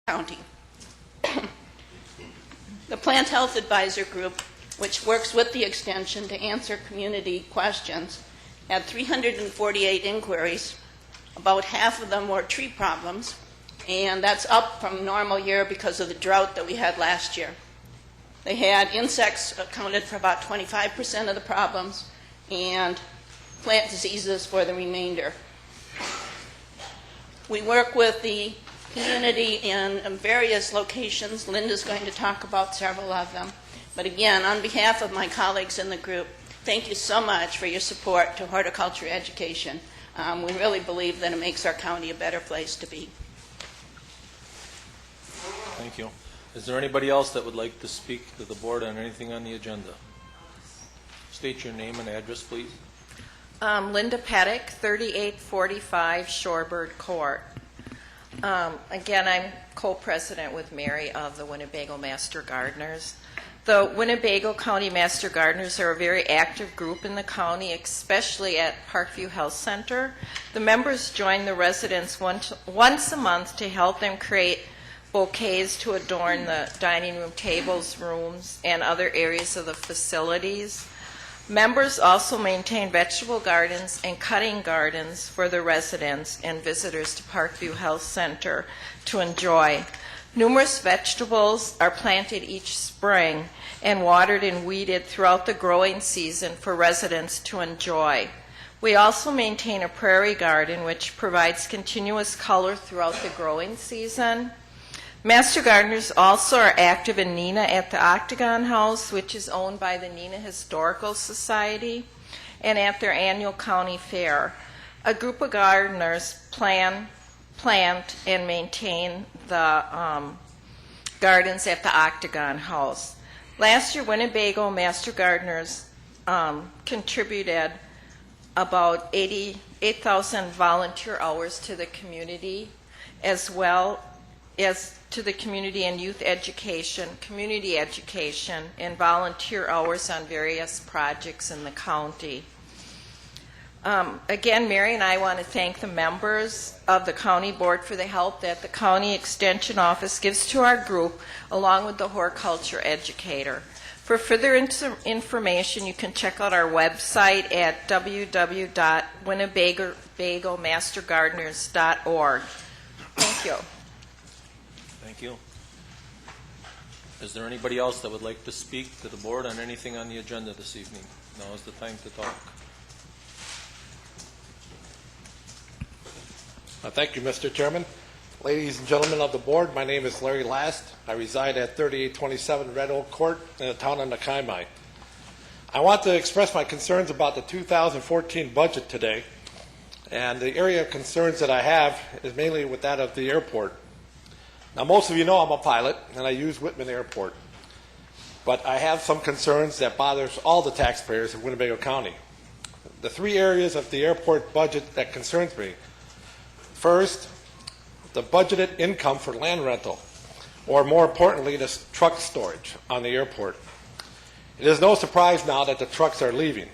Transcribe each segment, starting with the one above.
County. The Plant Health Advisor Group, which works with the Extension to answer community questions, had 348 inquiries. About half of them were tree problems, and that's up from normal year because of the drought that we had last year. They had insects accounted for about 25% of the problems, and plant diseases for the remainder. We work with the community in various locations. Linda's going to talk about several of them. But again, on behalf of my colleagues in the group, thank you so much for your support to horticulture education. We really believe that it makes our county a better place to be. Thank you. Is there anybody else that would like to speak to the board on anything on the agenda? State your name and address, please. Linda Pettick, 3845 Shorebird Court. Again, I'm co-president with Mary of the Winnebago Master Gardeners. The Winnebago County Master Gardeners are a very active group in the county, especially at Parkview Health Center. The members join the residents once a month to help them create bouquets to adorn the dining room tables, rooms, and other areas of the facilities. Members also maintain vegetable gardens and cutting gardens for the residents and visitors to Parkview Health Center to enjoy. Numerous vegetables are planted each spring and watered and weeded throughout the growing season for residents to enjoy. We also maintain a prairie garden which provides continuous color throughout the growing season. Master Gardeners also are active in Neenah at the Octagon House, which is owned by the Neenah Historical Society, and at their annual county fair. A group of gardeners plant, and maintain the gardens at the Octagon House. Last year, Winnebago Master Gardeners contributed about 8,000 volunteer hours to the community, as well as to the community and youth education, community education, and volunteer hours on various projects in the county. Again, Mary and I want to thank the members of the county board for the help that the county extension office gives to our group, along with the horticulture educator. For further information, you can check out our website at www.winnebagomastergardeners.org. Thank you. Thank you. Is there anybody else that would like to speak to the board on anything on the agenda this evening? Now is the time to talk. Thank you, Mr. Chairman. Ladies and gentlemen of the board, my name is Larry Last. I reside at 3827 Red Oak Court in the town of Nakaimai. I want to express my concerns about the 2014 budget today, and the area of concerns that I have is mainly with that of the airport. Now, most of you know I'm a pilot, and I use Whitman Airport, but I have some concerns that bothers all the taxpayers of Winnebago County. The three areas of the airport budget that concerns me. First, the budgeted income for land rental, or more importantly, the truck storage on the airport. It is no surprise now that the trucks are leaving.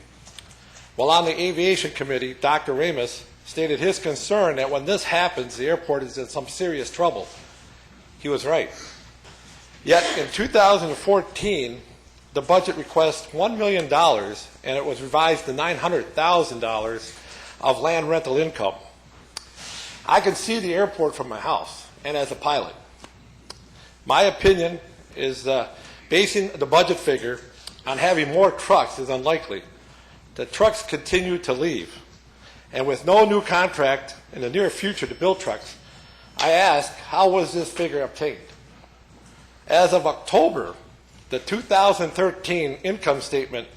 While on the aviation committee, Dr. Ramus stated his concern that when this happens, the airport is in some serious trouble. He was right. Yet in 2014, the budget requests $1 million, and it was revised to $900,000 of land rental income. I can see the airport from my house and as a pilot. My opinion is basing the budget figure on having more trucks is unlikely. The trucks continue to leave. And with no new contract in the near future to build trucks, I ask, how was this figure obtained? As of October, the 2013 income statement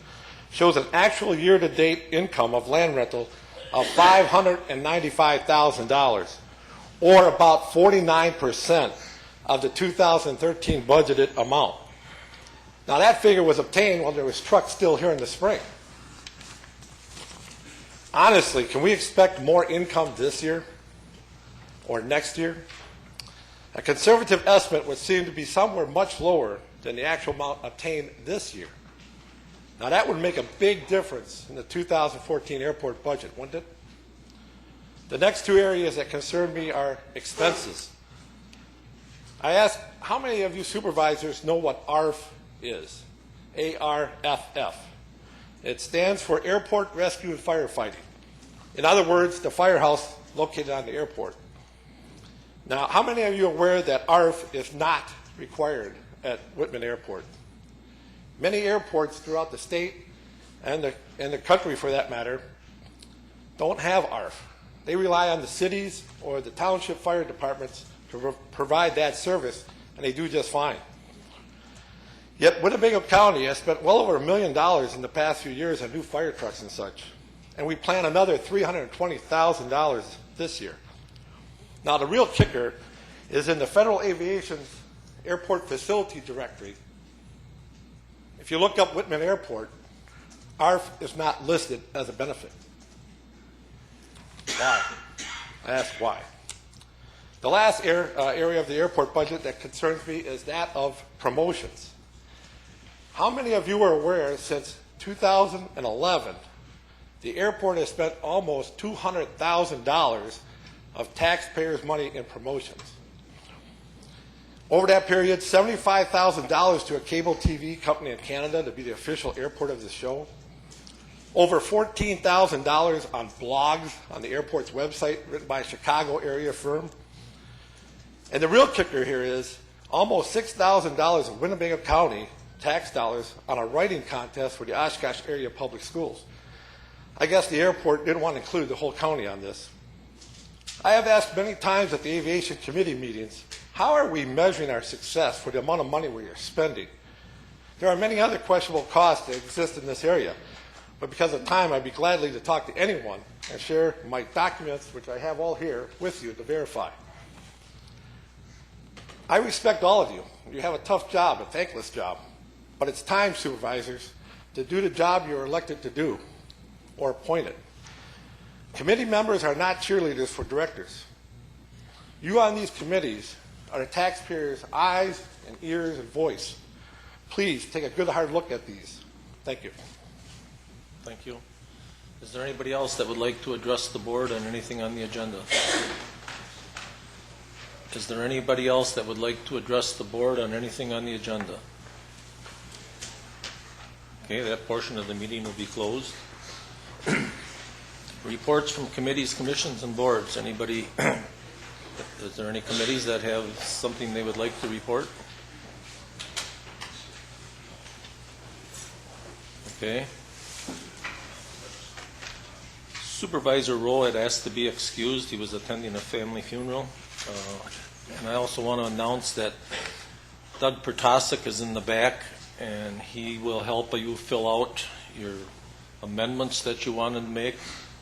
shows an actual year-to-date income of land rental of $595,000, or about 49% of the 2013 budgeted amount. Now that figure was obtained when there was trucks still here in the spring. Honestly, can we expect more income this year or next year? A conservative estimate would seem to be somewhere much lower than the actual amount obtained this year. Now that would make a big difference in the 2014 airport budget, wouldn't it? The next two areas that concern me are expenses. I ask, how many of you supervisors know what ARF is? A-R-F-F. It stands for Airport Rescue and Firefighting. In other words, the firehouse located on the airport. Now, how many of you are aware that ARF is not required at Whitman Airport? Many airports throughout the state and the country, for that matter, don't have ARF. They rely on the cities or the township fire departments to provide that service, and they do just fine. Yet Winnebago County has spent well over $1 million in the past few years on new fire trucks and such, and we plan another $320,000 this year. Now, the real kicker is in the Federal Aviation's airport facility directory. If you look up Whitman Airport, ARF is not listed as a benefit. Why? I ask why. The last area of the airport budget that concerns me is that of promotions. How many of you are aware since 2011, the airport has spent almost $200,000 of taxpayers' money in promotions? Over that period, $75,000 to a cable TV company in Canada to be the official airport of the show. Over $14,000 on blogs on the airport's website written by a Chicago area firm. And the real kicker here is almost $6,000 of Winnebago County tax dollars on a writing contest for the Oshkosh area public schools. I guess the airport didn't want to include the whole county on this. I have asked many times at the aviation committee meetings, how are we measuring our success for the amount of money we are spending? There are many other questionable costs that exist in this area, but because of time, I'd be gladly to talk to anyone and share my documents, which I have all here, with you to verify. I respect all of you. You have a tough job, a thankless job, but it's time, supervisors, to do the job you're elected to do or appointed. Committee members are not cheerleaders for directors. You on these committees are the taxpayers' eyes and ears and voice. Please take a good hard look at these. Thank you. Thank you. Is there anybody else that would like to address the board on anything on the agenda? Is there anybody else that would like to address the board on anything on the agenda? Okay, that portion of the meeting will be closed. Reports from committees, commissions, and boards. Anybody? Is there any committees that have something they would like to report? Okay. Supervisor Rowe had asked to be excused. He was attending a family funeral. And I also want to announce that Doug Pertosik is in the back, and he will help you fill out your amendments that you want to make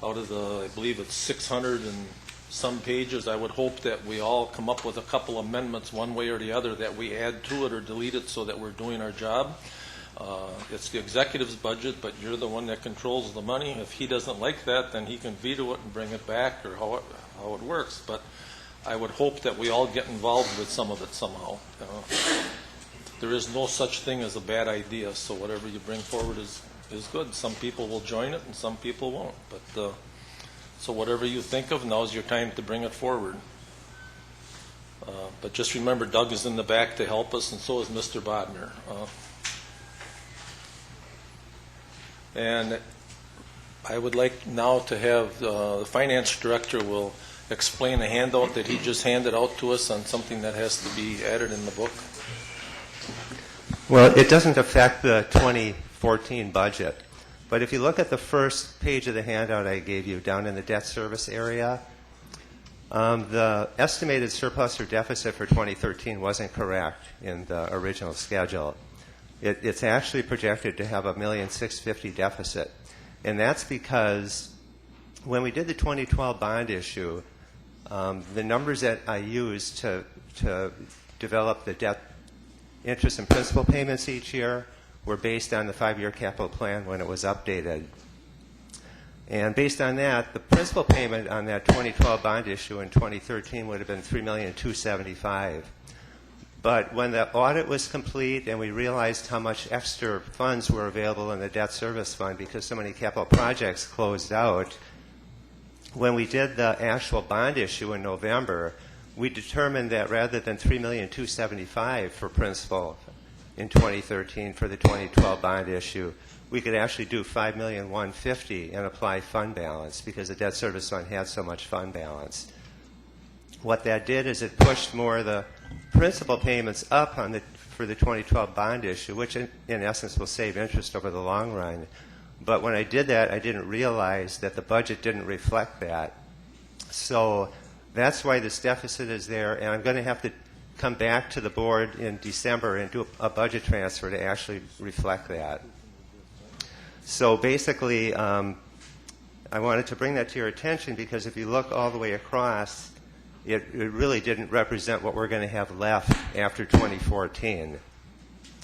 out of the, I believe it's 600 and some pages. I would hope that we all come up with a couple amendments one way or the other that we add to it or delete it so that we're doing our job. It's the executive's budget, but you're the one that controls the money. If he doesn't like that, then he can veto it and bring it back, or how it works. But I would hope that we all get involved with some of it somehow. There is no such thing as a bad idea, so whatever you bring forward is good. Some people will join it and some people won't. But so whatever you think of, now's your time to bring it forward. But just remember, Doug is in the back to help us, and so is Mr. Bodner. And I would like now to have the finance director will explain a handout that he just handed out to us on something that has to be added in the book. Well, it doesn't affect the 2014 budget. But if you look at the first page of the handout I gave you down in the debt service area, the estimated surplus or deficit for 2013 wasn't correct in the original schedule. It's actually projected to have $1,650,000 deficit. And that's because when we did the 2012 bond issue, the numbers that I used to develop the debt interest and principal payments each year were based on the 5-year capital plan when it was updated. And based on that, the principal payment on that 2012 bond issue in 2013 would have been $3,275,000. But when the audit was complete and we realized how much extra funds were available in the debt service fund because so many capital projects closed out, when we did the actual bond issue in November, we determined that rather than $3,275,000 for principal in 2013 for the 2012 bond issue, we could actually do $5,150,000 and apply fund balance because the debt service fund had so much fund balance. What that did is it pushed more of the principal payments up for the 2012 bond issue, which in essence will save interest over the long run. But when I did that, I didn't realize that the budget didn't reflect that. So that's why this deficit is there, and I'm going to have to come back to the board in December and do a budget transfer to actually reflect that. So basically, I wanted to bring that to your attention because if you look all the way across, it really didn't represent what we're going to have left after 2014.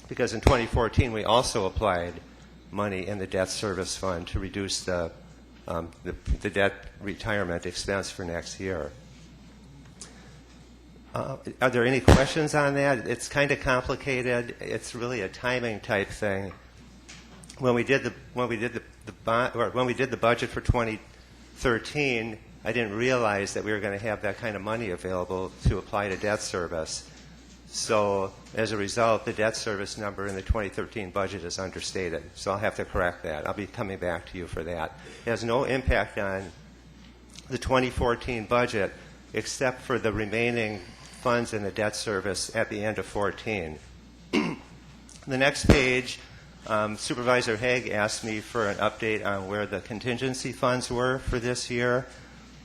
Because in 2014, we also applied money in the debt service fund to reduce the debt retirement expense for next year. Are there any questions on that? It's kind of complicated. It's really a timing type thing. When we did the budget for 2013, I didn't realize that we were going to have that kind of money available to apply to debt service. So as a result, the debt service number in the 2013 budget is understated. So I'll have to correct that. I'll be coming back to you for that. It has no impact on the 2014 budget except for the remaining funds in the debt service at the end of 2014. The next page, Supervisor Haig asked me for an update on where the contingency funds were for this year.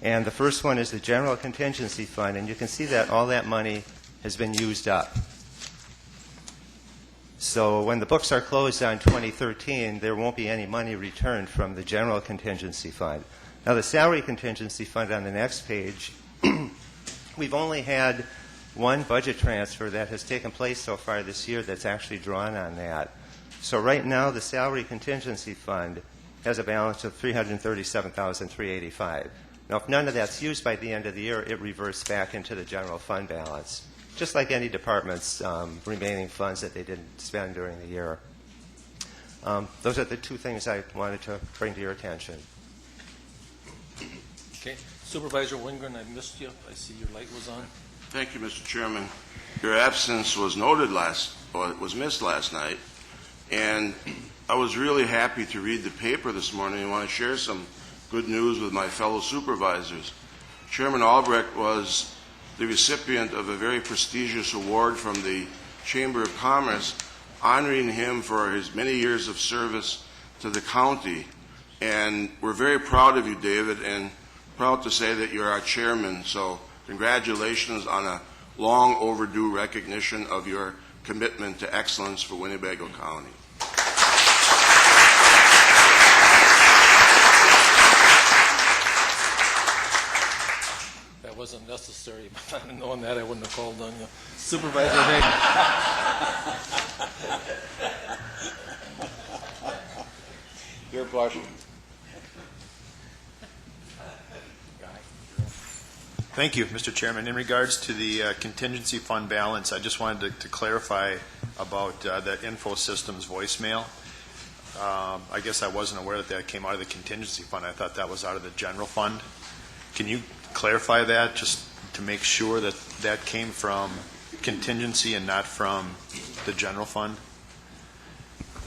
And the first one is the general contingency fund, and you can see that all that money has been used up. So when the books are closed on 2013, there won't be any money returned from the general contingency fund. Now the salary contingency fund on the next page, we've only had one budget transfer that has taken place so far this year that's actually drawn on that. So right now the salary contingency fund has a balance of $337,385. Now, if none of that's used by the end of the year, it reverts back into the general fund balance, just like any department's remaining funds that they didn't spend during the year. Those are the two things I wanted to bring to your attention. Okay. Supervisor Wingren, I missed you. I see your light was on. Thank you, Mr. Chairman. Your absence was noted was missed last night, and I was really happy to read the paper this morning and want to share some good news with my fellow supervisors. Chairman Albrecht was the recipient of a very prestigious award from the Chamber of Commerce honoring him for his many years of service to the county. And we're very proud of you, David, and proud to say that you're our chairman. So congratulations on a long overdue recognition of your commitment to excellence for Winnebago County. Wasn't necessary, but knowing that I wouldn't have called on you. Supervisor Haig. You're blushing. Thank you, Mr. Chairman. In regards to the contingency fund balance, I just wanted to clarify about that Info Systems voicemail. I guess I wasn't aware that came out of the contingency fund. I thought that was out of the general fund. Can you clarify that just to make sure that that came from contingency and not from the general fund?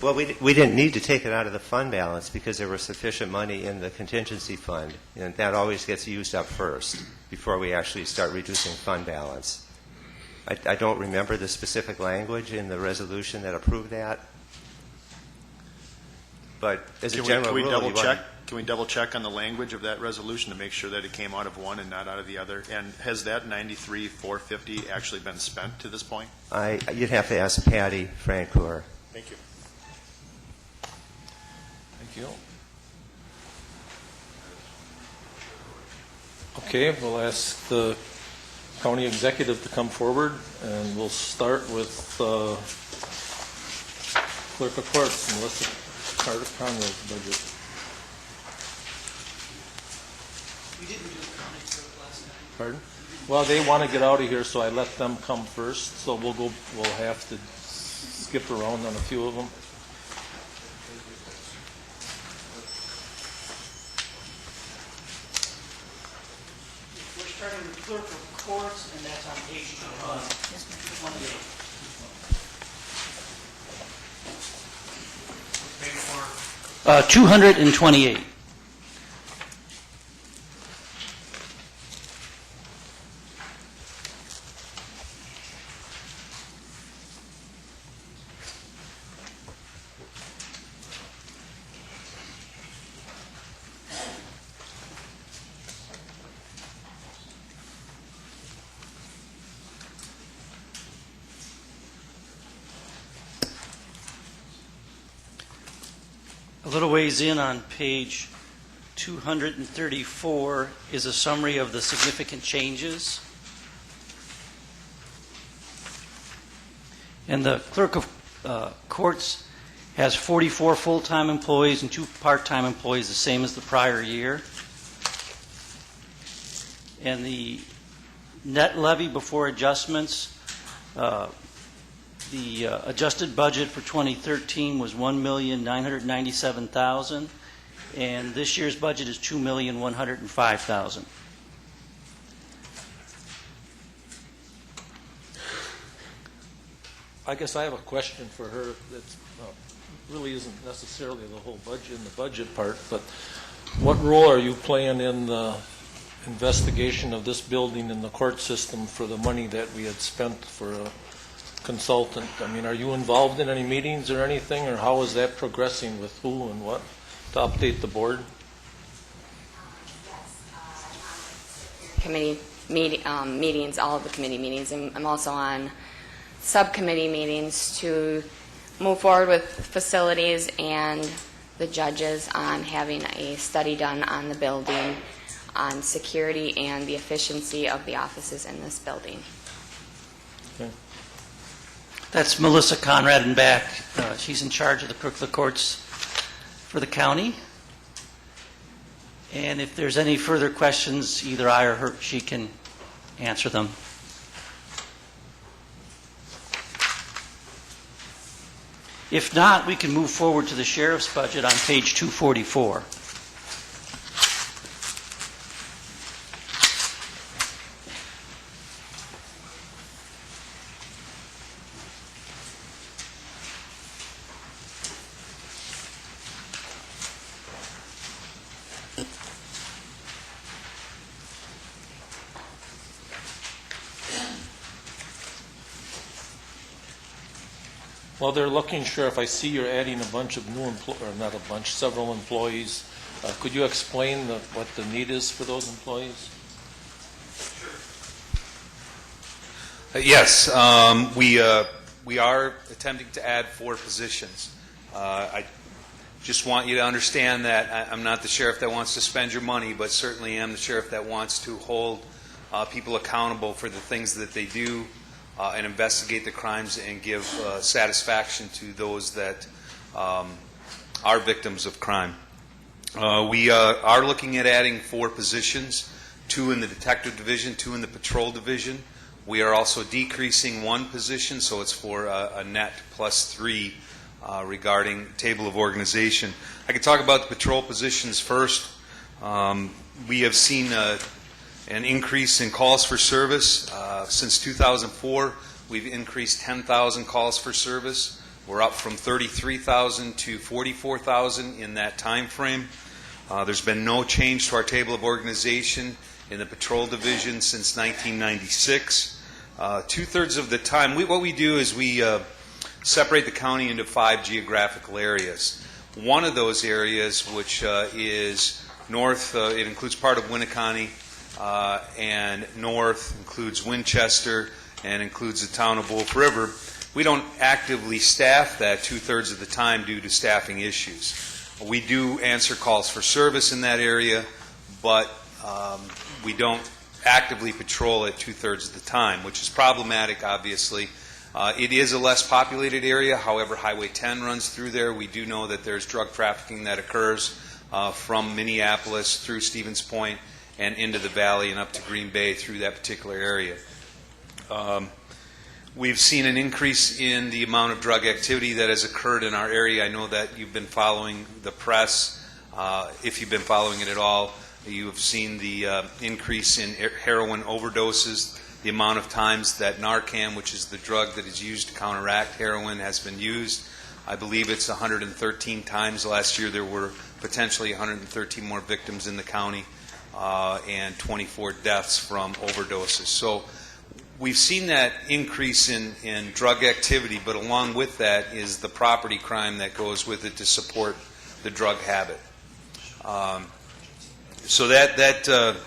Well, we didn't need to take it out of the fund balance because there was sufficient money in the contingency fund, and that always gets used up first before we actually start reducing fund balance. I don't remember the specific language in the resolution that approved that, but as a general rule, Can we double check on the language of that resolution to make sure that it came out of one and not out of the other? And has that $93,450 actually been spent to this point? You'd have to ask Patty Francoeur. Thank you. Thank you. Okay, we'll ask the county executive to come forward, and we'll start with Clerk of Courts, Melissa Carter Conroy's budget. We didn't do the county clerk last night. Pardon? Well, they want to get out of here, so I let them come first. So we'll have to skip around on a few of them. We're starting with clerk of courts, and that's on page 28. Page 228. A little ways in on page 234 is a summary of the significant changes. And the clerk of courts has 44 full-time employees and 2 part-time employees, the same as the prior year. And the net levy before adjustments, the adjusted budget for 2013 was $1,997,000, and this year's budget is $2,105,000. I guess I have a question for her that really isn't necessarily the whole budget in the budget part, but what role are you playing in the investigation of this building in the court system for the money that we had spent for a consultant? I mean, are you involved in any meetings or anything, or how is that progressing with who and what to update the board? Committee meetings, all of the committee meetings, and I'm also on subcommittee meetings to move forward with facilities and the judges on having a study done on the building, on security and the efficiency of the offices in this building. Okay. That's Melissa Conrad and back. She's in charge of the clerk of the courts for the county. And if there's any further questions, either I or her, she can answer them. If not, we can move forward to the sheriff's budget on page 244. Well, they're looking, Sheriff, I see you're adding a bunch of new or not a bunch, several employees. Could you explain what the need is for those employees? Yes, we are attempting to add 4 positions. I just want you to understand that I'm not the sheriff that wants to spend your money, but certainly am the sheriff that wants to hold people accountable for the things that they do and investigate the crimes and give satisfaction to those that are victims of crime. We are looking at adding 4 positions, 2 in the detective division, 2 in the patrol division. We are also decreasing 1 position, so it's for a net plus 3 regarding table of organization. I can talk about the patrol positions first. We have seen an increase in calls for service. Since 2004, we've increased 10,000 calls for service. We're up from 33,000 to 44,000 in that time frame. There's been no change to our table of organization in the patrol division since 1996. 2/3 of the time, what we do is we separate the county into 5 geographical areas. One of those areas, which is north, it includes part of Winnebago, and north includes Winchester and includes the town of Wolf River. We don't actively staff that 2/3 of the time due to staffing issues. We do answer calls for service in that area, but we don't actively patrol it 2/3 of the time, which is problematic, obviously. It is a less populated area. However, Highway 10 runs through there. We do know that there's drug trafficking that occurs from Minneapolis through Stevens Point and into the valley and up to Green Bay through that particular area. We've seen an increase in the amount of drug activity that has occurred in our area. I know that you've been following the press, if you've been following it at all. You have seen the increase in heroin overdoses, the amount of times that Narcan, which is the drug that is used to counteract heroin, has been used. I believe it's 113 times. Last year there were potentially 113 more victims in the county and 24 deaths from overdoses. So we've seen that increase in drug activity, but along with that is the property crime that goes with it to support the drug habit. So that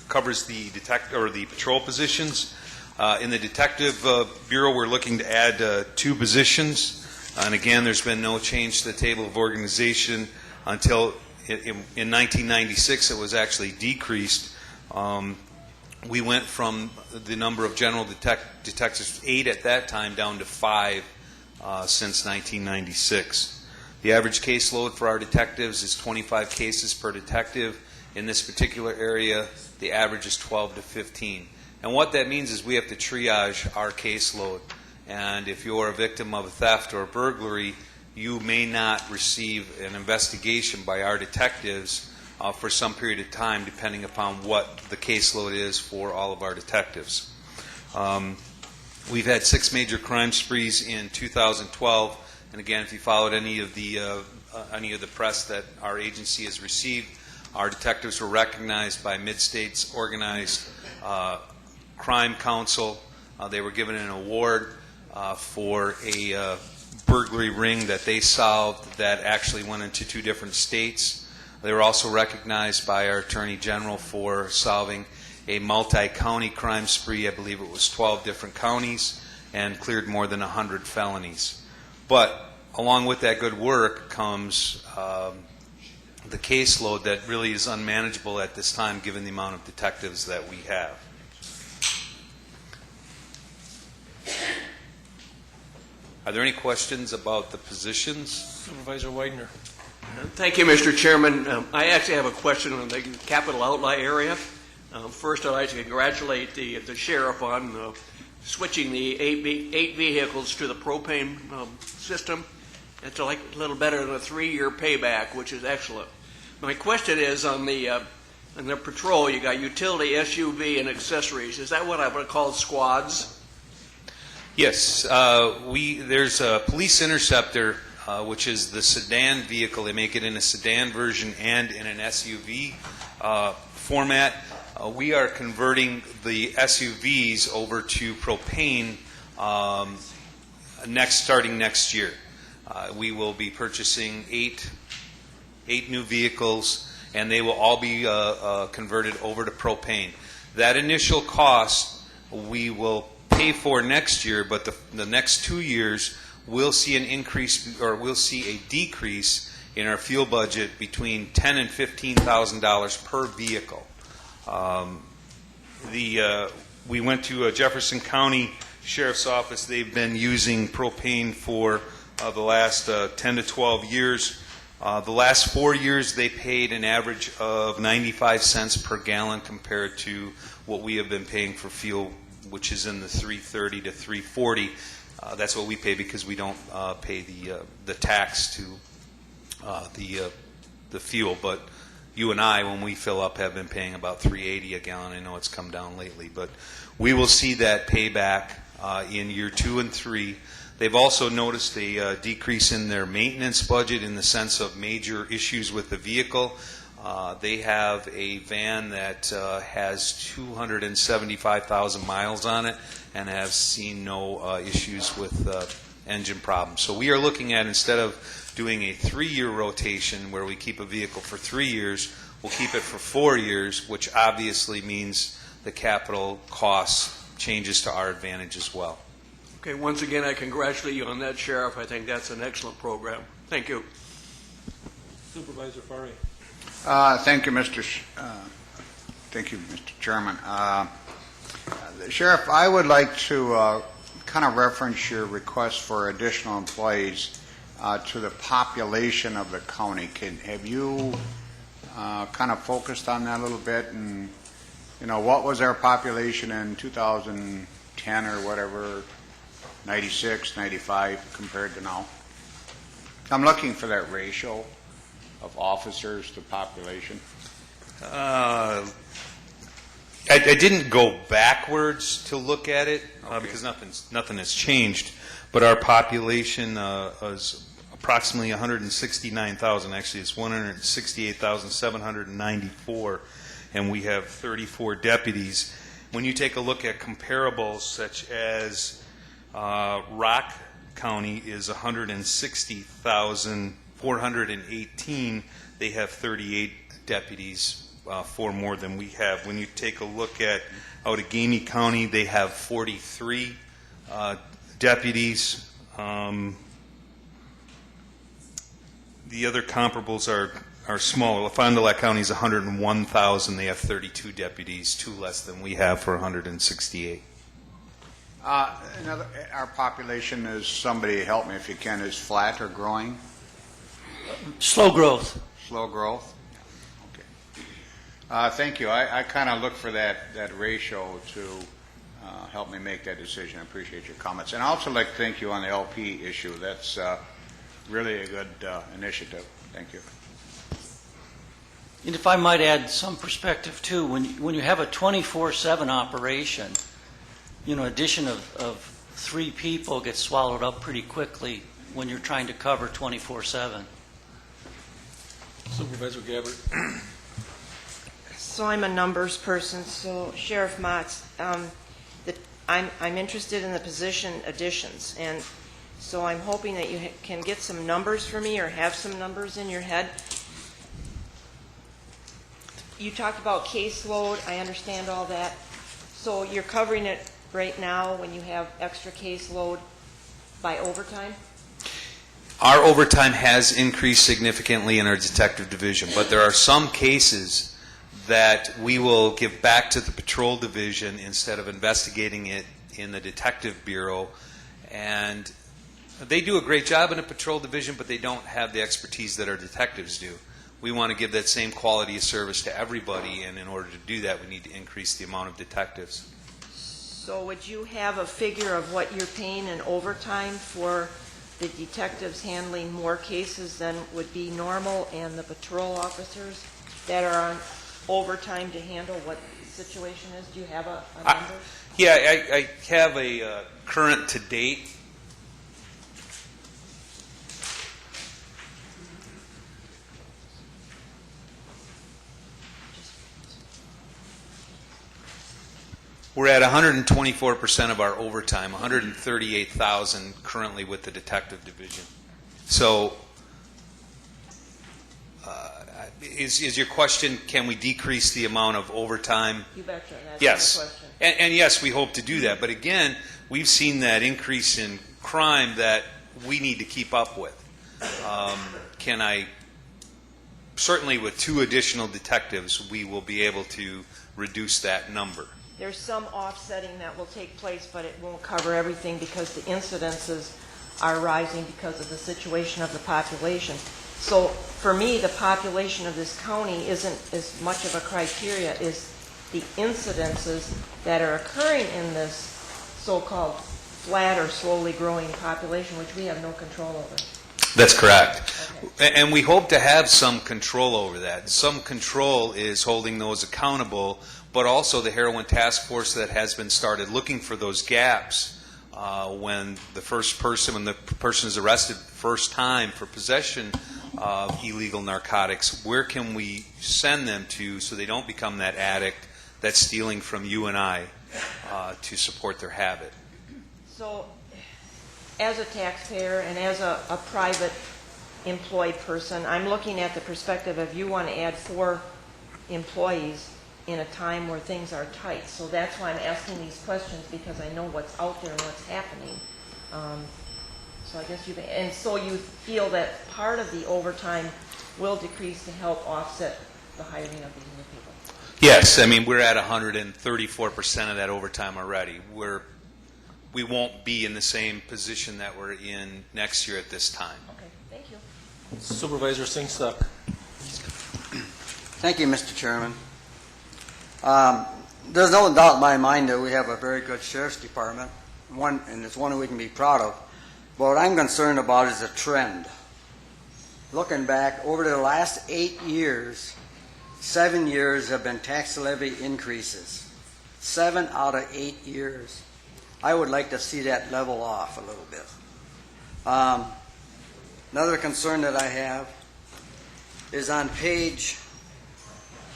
covers the the patrol positions. In the detective bureau, we're looking to add 2 positions. And again, there's been no change to the table of organization until in 1996 it was actually decreased. We went from the number of general detectives, 8 at that time, down to 5 since 1996. The average caseload for our detectives is 25 cases per detective. In this particular area, the average is 12 to 15. And what that means is we have to triage our caseload. And if you're a victim of a theft or a burglary, you may not receive an investigation by our detectives for some period of time, depending upon what the caseload is for all of our detectives. We've had 6 major crime sprees in 2012, and again, if you followed any of the press that our agency has received, our detectives were recognized by Mid-States Organized Crime Council. They were given an award for a burglary ring that they solved that actually went into 2 different states. They were also recognized by our Attorney General for solving a multi-county crime spree. I believe it was 12 different counties, and cleared more than 100 felonies. But along with that good work comes the caseload that really is unmanageable at this time given the amount of detectives that we have. Are there any questions about the positions? Supervisor Widener. Thank you, Mr. Chairman. I actually have a question on the capital outlay area. First, I'd like to congratulate the sheriff on switching the 8 vehicles to the propane system. It's like a little better than a 3-year payback, which is excellent. My question is on the patrol. You got utility, SUV, and accessories. Is that what I would call squads? Yes, there's a police interceptor, which is the sedan vehicle. They make it in a sedan version and in an SUV format. We are converting the SUVs over to propane starting next year. We will be purchasing 8 new vehicles, and they will all be converted over to propane. That initial cost we will pay for next year, but the next 2 years we'll see an increase, or we'll see a decrease in our fuel budget between $10,000 and $15,000 per vehicle. We went to Jefferson County Sheriff's Office. They've been using propane for the last 10 to 12 years. The last 4 years they paid an average of 95 cents per gallon compared to what we have been paying for fuel, which is in the $3.30 to $3.40. That's what we pay because we don't pay the tax to the fuel. But you and I, when we fill up, have been paying about $3.80 a gallon. I know it's come down lately, but we will see that payback in year 2 and 3. They've also noticed a decrease in their maintenance budget in the sense of major issues with the vehicle. They have a van that has 275,000 miles on it and have seen no issues with engine problems. So we are looking at, instead of doing a 3-year rotation where we keep a vehicle for 3 years, we'll keep it for 4 years, which obviously means the capital cost changes to our advantage as well. Okay, once again, I congratulate you on that, Sheriff. I think that's an excellent program. Thank you. Supervisor Fari. Thank you, Mr. Chairman. Sheriff, I would like to kind of reference your request for additional employees to the population of the county. Have you kind of focused on that a little bit? And, you know, what was our population in 2010 or whatever, 96, 95 compared to now? I'm looking for that ratio of officers to population. I didn't go backwards to look at it because nothing has changed. But our population is approximately 169,000. Actually, it's 168,794, and we have 34 deputies. When you take a look at comparables such as Rock County is 160,418, they have 38 deputies. 4 more than we have. When you take a look at Outagamie County, they have 43 deputies. The other comparables are smaller. Fond du Lac County is 101,000. They have 32 deputies, 2 less than we have for 168. Our population is, somebody help me if you can, is flat or growing? Slow growth. Slow growth? Thank you. I kind of look for that ratio to help me make that decision. I appreciate your comments. And I also like to thank you on the LP issue. That's really a good initiative. Thank you. And if I might add some perspective too, when you have a 24/7 operation, addition of 3 people gets swallowed up pretty quickly when you're trying to cover 24/7. Supervisor Gabbard. So I'm a numbers person. So Sheriff Motz, I'm interested in the position additions, and so I'm hoping that you can get some numbers for me or have some numbers in your head. You talked about caseload. I understand all that. So you're covering it right now when you have extra caseload by overtime? Our overtime has increased significantly in our detective division, but there are some cases that we will give back to the patrol division instead of investigating it in the detective bureau. And they do a great job in the patrol division, but they don't have the expertise that our detectives do. We want to give that same quality of service to everybody, and in order to do that, we need to increase the amount of detectives. So would you have a figure of what you're paying in overtime for the detectives handling more cases than would be normal, and the patrol officers that are on overtime to handle what the situation is? Do you have a number? I have a current to date. We're at 124% of our overtime, 138,000 currently with the detective division. So is your question, can we decrease the amount of overtime? You betcha. That's Yes. my question. And yes, we hope to do that. But again, we've seen that increase in crime that we need to keep up with. Certainly with 2 additional detectives, we will be able to reduce that number. There's some offsetting that will take place, but it won't cover everything because the incidences are rising because of the situation of the population. So for me, the population of this county isn't as much of a criteria as the incidences that are occurring in this so-called flat or slowly growing population, which we have no control over. That's correct. Okay. And we hope to have some control over that. Some control is holding those accountable, but also the heroin task force that has been started looking for those gaps when the person is arrested first time for possession of illegal narcotics. Where can we send them to so they don't become that addict that's stealing from you and I to support their habit? So as a taxpayer and as a private employed person, I'm looking at the perspective of you want to add 4 employees in a time where things are tight. So that's why I'm asking these questions, because I know what's out there and what's happening. So I guess so you feel that part of the overtime will decrease to help offset the hiring of these new people? Yes, I mean, we're at 134% of that overtime already. We won't be in the same position that we're in next year at this time. Okay, thank you. Supervisor Singstock. Thank you, Mr. Chairman. There's no doubt in my mind that we have a very good sheriff's department, and it's one we can be proud of. But what I'm concerned about is a trend. Looking back over the last 8 years, 7 years have been tax levy increases. 7 out of 8 years. I would like to see that level off a little bit. Another concern that I have is on page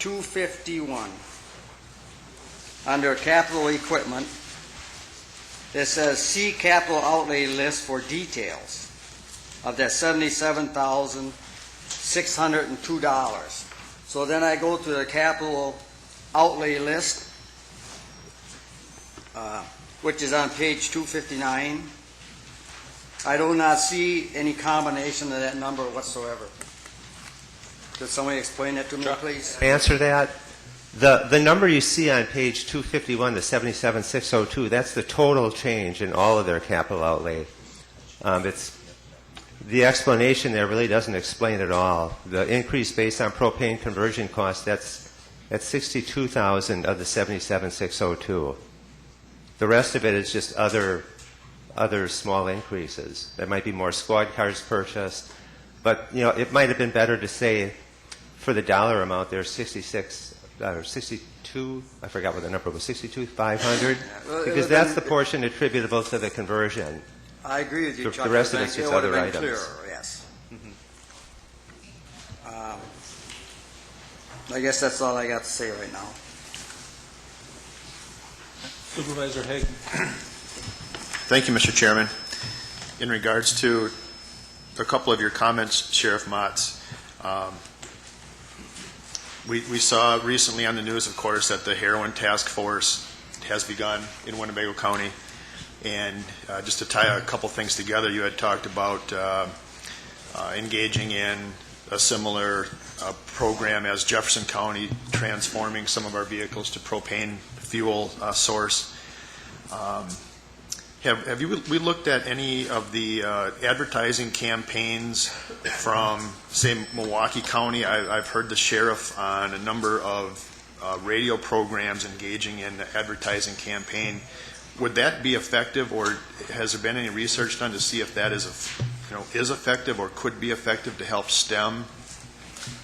251. Under capital equipment, it says see capital outlay list for details of that $77,602. So then I go to the capital outlay list, which is on page 259. I do not see any combination of that number whatsoever. Could somebody explain that to me, please? Answer that. The number you see on page 251, the 77,602, that's the total change in all of their capital outlay. The explanation there really doesn't explain it all. The increase based on propane conversion cost, that's 62,000 of the 77,602. The rest of it is just other small increases. There might be more squad cars purchased, but it might have been better to say for the dollar amount there's 62. I forgot what the number was. 62,500, because that's the portion attributable to the conversion. I agree with you, Chuck. The rest of it's just other items. Clearer, yes. I guess that's all I got to say right now. Supervisor Haig. Thank you, Mr. Chairman. In regards to a couple of your comments, Sheriff Motz, we saw recently on the news, of course, that the heroin task force has begun in Winnebago County. And just to tie a couple things together, you had talked about engaging in a similar program as Jefferson County, transforming some of our vehicles to propane fuel source. Have we looked at any of the advertising campaigns from, say, Milwaukee County? I've heard the sheriff on a number of radio programs engaging in the advertising campaign. Would that be effective, or has there been any research done to see if that is effective or could be effective to help stem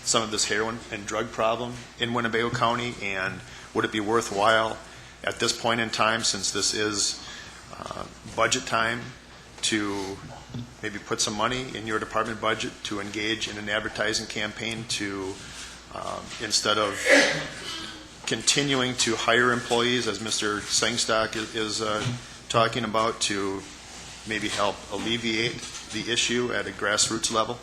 some of this heroin and drug problem in Winnebago County? And would it be worthwhile at this point in time, since this is budget time, to maybe put some money in your department budget to engage in an advertising campaign to, instead of continuing to hire employees, as Mr. Sengstock is talking about, to maybe help alleviate the issue at a grassroots level?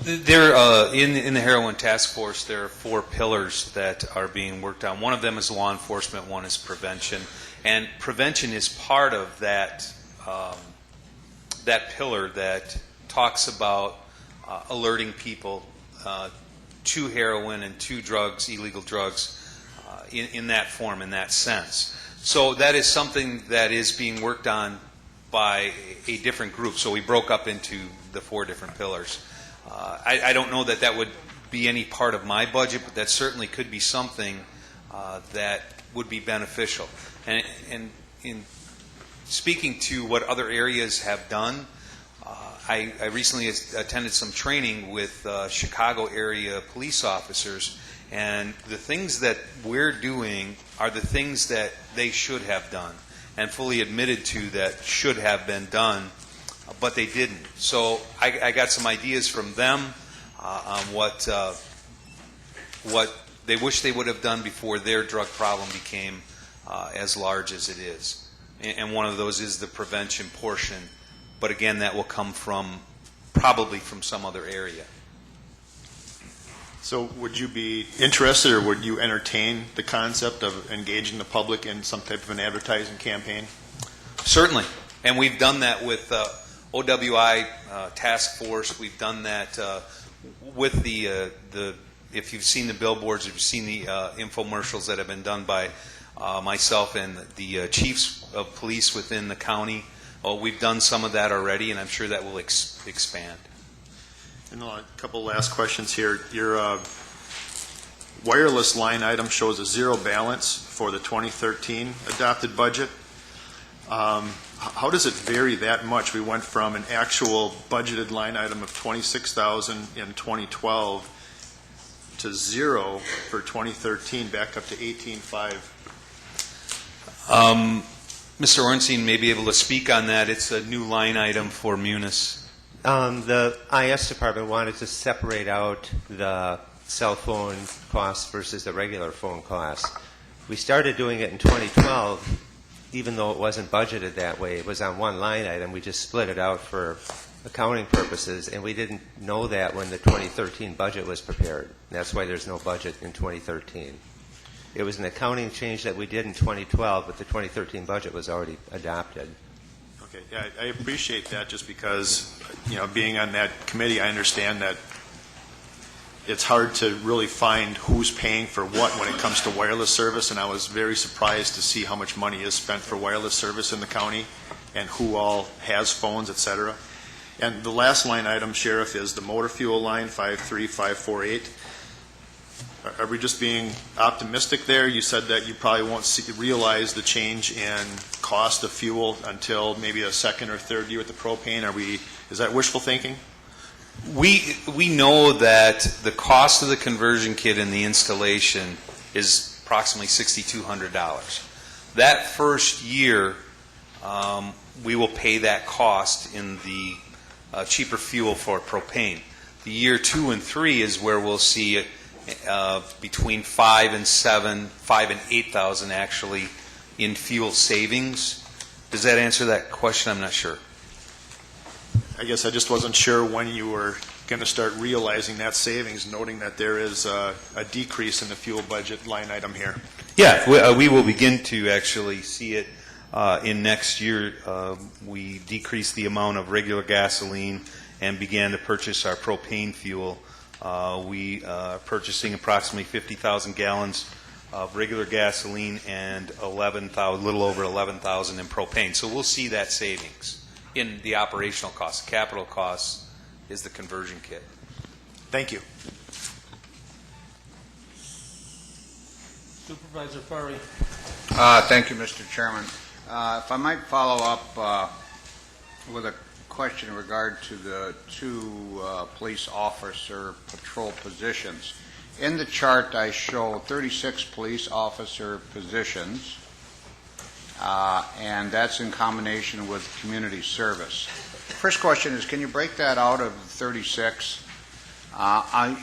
There, in the heroin task force, there are 4 pillars that are being worked on. One of them is law enforcement, one is prevention. And prevention is part of that, that pillar that talks about alerting people to heroin and to drugs, illegal drugs, in that form, in that sense. So that is something that is being worked on by a different group. So we broke up into the 4 different pillars. I don't know that that would be any part of my budget, but that certainly could be something that would be beneficial. And in speaking to what other areas have done, I recently attended some training with Chicago area police officers, and the things that we're doing are the things that they should have done and fully admitted to that should have been done, but they didn't. So I got some ideas from them on what they wish they would have done before their drug problem became as large as it is. And one of those is the prevention portion. But again, that will come probably from some other area. So would you be interested, or would you entertain the concept of engaging the public in some type of an advertising campaign? Certainly. And we've done that with OWI task force. We've done that with the if you've seen the billboards, if you've seen the infomercials that have been done by myself and the chiefs of police within the county. We've done some of that already, and I'm sure that will expand. And a couple last questions here. Your wireless line item shows a 0 balance for the 2013 adopted budget. How does it vary that much? We went from an actual budgeted line item of $26,000 in 2012 to zero for 2013, back up to 18.5. Mr. Ornstein may be able to speak on that. It's a new line item for Munis. The IS department wanted to separate out the cell phone costs versus the regular phone costs. We started doing it in 2012, even though it wasn't budgeted that way. It was on one line item. We just split it out for accounting purposes, and we didn't know that when the 2013 budget was prepared. That's why there's no budget in 2013. It was an accounting change that we did in 2012, but the 2013 budget was already adopted. Okay, yeah, I appreciate that, just because, being on that committee, I understand that it's hard to really find who's paying for what when it comes to wireless service, and I was very surprised to see how much money is spent for wireless service in the county and who all has phones, et cetera. And the last line item, Sheriff, is the motor fuel line, 53548. Are we just being optimistic there? You said that you probably won't realize the change in cost of fuel until maybe a second or third year with the propane. Is that wishful thinking? We know that the cost of the conversion kit and the installation is approximately $6,200. That first year, we will pay that cost in the cheaper fuel for propane. The year 2 and 3 is where we'll see between 5 and 8,000 actually in fuel savings. Does that answer that question? I'm not sure. I guess I just wasn't sure when you were going to start realizing that savings, noting that there is a decrease in the fuel budget line item here. Yeah, we will begin to actually see it in next year. We decreased the amount of regular gasoline and began to purchase our propane fuel. We are purchasing approximately 50,000 gallons of regular gasoline and a little over 11,000 in propane. So we'll see that savings in the operational costs. The capital costs is the conversion kit. Thank you. Supervisor Furry. Thank you, Mr. Chairman. If I might follow up with a question in regard to the two police officer patrol positions. In the chart, I show 36 police officer positions, and that's in combination with community service. First question is, can you break that out of 36?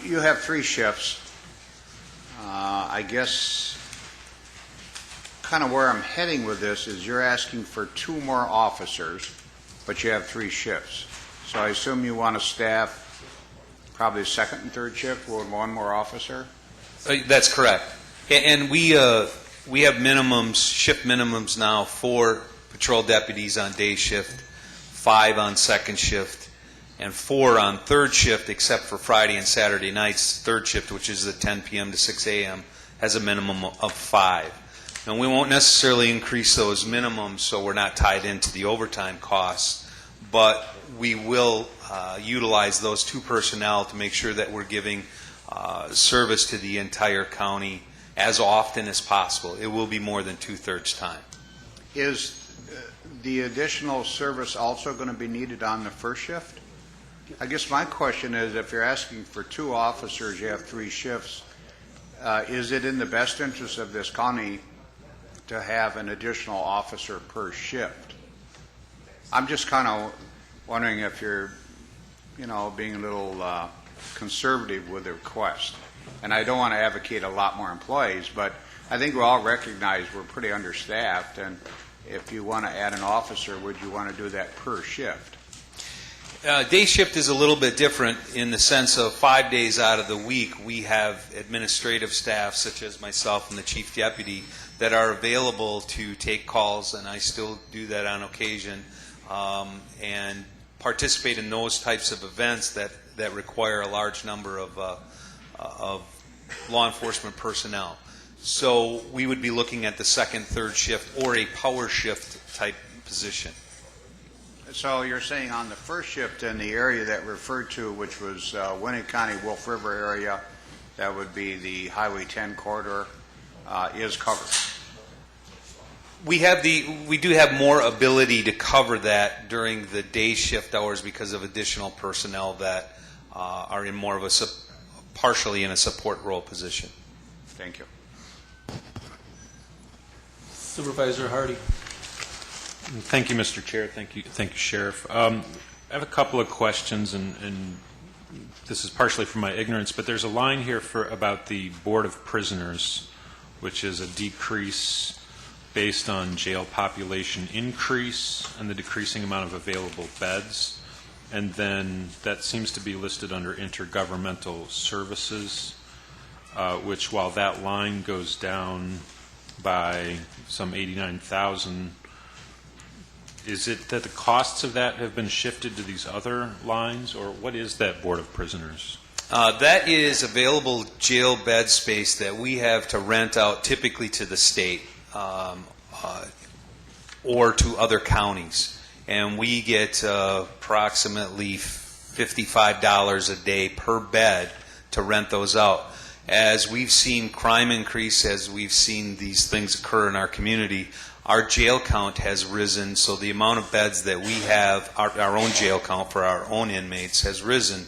You have 3 shifts. I guess kind of where I'm heading with this is you're asking for 2 more officers, but you have 3 shifts. So I assume you want to staff probably a second and third shift with 1 more officer? That's correct. And we have shift minimums now, 4 patrol deputies on day shift, 5 on second shift, and 4 on third shift, except for Friday and Saturday nights. Third shift, which is the 10 p.m. to 6 a.m., has a minimum of 5. Now, we won't necessarily increase those minimums so we're not tied into the overtime costs, but we will utilize those 2 personnel to make sure that we're giving service to the entire county as often as possible. It will be more than 2/3 time. Is the additional service also going to be needed on the first shift? I guess my question is, if you're asking for 2 officers, you have 3 shifts, is it in the best interest of this county to have an additional officer per shift? I'm just kind of wondering if you're, being a little conservative with the request. And I don't want to advocate a lot more employees, but I think we all recognize we're pretty understaffed, and if you want to add an officer, would you want to do that per shift? Day shift is a little bit different in the sense of 5 days out of the week we have administrative staff such as myself and the chief deputy that are available to take calls, and I still do that on occasion, and participate in those types of events that require a large number of law enforcement personnel. So we would be looking at the second, third shift, or a power shift type position. So you're saying on the first shift in the area that referred to, which was Winnebago County, Wolf River area, that would be the Highway 10 corridor, is covered. We do have more ability to cover that during the day shift hours because of additional personnel that are in more of a partially in a support role position. Thank you. Supervisor Hardy. Thank you, Mr. Chair. Thank you, Sheriff. I have a couple of questions, and this is partially from my ignorance, but there's a line here about the Board of Prisoners, which is a decrease based on jail population increase and the decreasing amount of available beds. And then that seems to be listed under intergovernmental services, which, while that line goes down by some 89,000, is it that the costs of that have been shifted to these other lines, or what is that Board of Prisoners? That is available jail bed space that we have to rent out typically to the state or to other counties. And we get approximately $55 a day per bed to rent those out. As we've seen crime increase, as we've seen these things occur in our community, our jail count has risen, so the amount of beds that we have, our own jail count for our own inmates has risen,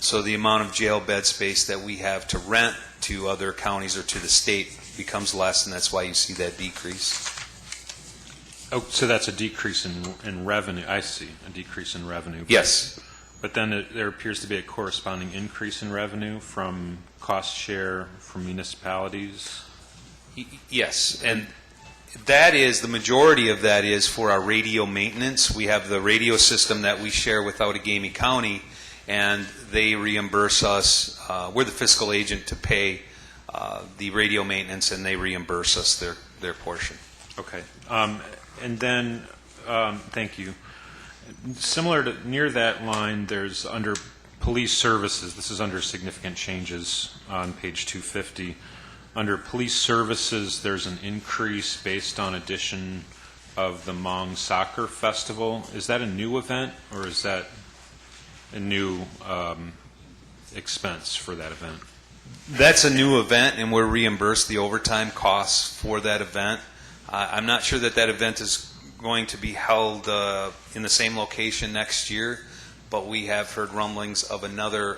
so the amount of jail bed space that we have to rent to other counties or to the state becomes less, and that's why you see that decrease. Oh, so that's a decrease in revenue. I see, a decrease in revenue. Yes. But then there appears to be a corresponding increase in revenue from cost share from municipalities. Yes, and that is, the majority of that is for our radio maintenance. We have the radio system that we share with Outagamie County, and they reimburse us. We're the fiscal agent to pay the radio maintenance, and they reimburse us their portion. Okay. And then, thank you. Similar to near that line, there's under police services, this is under significant changes on page 250. Under police services, there's an increase based on addition of the Hmong Soccer Festival. Is that a new event, or is that a new expense for that event? That's a new event, and we're reimbursed the overtime costs for that event. I'm not sure that event is going to be held in the same location next year, but we have heard rumblings of another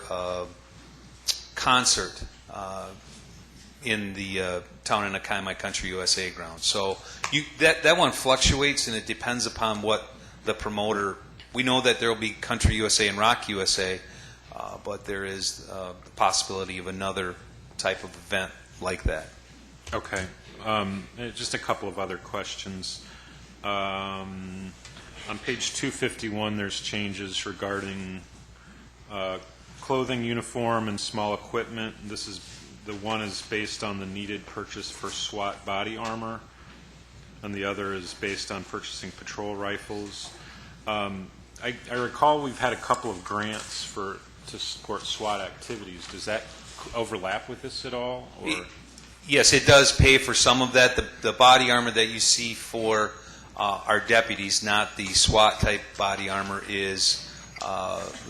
concert in the town in Akaimai Country USA ground. So that one fluctuates, and it depends upon what the promoter. We know that there will be Country USA and Rock USA, but there is the possibility of another type of event like that. Okay. Just a couple of other questions. On page 251, there's changes regarding clothing, uniform, and small equipment. This is the one is based on the needed purchase for SWAT body armor, and the other is based on purchasing patrol rifles. I recall we've had a couple of grants to support SWAT activities. Does that overlap with this at all? Or? Yes, it does pay for some of that. The body armor that you see for our deputies, not the SWAT type body armor, is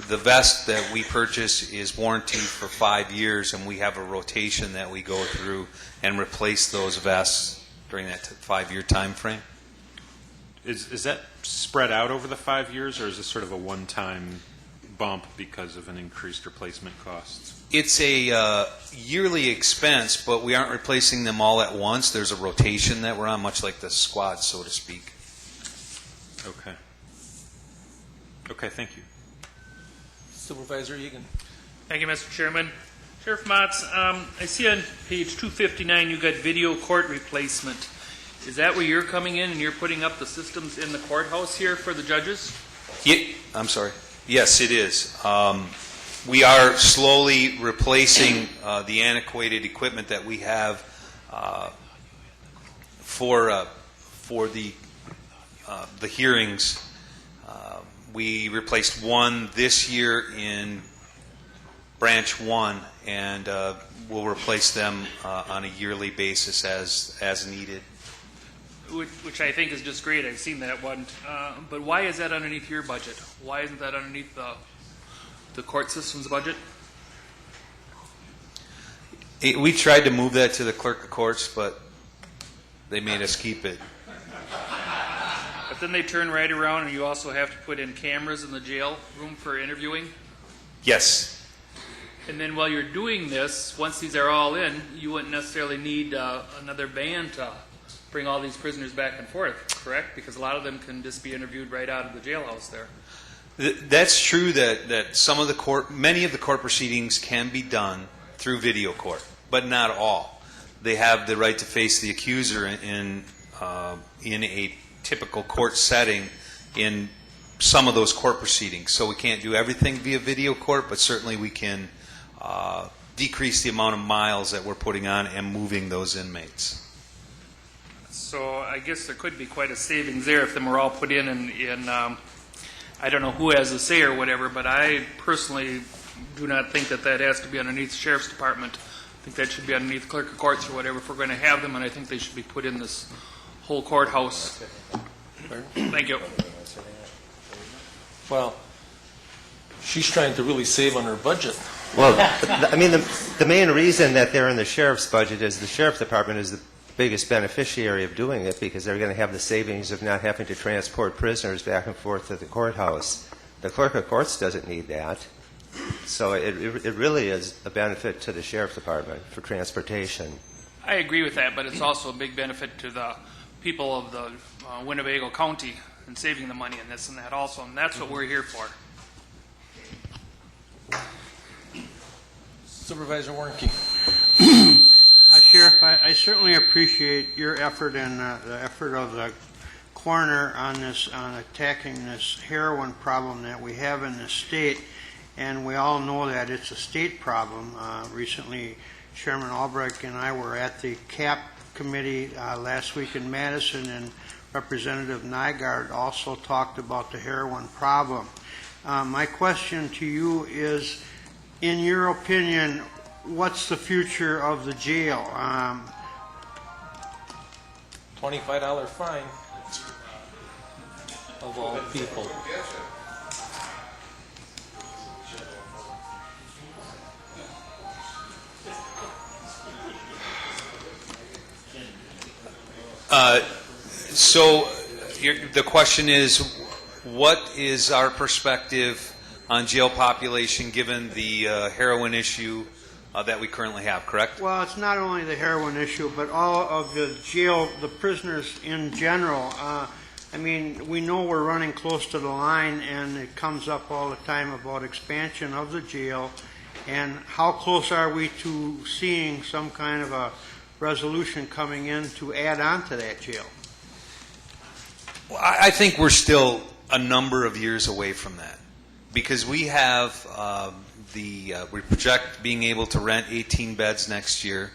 the vest that we purchase is warranted for 5 years, and we have a rotation that we go through and replace those vests during that 5-year time frame. Is that spread out over the 5 years, or is this sort of a one-time bump because of an increased replacement costs? It's a yearly expense, but we aren't replacing them all at once. There's a rotation that we're on, much like the squad, so to speak. Okay. Okay, thank you. Supervisor Egan. Thank you, Mr. Chairman. Sheriff Motz, I see on page 259 you got video court replacement. Is that where you're coming in and you're putting up the systems in the courthouse here for the judges? I'm sorry. Yes, it is. We are slowly replacing the antiquated equipment that we have for the hearings. We replaced one this year in Branch 1, and we'll replace them on a yearly basis as needed. Which I think is just great. I've seen that one. But why is that underneath your budget? Why isn't that underneath the court system's budget? We tried to move that to the clerk of courts, but they made us keep it. But then they turn right around and you also have to put in cameras in the jail room for interviewing? Yes. And then while you're doing this, once these are all in, you wouldn't necessarily need another van to bring all these prisoners back and forth, correct? Because a lot of them can just be interviewed right out of the jailhouse there. That's true that some of the many of the court proceedings can be done through video court, but not all. They have the right to face the accuser in a typical court setting in some of those court proceedings. So we can't do everything via video court, but certainly we can decrease the amount of miles that we're putting on and moving those inmates. So I guess there could be quite a savings there if them were all put in I don't know who has a say or whatever, but I personally do not think that has to be underneath the Sheriff's Department. I think that should be underneath the Clerk of Courts or whatever if we're going to have them, and I think they should be put in this whole courthouse. Thank you. Well, she's trying to really save on her budget. Well, I mean, the main reason that they're in the sheriff's budget is the sheriff's department is the biggest beneficiary of doing it because they're going to have the savings of not having to transport prisoners back and forth to the courthouse. The clerk of courts doesn't need that. So it really is a benefit to the sheriff's department for transportation. I agree with that, but it's also a big benefit to the people of the Winnebago County and saving the money in this and that also, and that's what we're here for. Supervisor Warnke. Sheriff, I certainly appreciate your effort and the effort of the coroner on attacking this heroin problem that we have in the state, and we all know that it's a state problem. Recently, Chairman Albrecht and I were at the CAP committee last week in Madison, and Representative Nygaard also talked about the heroin problem. My question to you is, in your opinion, what's the future of the jail? $25 fine of all people. So the question is, what is our perspective on jail population given the heroin issue that we currently have, correct? Well, it's not only the heroin issue, but all of the jail, the prisoners in general. I mean, we know we're running close to the line, and it comes up all the time about expansion of the jail. And how close are we to seeing some kind of a resolution coming in to add on to that jail? Well, I think we're still a number of years away from that because we have we project being able to rent 18 beds next year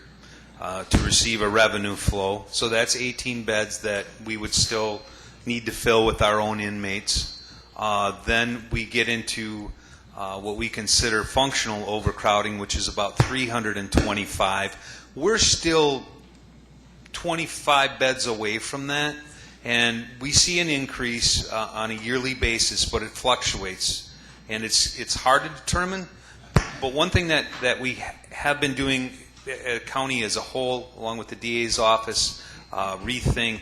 to receive a revenue flow. So that's 18 beds that we would still need to fill with our own inmates. Then we get into what we consider functional overcrowding, which is about 325. We're still 25 beds away from that, and we see an increase on a yearly basis, but it fluctuates, and it's hard to determine. But one thing that we have been doing at county as a whole, along with the DA's office, rethink.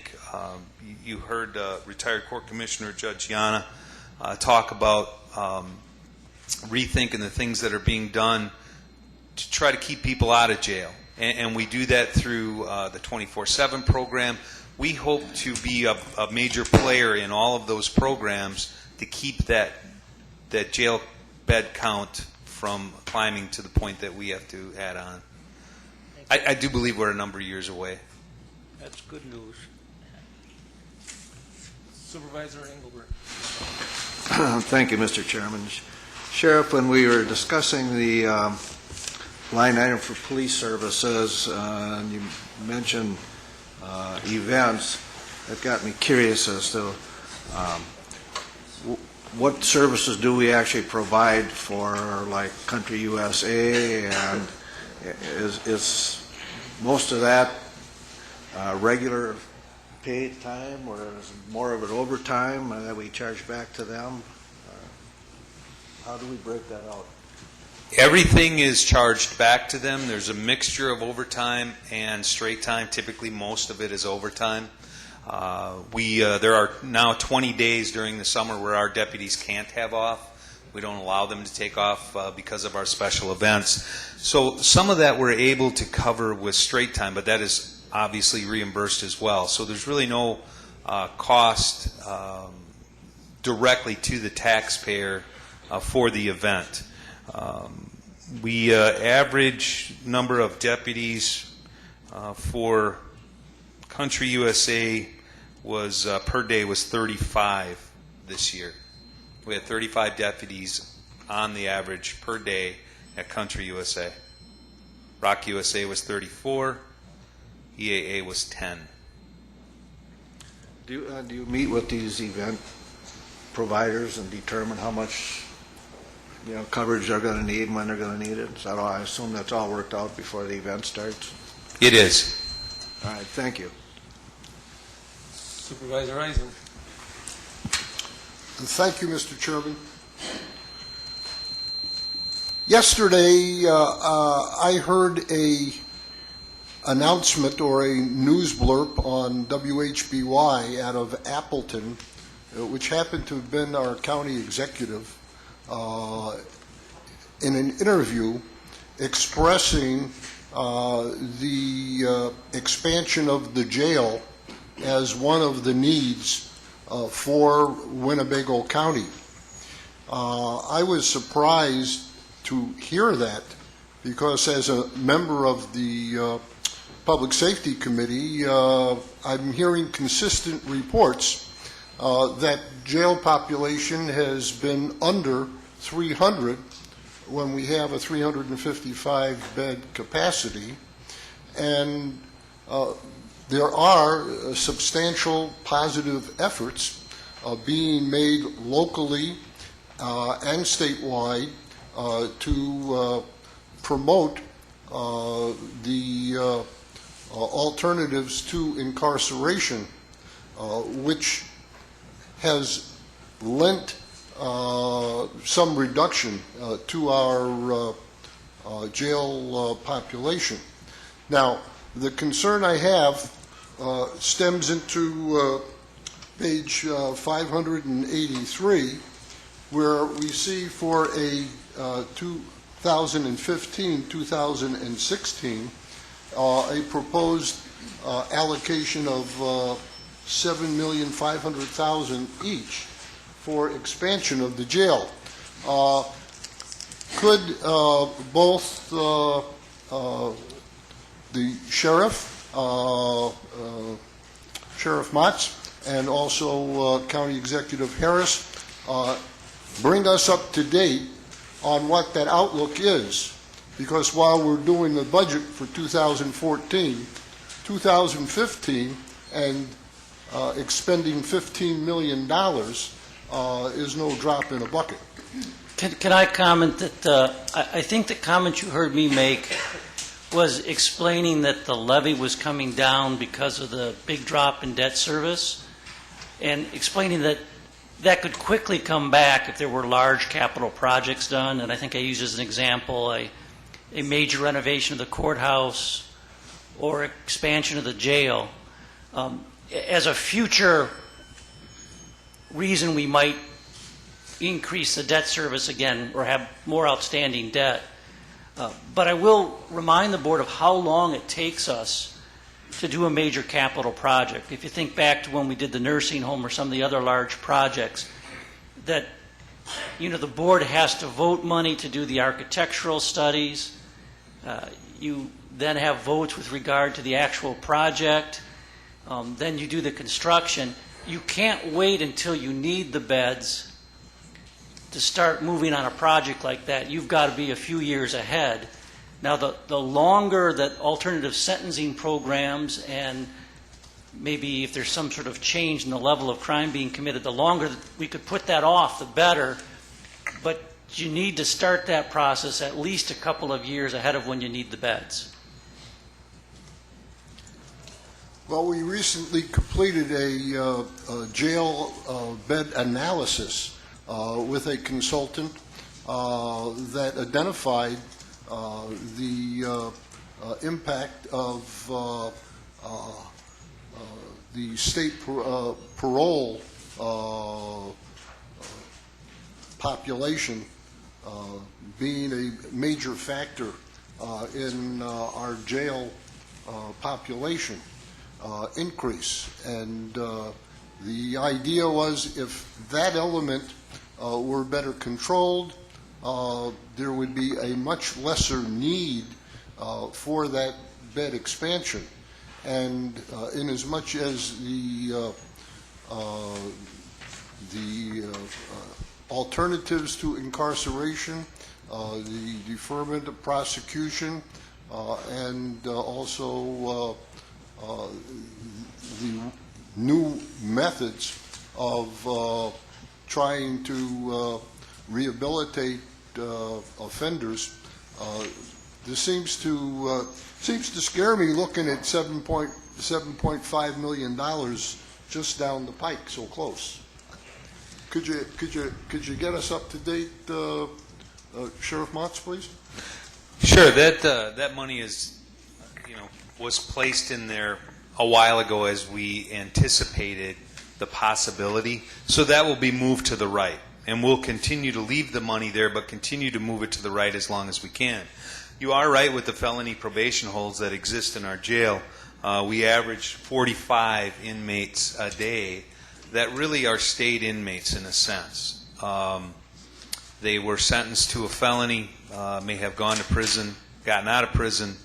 You heard retired court commissioner Judge Yana talk about rethinking the things that are being done to try to keep people out of jail. And we do that through the 24/7 program. We hope to be a major player in all of those programs to keep that jail bed count from climbing to the point that we have to add on. I do believe we're a number of years away. That's good news. Supervisor Engelbert. Thank you, Mr. Chairman. Sheriff, when we were discussing the line item for police services, and you mentioned events, that got me curious as to what services do we actually provide for, like Country USA, and is most of that regular paid time, or is more of it overtime that we charge back to them? How do we break that out? Everything is charged back to them. There's a mixture of overtime and straight time. Typically, most of it is overtime. There are now 20 days during the summer where our deputies can't have off. We don't allow them to take off because of our special events. So some of that we're able to cover with straight time, but that is obviously reimbursed as well. So there's really no cost directly to the taxpayer for the event. We average number of deputies for Country USA was per day was 35 this year. We had 35 deputies on the average per day at Country USA. Rock USA was 34. EAA was 10. Do you meet with these event providers and determine how much coverage they're going to need and when they're going to need it? So I assume that's all worked out before the event starts? It is. All right, thank you. Supervisor Eisen. Thank you, Mr. Chairman. Yesterday, I heard a announcement or a news blurb on WHBY out of Appleton, which happened to have been our county executive, in an interview expressing the expansion of the jail as one of the needs for Winnebago County. I was surprised to hear that because as a member of the Public Safety Committee, I'm hearing consistent reports that jail population has been under 300 when we have a 355 bed capacity, and there are substantial positive efforts being made locally and statewide to promote the alternatives to incarceration, which has lent some reduction to our jail population. Now, the concern I have stems into page 583, where we see for a 2015-2016 a proposed allocation of $7,500,000 each for expansion of the jail. Could both the sheriff, Sheriff Motz, and also County Executive Harris bring us up to date on what that outlook is? Because while we're doing the budget for 2014, 2015, and expending $15 million is no drop in a bucket. Can I comment that I think the comment you heard me make was explaining that the levy was coming down because of the big drop in debt service, and explaining that that could quickly come back if there were large capital projects done. And I think I used as an example a major renovation of the courthouse or expansion of the jail. As a future reason we might increase the debt service again or have more outstanding debt. But I will remind the board of how long it takes us to do a major capital project. If you think back to when we did the nursing home or some of the other large projects, that the board has to vote money to do the architectural studies. You then have votes with regard to the actual project. Then you do the construction. You can't wait until you need the beds to start moving on a project like that. You've got to be a few years ahead. Now, the longer that alternative sentencing programs and maybe if there's some sort of change in the level of crime being committed, the longer that we could put that off, the better. But you need to start that process at least a couple of years ahead of when you need the beds. Well, we recently completed a jail bed analysis with a consultant that identified the impact of the state parole population being a major factor in our jail population increase. And the idea was if that element were better controlled, there would be a much lesser need for that bed expansion. And in as much as the alternatives to incarceration, the deferment of prosecution, and also the new methods of trying to rehabilitate offenders. This seems to scare me looking at $7.5 million just down the pike, so close. Could you get us up to date, Sheriff Motz, please? Sure. That money was placed in there a while ago as we anticipated the possibility. So that will be moved to the right, and we'll continue to leave the money there, but continue to move it to the right as long as we can. You are right with the felony probation holds that exist in our jail. We average 45 inmates a day that really are state inmates in a sense. They were sentenced to a felony, may have gone to prison, gotten out of prison,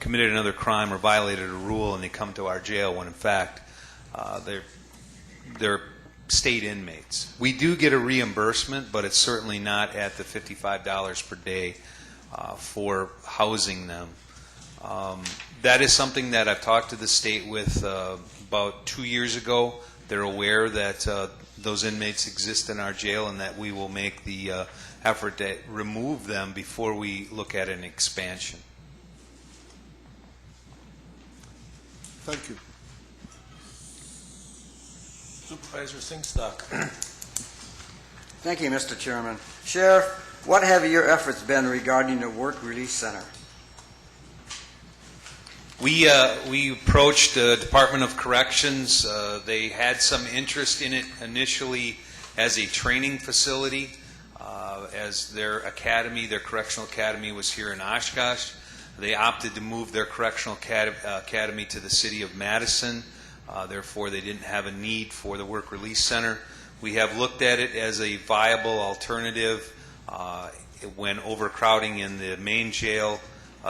committed another crime or violated a rule, and they come to our jail when in fact they're state inmates. We do get a reimbursement, but it's certainly not at the $55 per day for housing them. That is something that I've talked to the state with about 2 years ago. They're aware that those inmates exist in our jail and that we will make the effort to remove them before we look at an expansion. Thank you. Supervisor Singstock. Thank you, Mr. Chairman. Sheriff, what have your efforts been regarding the Work Release Center? We approached the Department of Corrections. They had some interest in it initially as a training facility, as their academy, their correctional academy was here in Oshkosh. They opted to move their correctional academy to the city of Madison. Therefore, they didn't have a need for the Work Release Center. We have looked at it as a viable alternative when overcrowding in the main jail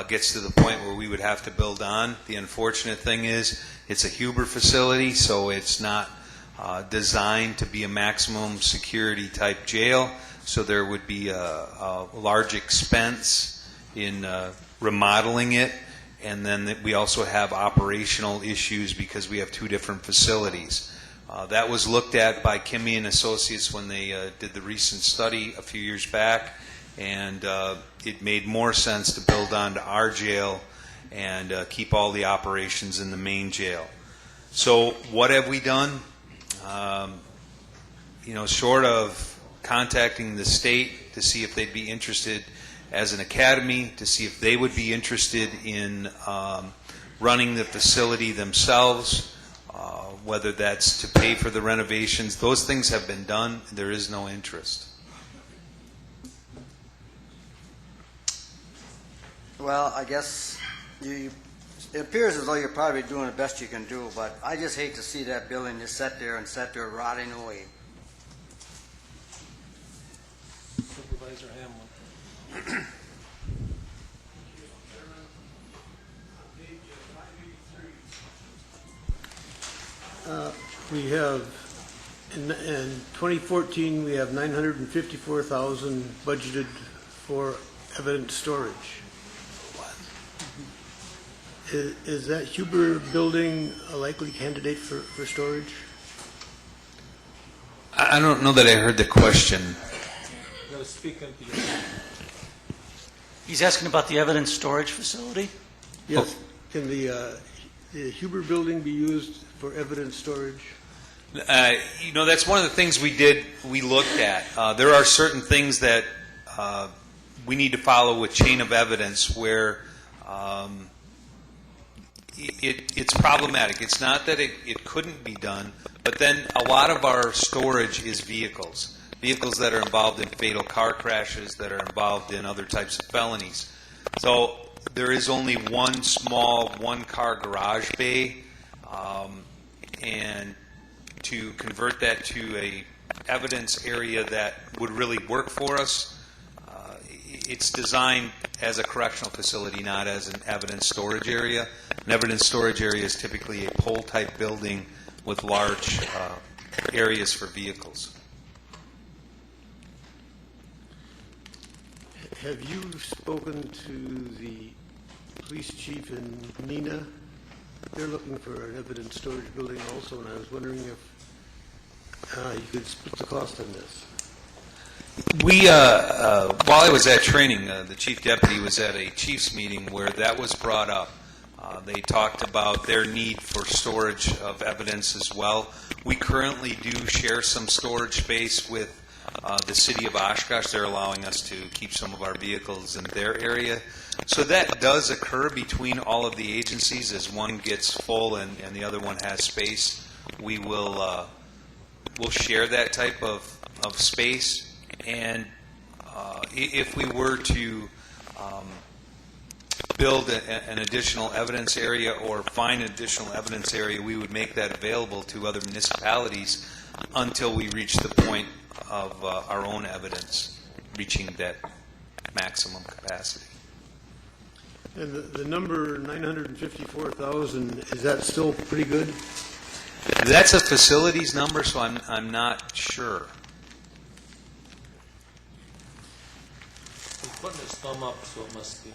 gets to the point where we would have to build on. The unfortunate thing is it's a Huber facility, so it's not designed to be a maximum security type jail, so there would be a large expense in remodeling it, and then we also have operational issues because we have two different facilities. That was looked at by Kimmy and Associates when they did the recent study a few years back, and it made more sense to build onto our jail and keep all the operations in the main jail. So what have we done? Short of contacting the state to see if they'd be interested as an academy, to see if they would be interested in running the facility themselves, whether that's to pay for the renovations. Those things have been done. There is no interest. Well, I guess it appears as though you're probably doing the best you can do, but I just hate to see that building just sit there rotting away. Supervisor Hamlin. We have, in 2014, we have $954,000 budgeted for evidence storage. Is that Huber building a likely candidate for storage? I don't know that I heard the question. You got to speak into your mic. He's asking about the evidence storage facility? Yes. Can the Huber building be used for evidence storage? That's one of the things we looked at. There are certain things that we need to follow with chain of evidence where it's problematic. It's not that it couldn't be done, but then a lot of our storage is vehicles. vehicles that are involved in fatal car crashes, that are involved in other types of felonies. So there is only one small one-car garage bay, and to convert that to a evidence area that would really work for us, it's designed as a correctional facility, not as an evidence storage area. An evidence storage area is typically a pole-type building with large areas for vehicles. Have you spoken to the police chief in Neenah? They're looking for an evidence storage building also, and I was wondering if you could split the cost on this. We, while I was at training, the chief deputy was at a chief's meeting where that was brought up. They talked about their need for storage of evidence as well. We currently do share some storage space with the city of Oshkosh. They're allowing us to keep some of our vehicles in their area. So that does occur between all of the agencies. As one gets full and the other one has space, we will we'll share that type of space. And if we were to build an additional evidence area or find an additional evidence area, we would make that available to other municipalities until we reach the point of our own evidence reaching that maximum capacity. And the number 954,000, is that still pretty good? That's a facilities number, so I'm not sure. He's putting his thumb up, so it must be.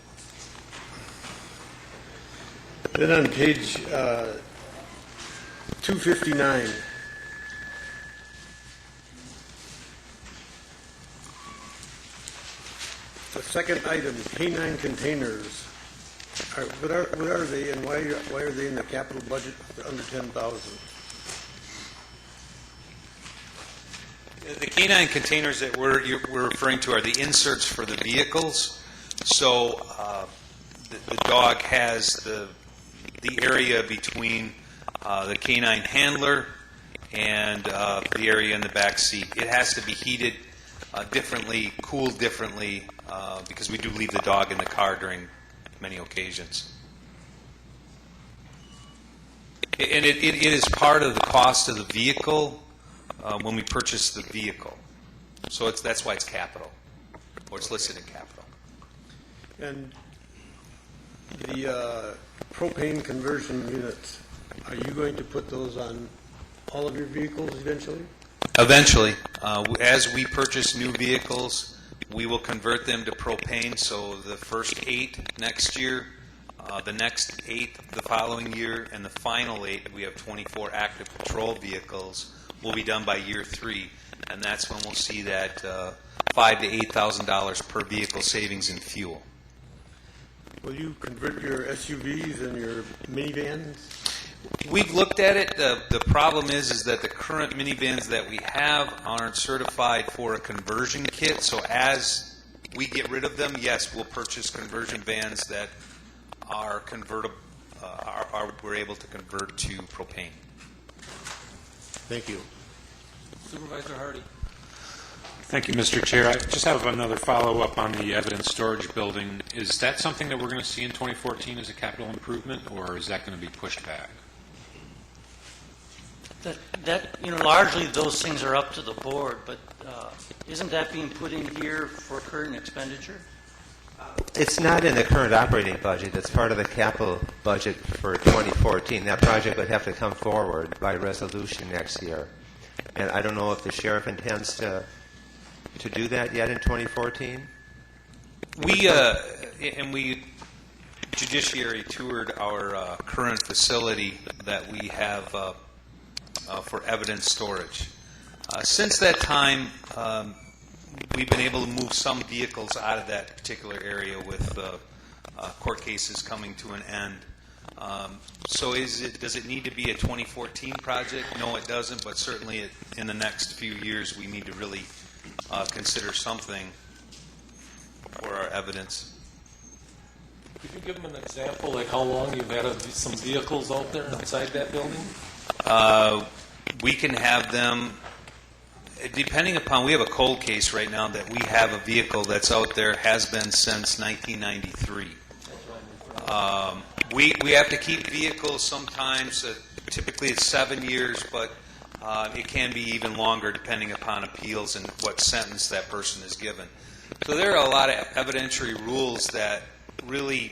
Then on page 259, the second item, K9 containers. What are they, and why are they in the capital budget under 10,000? The K9 containers that we're referring to are the inserts for the vehicles. So the dog has the area between the K9 handler and the area in the back seat. It has to be heated differently, cooled differently, because we do leave the dog in the car during many occasions. And it is part of the cost of the vehicle when we purchase the vehicle. So that's why it's capital, or it's listed in capital. And the propane conversion units, are you going to put those on all of your vehicles eventually? Eventually, as we purchase new vehicles, we will convert them to propane. So the first 8 next year, the next 8 the following year, and the final 8, we have 24 active patrol vehicles, will be done by year 3. And that's when we'll see that $5,000 to $8,000 per vehicle savings in fuel. Will you convert your SUVs and your minivans? We've looked at it. The problem is that the current minivans that we have aren't certified for a conversion kit. So as we get rid of them, yes, we'll purchase conversion vans that are convertible. We're able to convert to propane. Thank you. Supervisor Hardy. Thank you, Mr. Chair. I just have another follow-up on the evidence storage building. Is that something that we're going to see in 2014 as a capital improvement, or is that going to be pushed back? Largely those things are up to the board, but isn't that being put in here for current expenditure? It's not in the current operating budget. It's part of the capital budget for 2014. That project would have to come forward by resolution next year. And I don't know if the sheriff intends to do that yet in 2014. We judiciary toured our current facility that we have for evidence storage. Since that time, we've been able to move some vehicles out of that particular area with court cases coming to an end. So does it need to be a 2014 project? No, it doesn't, but certainly in the next few years we need to really consider something for our evidence. Could you give them an example, like how long you've had some vehicles out there inside that building? We can have them depending upon, we have a cold case right now that we have a vehicle that's out there, has been since 1993. We have to keep vehicles sometimes, typically it's 7 years, but it can be even longer depending upon appeals and what sentence that person is given. So there are a lot of evidentiary rules that really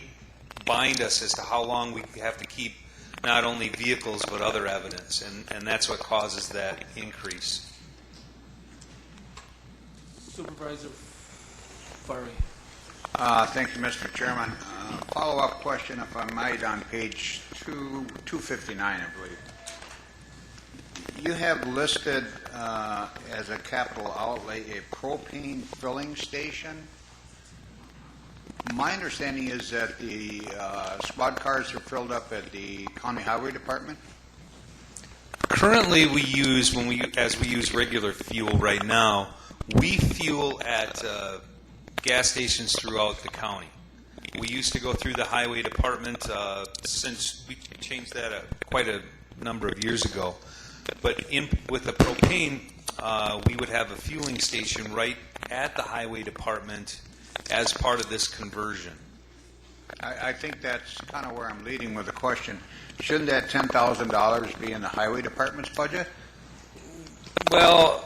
bind us as to how long we have to keep not only vehicles but other evidence, and that's what causes that increase. Supervisor Farley. Thank you, Mr. Chairman. Follow-up question, if I might, on page 259, I believe. You have listed as a capital outlay a propane filling station. My understanding is that the squad cars are filled up at the County Highway Department? Currently, as we use regular fuel right now, we fuel at gas stations throughout the county. We used to go through the highway department since we changed that quite a number of years ago. But with the propane, we would have a fueling station right at the highway department as part of this conversion. I think that's kind of where I'm leading with the question. Shouldn't that $10,000 be in the highway department's budget? Well,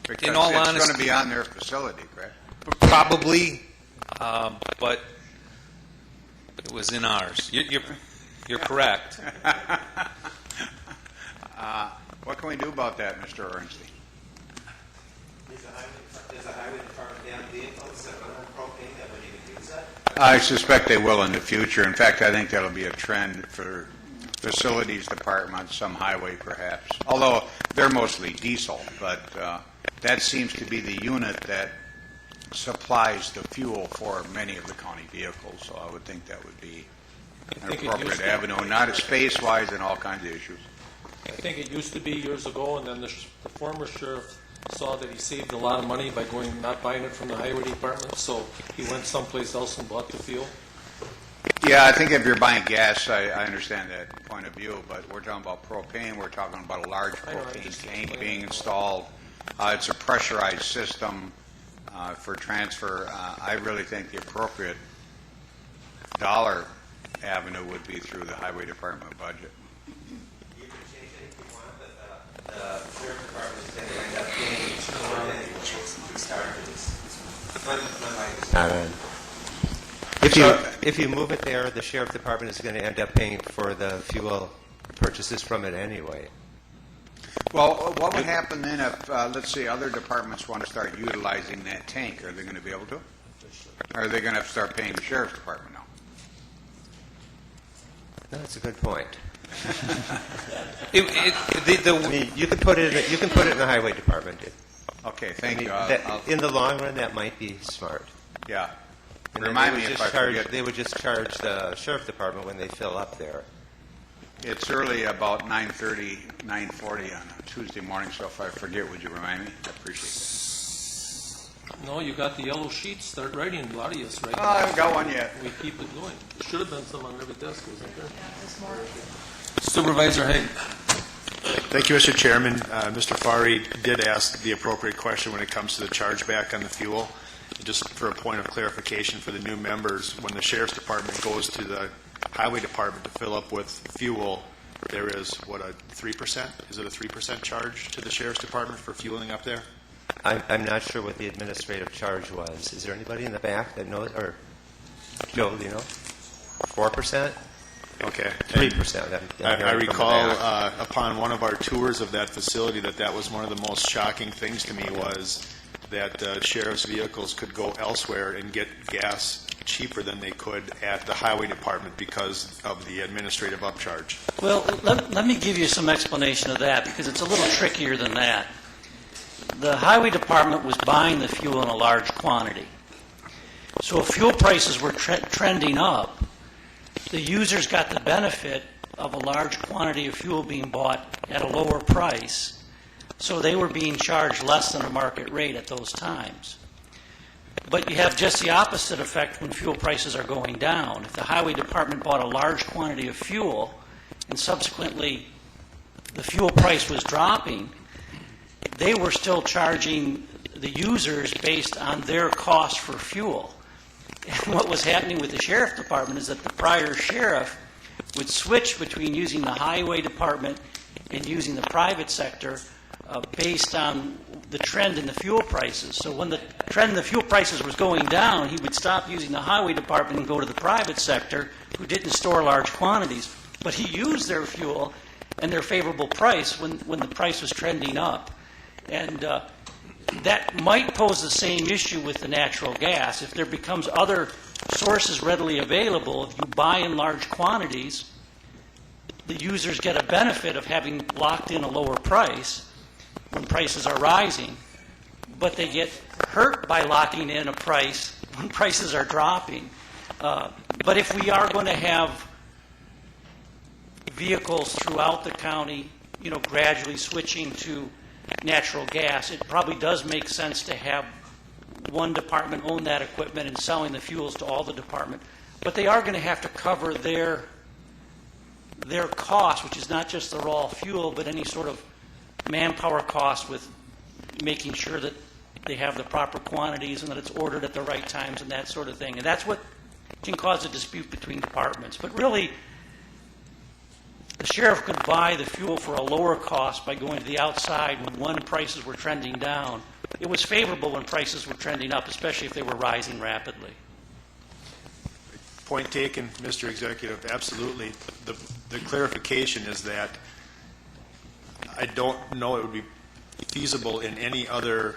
because in all it's honesty, going to be on their facility, correct? Probably, but it was in ours. You're correct. What can we do about that, Mr. Ornstein? Does the highway department have vehicles that run on propane that would even use that? I suspect they will in the future. In fact, I think that'll be a trend for facilities department, some highway perhaps. Although they're mostly diesel, but that seems to be the unit that supplies the fuel for many of the county vehicles. So I would think that would be an appropriate avenue, not as space-wise and all kinds of issues. I think it used to be years ago, and then the former sheriff saw that he saved a lot of money by not buying it from the highway department, so he went someplace else and bought the fuel. Yeah, I think if you're buying gas, I understand that point of view, but we're talking about propane, we're talking about a large propane tank being installed. It's a pressurized system for transfer. I really think the appropriate dollar avenue would be through the highway department budget. You can change it if you want, but the sheriff department is going to end up paying more than we started this. If you move it there, the sheriff department is going to end up paying for the fuel purchases from it anyway. Well, what would happen then if, let's say, other departments want to start utilizing that tank? Are they going to be able to? Or are they going to have to start paying the sheriff's department now? That's a good point. You can put it in the highway department. Okay, thank you. In the long run, that might be smart. Yeah. And Remind me if I forget. They would just charge the sheriff department when they fill up there. It's early, about 9:30, 9:40 on a Tuesday morning, so if I forget, would you remind me? I appreciate that. No, you got the yellow sheets. Start writing a lot of yes right now. I haven't got one yet. We keep it going. There should have been some on every desk, wasn't there? Supervisor Haig. Thank you, Mr. Chairman. Mr. Fari did ask the appropriate question when it comes to the chargeback on the fuel. Just for a point of clarification for the new members, when the sheriff's department goes to the highway department to fill up with fuel, there is, what, a 3%? Is it a 3% charge to the sheriff's department for fueling up there? I'm not sure what the administrative charge was. Is there anybody in the back that knows? Or Joe, do you know? 4%? Okay. 3%. I recall upon one of our tours of that facility that was one of the most shocking things to me was that sheriff's vehicles could go elsewhere and get gas cheaper than they could at the highway department because of the administrative upcharge. Well, let me give you some explanation of that because it's a little trickier than that. The highway department was buying the fuel in a large quantity. So if fuel prices were trending up, the users got the benefit of a large quantity of fuel being bought at a lower price. So they were being charged less than a market rate at those times. But you have just the opposite effect when fuel prices are going down. If the highway department bought a large quantity of fuel and subsequently the fuel price was dropping, they were still charging the users based on their cost for fuel. And what was happening with the sheriff department is that the prior sheriff would switch between using the highway department and using the private sector based on the trend in the fuel prices. So when the trend in the fuel prices was going down, he would stop using the highway department and go to the private sector, who didn't store large quantities. But he used their fuel and their favorable price when the price was trending up. And that might pose the same issue with the natural gas. If there becomes other sources readily available, if you buy in large quantities, the users get a benefit of having locked in a lower price when prices are rising, but they get hurt by locking in a price when prices are dropping. But if we are going to have vehicles throughout the county, gradually switching to natural gas, it probably does make sense to have one department own that equipment and selling the fuels to all the department. But they are going to have to cover their cost, which is not just the raw fuel, but any sort of manpower cost with making sure that they have the proper quantities and that it's ordered at the right times and that sort of thing. And that's what can cause a dispute between departments. But really, the sheriff could buy the fuel for a lower cost by going to the outside when prices were trending down. It was favorable when prices were trending up, especially if they were rising rapidly. Point taken, Mr. Executive. Absolutely. The clarification is that I don't know it would be feasible in any other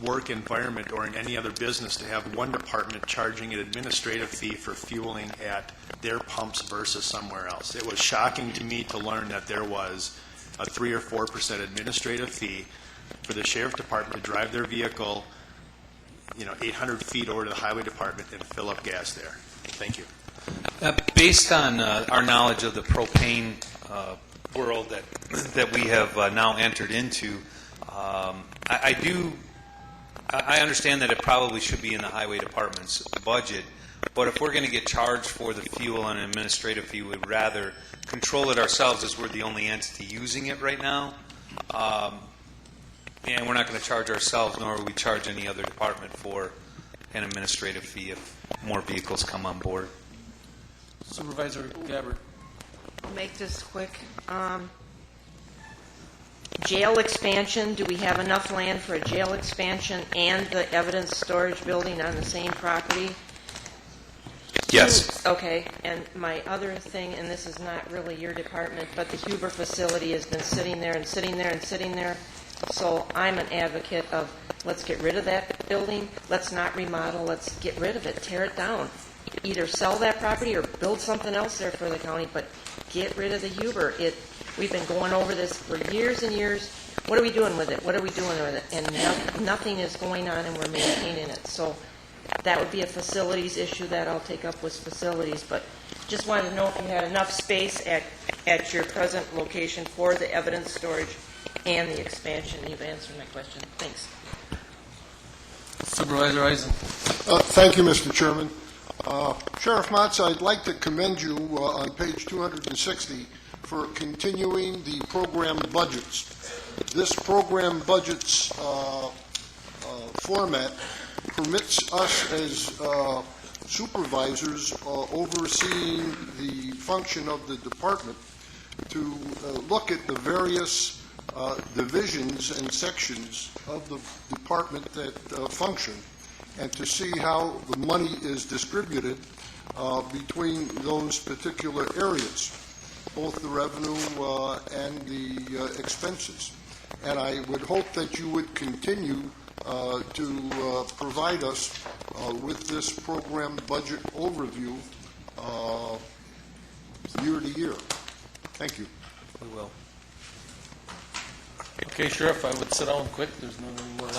work environment or in any other business to have one department charging an administrative fee for fueling at their pumps versus somewhere else. It was shocking to me to learn that there was a 3 or 4% administrative fee for the sheriff department to drive their vehicle 800 feet over to the highway department and fill up gas there. Thank you. Based on our knowledge of the propane world that we have now entered into, I understand that it probably should be in the highway department's budget, but if we're going to get charged for the fuel on an administrative fee, we'd rather control it ourselves as we're the only entity using it right now. And we're not going to charge ourselves, nor will we charge any other department for an administrative fee if more vehicles come on board. Supervisor Gabbard. I'll make this quick. Jail expansion, do we have enough land for a jail expansion and the evidence storage building on the same property? Yes. Okay, and my other thing, and this is not really your department, but the Huber facility has been sitting there and sitting there and sitting there. So I'm an advocate of let's get rid of that building, let's not remodel, let's get rid of it, tear it down. Either sell that property or build something else there for the county, but get rid of the Huber. We've been going over this for years and years. What are we doing with it? What are we doing with it? And nothing is going on, and we're maintaining it. So that would be a facilities issue that I'll take up with facilities. But just wanted to know if you had enough space at your present location for the evidence storage and the expansion. You've answered my question. Thanks. Supervisor Eisen. Thank you, Mr. Chairman. Sheriff Motz, I'd like to commend you on page 260 for continuing the program budgets. This program budgets format permits us as supervisors overseeing the function of the department to look at the various divisions and sections of the department that function and to see how the money is distributed between those particular areas, both the revenue and the expenses. And I would hope that you would continue to provide us with this program budget overview year to year. Thank you. We will. Okay, Sheriff, I would sit down quick. There's no more.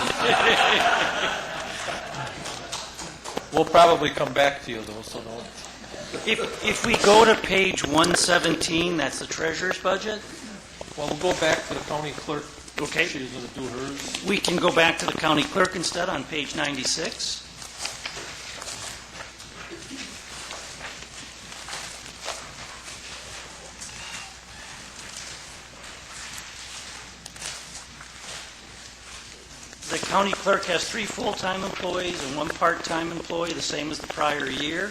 We'll probably come back to you, though, so don't. If we go to page 117, that's the treasurer's budget. Well, we'll go back to the county clerk. Okay. She's going to do hers. We can go back to the county clerk instead on page 96. county clerk has 3 full-time employees and 1 part-time employee, the same as the prior year.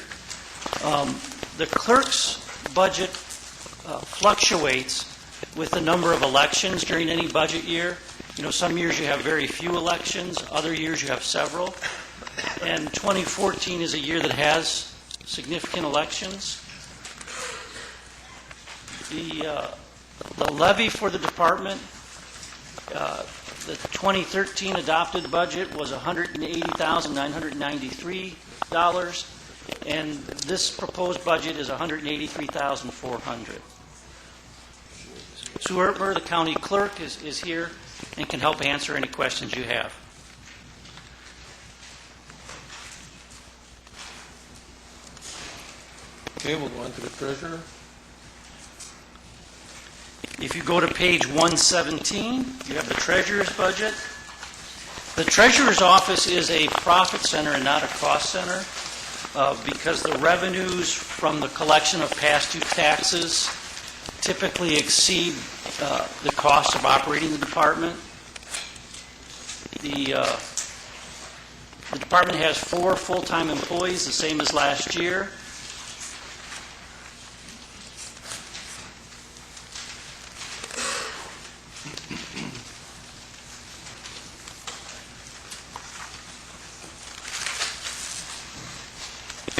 The clerk's budget fluctuates with the number of elections during any budget year. You know, some years you have very few elections, other years you have several. And 2014 is a year that has significant elections. The levy for the department, the 2013 adopted budget was $180,993, and this proposed budget is $183,400. Sue Ertmer, the county clerk, is here and can help answer any questions you have. Okay, we'll go on to the treasurer. If you go to page 117, you have the treasurer's budget. The treasurer's office is a profit center and not a cost center because the revenues from the collection of past due taxes typically exceed the cost of operating the department. The department has 4 full-time employees, the same as last year.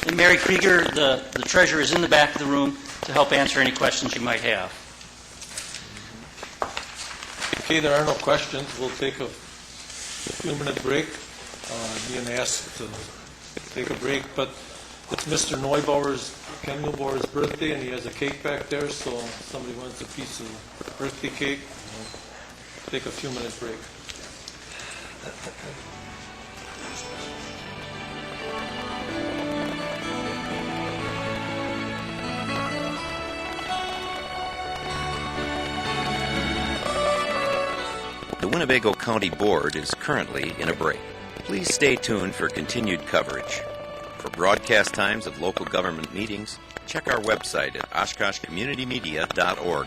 And Mary Krieger, the treasurer, is in the back of the room to help answer any questions you might have. Okay, there are no questions. We'll take a few-minute break. Being asked to take a break, but it's Mr. Ken Neubauer's birthday, and he has a cake back there, so if somebody wants a piece of birthday cake, we'll take a few-minute break. The Winnebago County Board is currently in a break. Please stay tuned for continued coverage. For broadcast times of local government meetings, check our website at oshkoshcommunitymedia.org.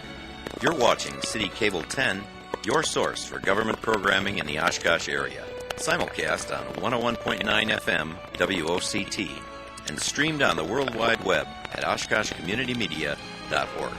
You're watching City Cable 10, your source for government programming in the Oshkosh area. Simulcast on 101.9 FM WOCT and streamed on the World Wide Web at oshkoshcommunitymedia.org.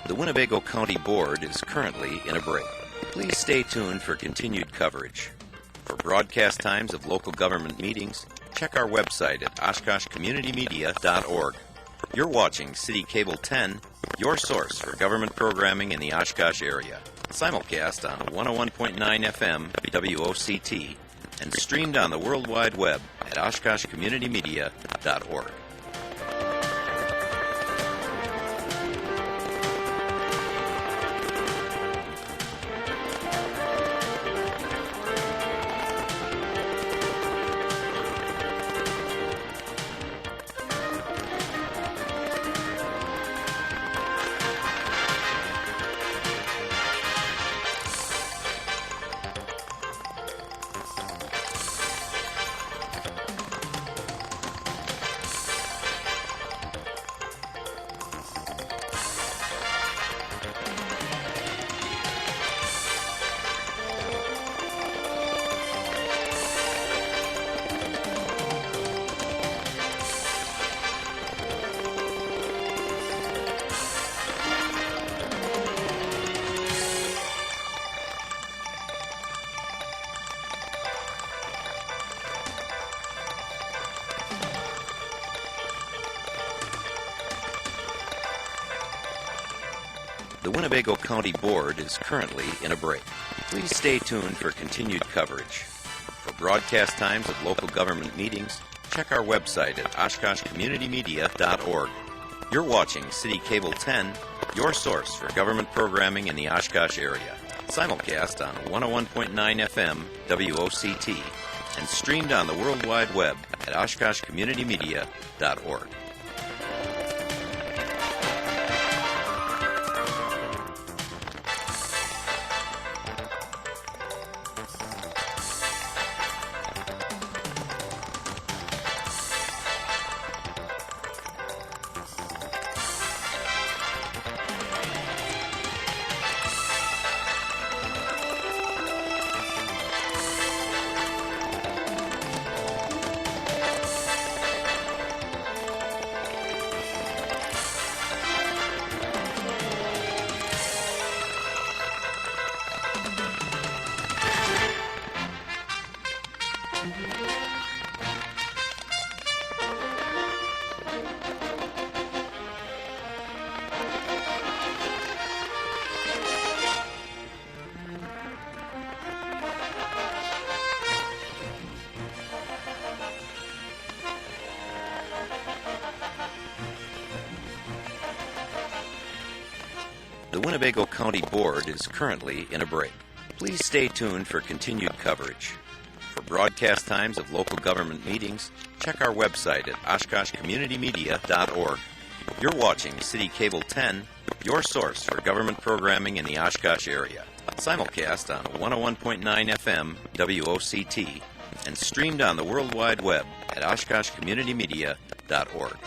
The Winnebago County Board is currently in a break. Please stay tuned for continued coverage. For broadcast times of local government meetings, check our website at oshkoshcommunitymedia.org. You're watching City Cable 10, your source for government programming in the Oshkosh area. Simulcast on 101.9 FM WOCT and streamed on the World Wide Web at oshkoshcommunitymedia.org. The Winnebago County Board is currently in a break. Please stay tuned for continued coverage. For broadcast times of local government meetings, check our website at oshkoshcommunitymedia.org. You're watching City Cable 10, your source for government programming in the Oshkosh area. Simulcast on 101.9 FM WOCT and streamed on the World Wide Web at oshkoshcommunitymedia.org. The Winnebago County Board is currently in a break. Please stay tuned for continued coverage. For broadcast times of local government meetings, check our website at oshkoshcommunitymedia.org. You're watching City Cable 10, your source for government programming in the Oshkosh area. Simulcast on 101.9 FM WOCT and streamed on the World Wide Web at oshkoshcommunitymedia.org.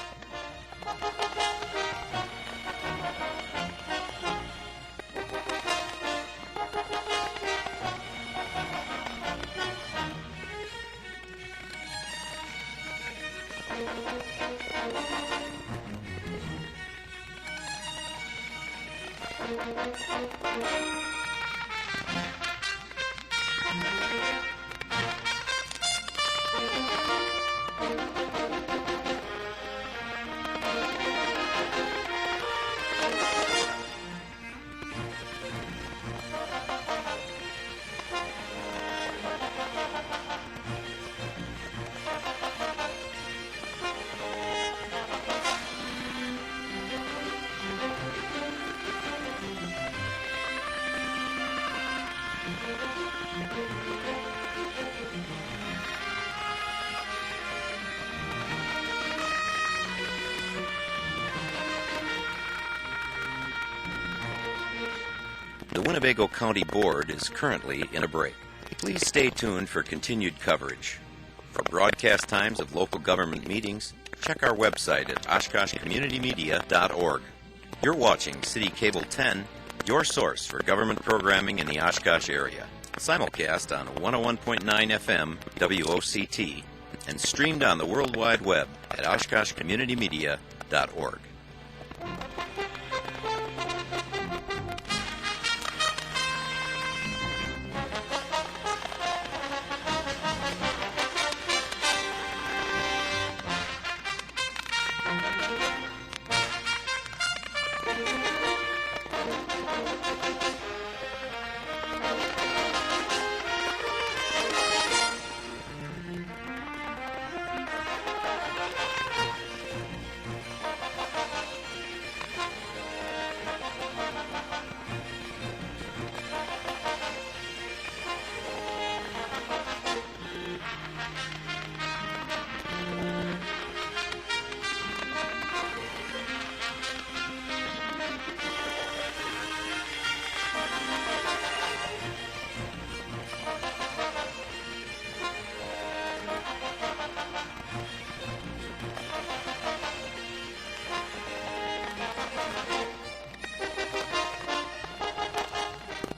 The Winnebago County Board is currently in a break. Please stay tuned for continued coverage. For broadcast times of local government meetings, check our website at oshkoshcommunitymedia.org. You're watching City Cable 10, your source for government programming in the Oshkosh area. Simulcast on 101.9 FM WOCT and streamed on the World Wide Web at oshkoshcommunitymedia.org.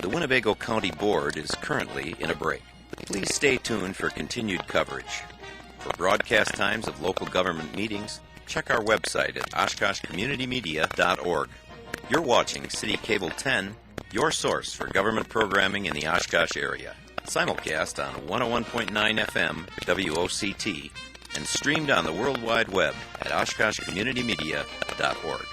The Winnebago County Board is currently in a break. Please stay tuned for continued coverage. For broadcast times of local government meetings, check our website at oshkoshcommunitymedia.org. You're watching City Cable 10, your source for government programming in the Oshkosh area. Simulcast on 101.9 FM WOCT and streamed on the World Wide Web at oshkoshcommunitymedia.org.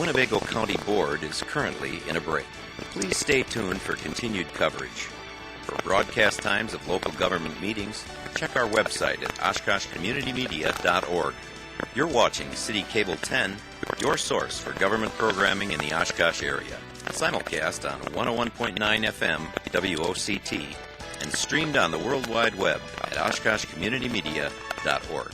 Winnebago County Board is currently in a break. Please stay tuned for continued coverage. For broadcast times of local government meetings, check our website at oshkoshcommunitymedia.org. You're watching City Cable 10, your source for government programming in the Oshkosh area. Simulcast on 101.9 FM WOCT and streamed on the World Wide Web at oshkoshcommunitymedia.org.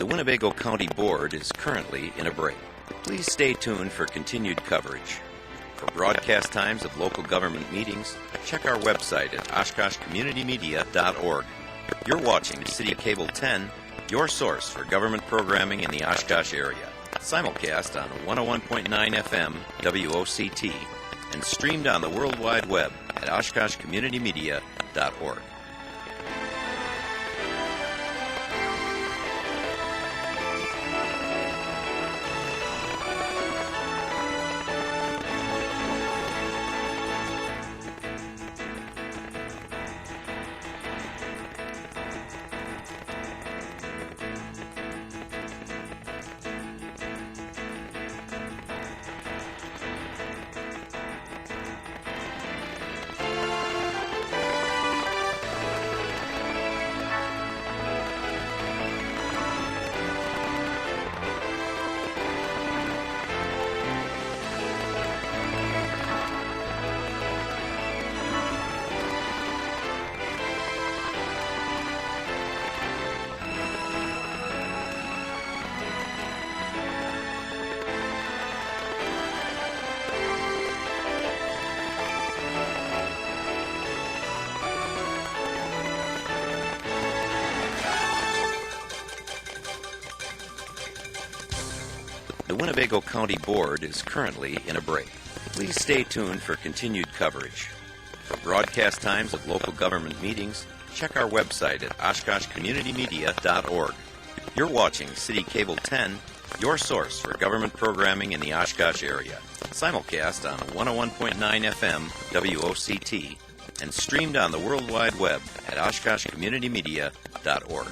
The Winnebago County Board is currently in a break. Please stay tuned for continued coverage. For broadcast times of local government meetings, check our website at oshkoshcommunitymedia.org. You're watching City Cable 10, your source for government programming in the Oshkosh area. Simulcast on 101.9 FM WOCT and streamed on the World Wide Web at oshkoshcommunitymedia.org. The Winnebago County Board is currently in a break. Please stay tuned for continued coverage. For broadcast times of local government meetings, check our website at oshkoshcommunitymedia.org. You're watching City Cable 10, your source for government programming in the Oshkosh area. Simulcast on 101.9 FM WOCT and streamed on the World Wide Web at oshkoshcommunitymedia.org.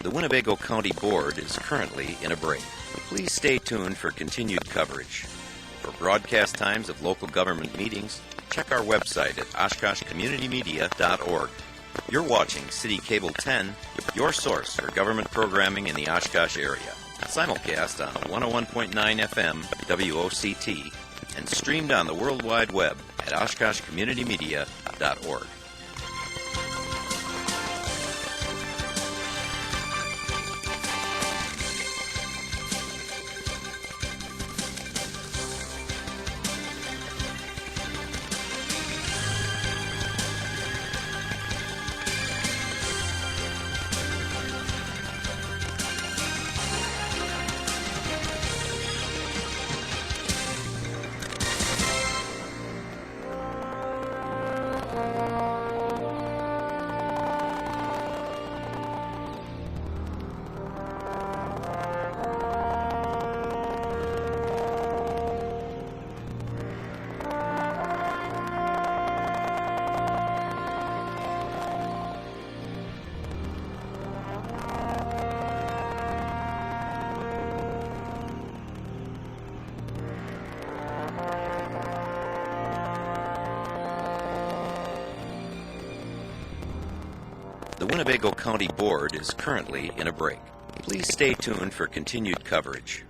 The Winnebago County Board is currently in a break. Please stay tuned for continued coverage. For broadcast times of local government meetings, check our website at oshkoshcommunitymedia.org. You're watching City Cable 10, your source for government programming in the Oshkosh area. Simulcast on 101.9 FM WOCT and streamed on the World Wide Web at oshkoshcommunitymedia.org. Winnebago County Board is currently in a break. Please stay tuned for continued coverage.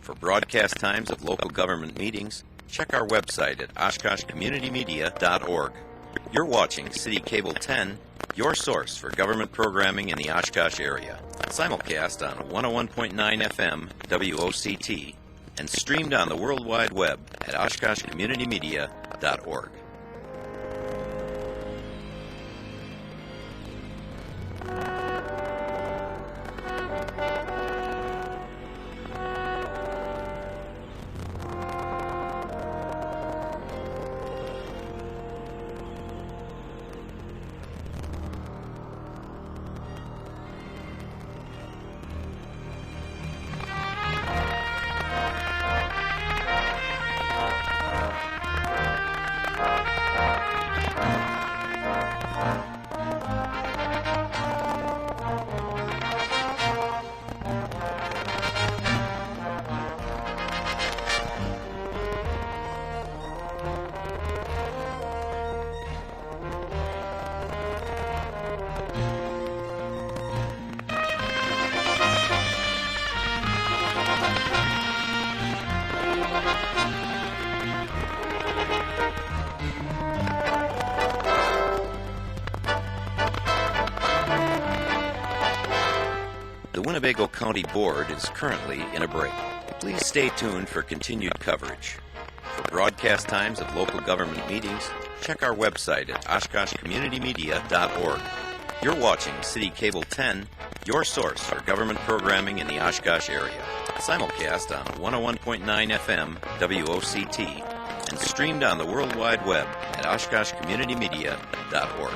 For broadcast times of local government meetings, check our website at oshkoshcommunitymedia.org. You're watching City Cable 10, your source for government programming in the Oshkosh area. Simulcast on 101.9 FM WOCT and streamed on the World Wide Web at oshkoshcommunitymedia.org. The Winnebago County Board is currently in a break. Please stay tuned for continued coverage. For broadcast times of local government meetings, check our website at oshkoshcommunitymedia.org. You're watching City Cable 10, your source for government programming in the Oshkosh area. Simulcast on 101.9 FM WOCT and streamed on the World Wide Web at oshkoshcommunitymedia.org.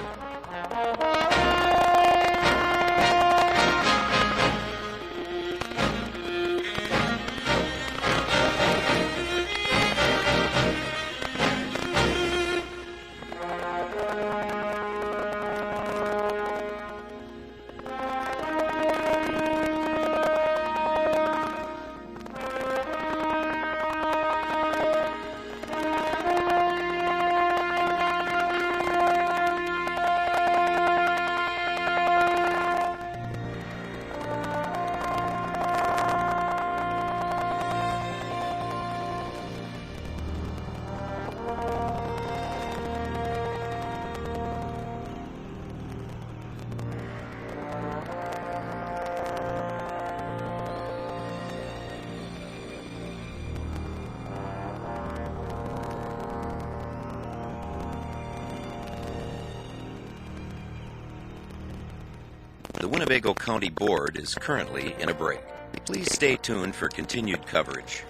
The Winnebago County Board is currently in a break. Please stay tuned for continued coverage.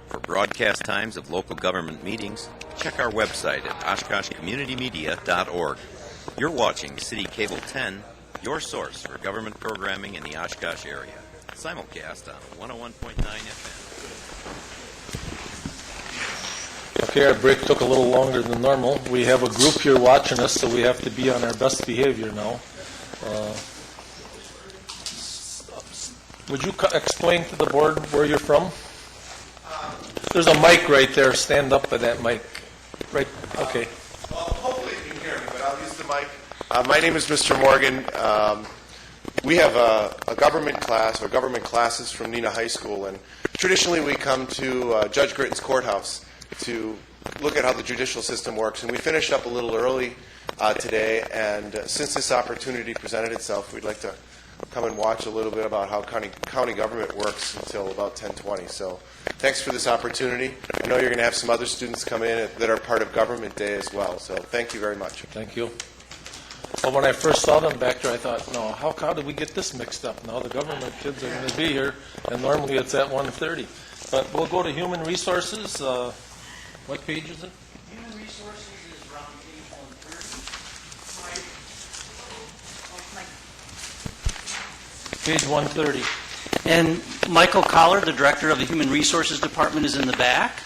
For broadcast times of local government meetings, check our website at oshkoshcommunitymedia.org. You're watching City Cable 10, your source for government programming in the Oshkosh area. Simulcast on 101.9 FM. Okay, our break took a little longer than normal. We have a group here watching us, so we have to be on our best behavior now. Would you explain to the board where you're from? There's a mic right there. Stand up by that mic. Right. Okay. Well, hopefully you can hear me, but I'll use the mic. My name is Mr. Morgan. We have a government class, or government classes from Neenah High School, and traditionally we come to Judge Gritton's courthouse to look at how the judicial system works. And we finished up a little early today, and since this opportunity presented itself, we'd like to come and watch a little bit about how county government works until about 10:20. So thanks for this opportunity. I know you're going to have some other students come in that are part of Government Day as well. So thank you very much. Thank you. Well, when I first saw them back there, I thought, no, how did we get this mixed up? Now the government kids are going to be here, and normally it's at 1:30. But we'll go to Human Resources. What page is it? Human Resources is around page 130. Page 130. And Michael Collar, the director of the Human Resources Department, is in the back.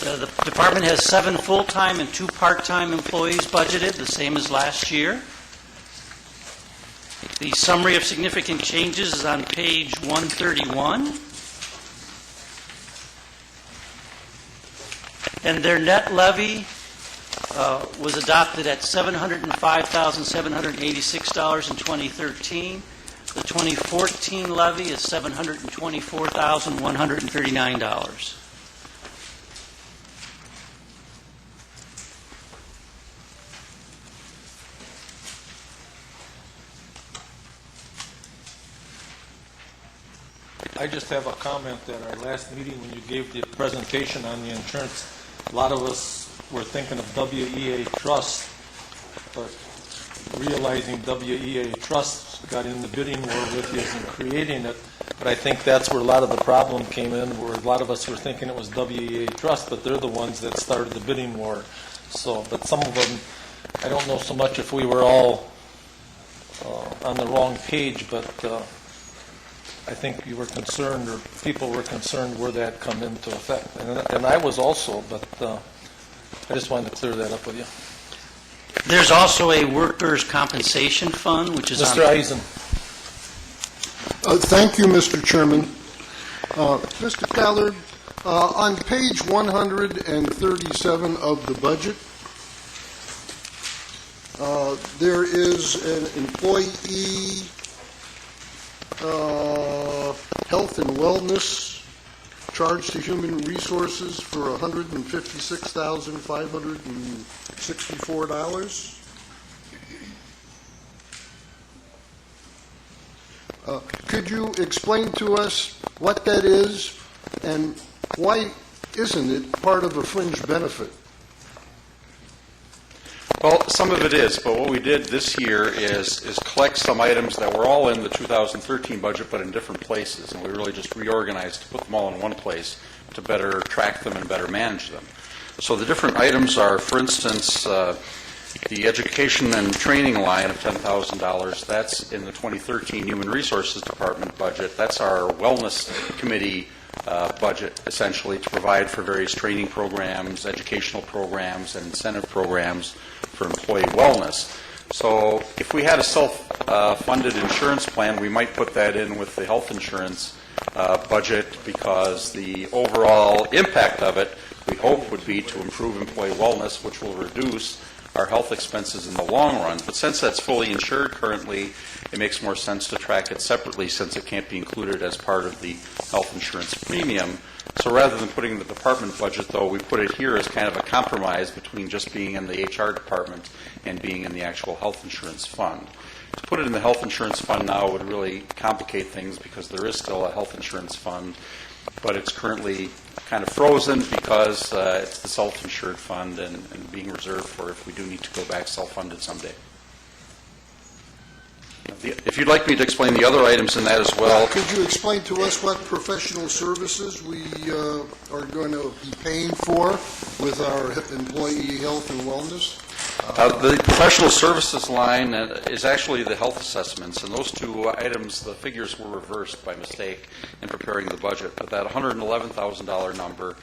The department has 7 full-time and 2 part-time employees budgeted, the same as last year. The summary of significant changes is on page 131. And their net levy was adopted at $705,786 in 2013. The 2014 levy is $724,139. I just have a comment that our last meeting, when you gave the presentation on the insurance, a lot of us were thinking of WEA Trust, but realizing WEA Trust got in the bidding war with you and creating it. But I think that's where a lot of the problem came in, where a lot of us were thinking it was WEA Trust, but they're the ones that started the bidding war. So, but some of them, I don't know so much if we were all on the wrong page, but I think you were concerned, or people were concerned where that come into effect. And I was also, but I just wanted to clear that up with you. There's also a workers' compensation fund, which is Mr. Eisen. Thank you, Mr. Chairman. Mr. Callard, on page 137 of the budget, there is an employee health and wellness charge to human resources for $156,564. Could you explain to us what that is, and why isn't it part of a fringe benefit? Well, some of it is, but what we did this year is collect some items that were all in the 2013 budget but in different places, and we really just reorganized to put them all in one place to better track them and better manage them. So the different items are, for instance, the education and training line of $10,000. That's in the 2013 Human Resources Department budget. That's our wellness committee budget, essentially, to provide for various training programs, educational programs, and incentive programs for employee wellness. So if we had a self-funded insurance plan, we might put that in with the health insurance budget, because the overall impact of it, we hope, would be to improve employee wellness, which will reduce our health expenses in the long run. But since that's fully insured currently, it makes more sense to track it separately, since it can't be included as part of the health insurance premium. So rather than putting the department budget, though, we put it here as kind of a compromise between just being in the HR department and being in the actual health insurance fund. To put it in the health insurance fund now would really complicate things, because there is still a health insurance fund, but it's currently kind of frozen because it's the self-insured fund and being reserved for if we do need to go back self-funded someday. If you'd like me to explain the other items in that as well. Could you explain to us what professional services we are going to be paying for with our employee health and wellness? The professional services line is actually the health assessments, and those two items, the figures were reversed by mistake in preparing the budget. But that $111,000 number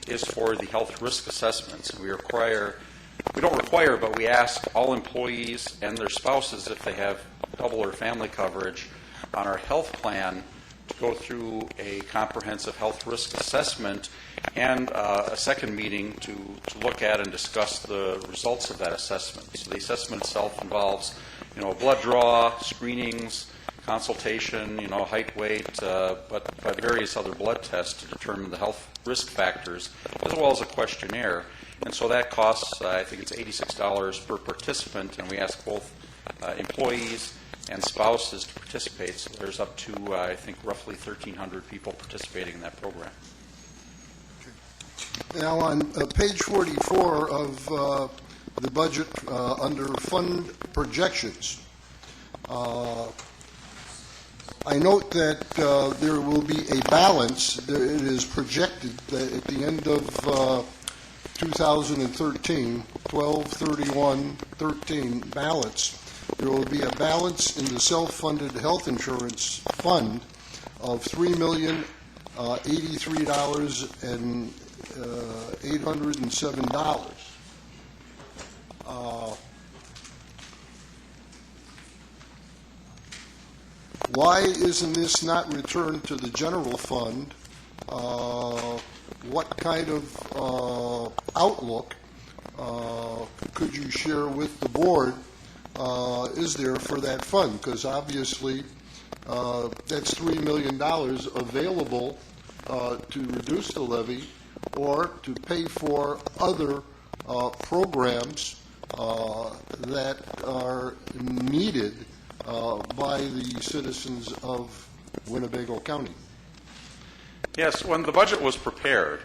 is for the health risk assessments. We don't require, but we ask all employees and their spouses, if they have double or family coverage on our health plan, to go through a comprehensive health risk assessment and a second meeting to look at and discuss the results of that assessment. So the assessment itself involves, a blood draw, screenings, consultation, height, weight, but various other blood tests to determine the health risk factors, as well as a questionnaire. And so that costs, I think it's $86 per participant, and we ask both employees and spouses to participate. So there's up to, I think, roughly 1,300 people participating in that program. Now, on page 44 of the budget, under fund projections, I note that there will be a balance. It is projected that at the end of 2013, 12/31/13 balance, there will be a balance in the self-funded health insurance fund of $3,083,807. Why isn't this not returned to the general fund? What kind of outlook could you share with the board is there for that fund? Because obviously that's $3 million available to reduce the levy or to pay for other programs that are needed by the citizens of Winnebago County. Yes, when the budget was prepared,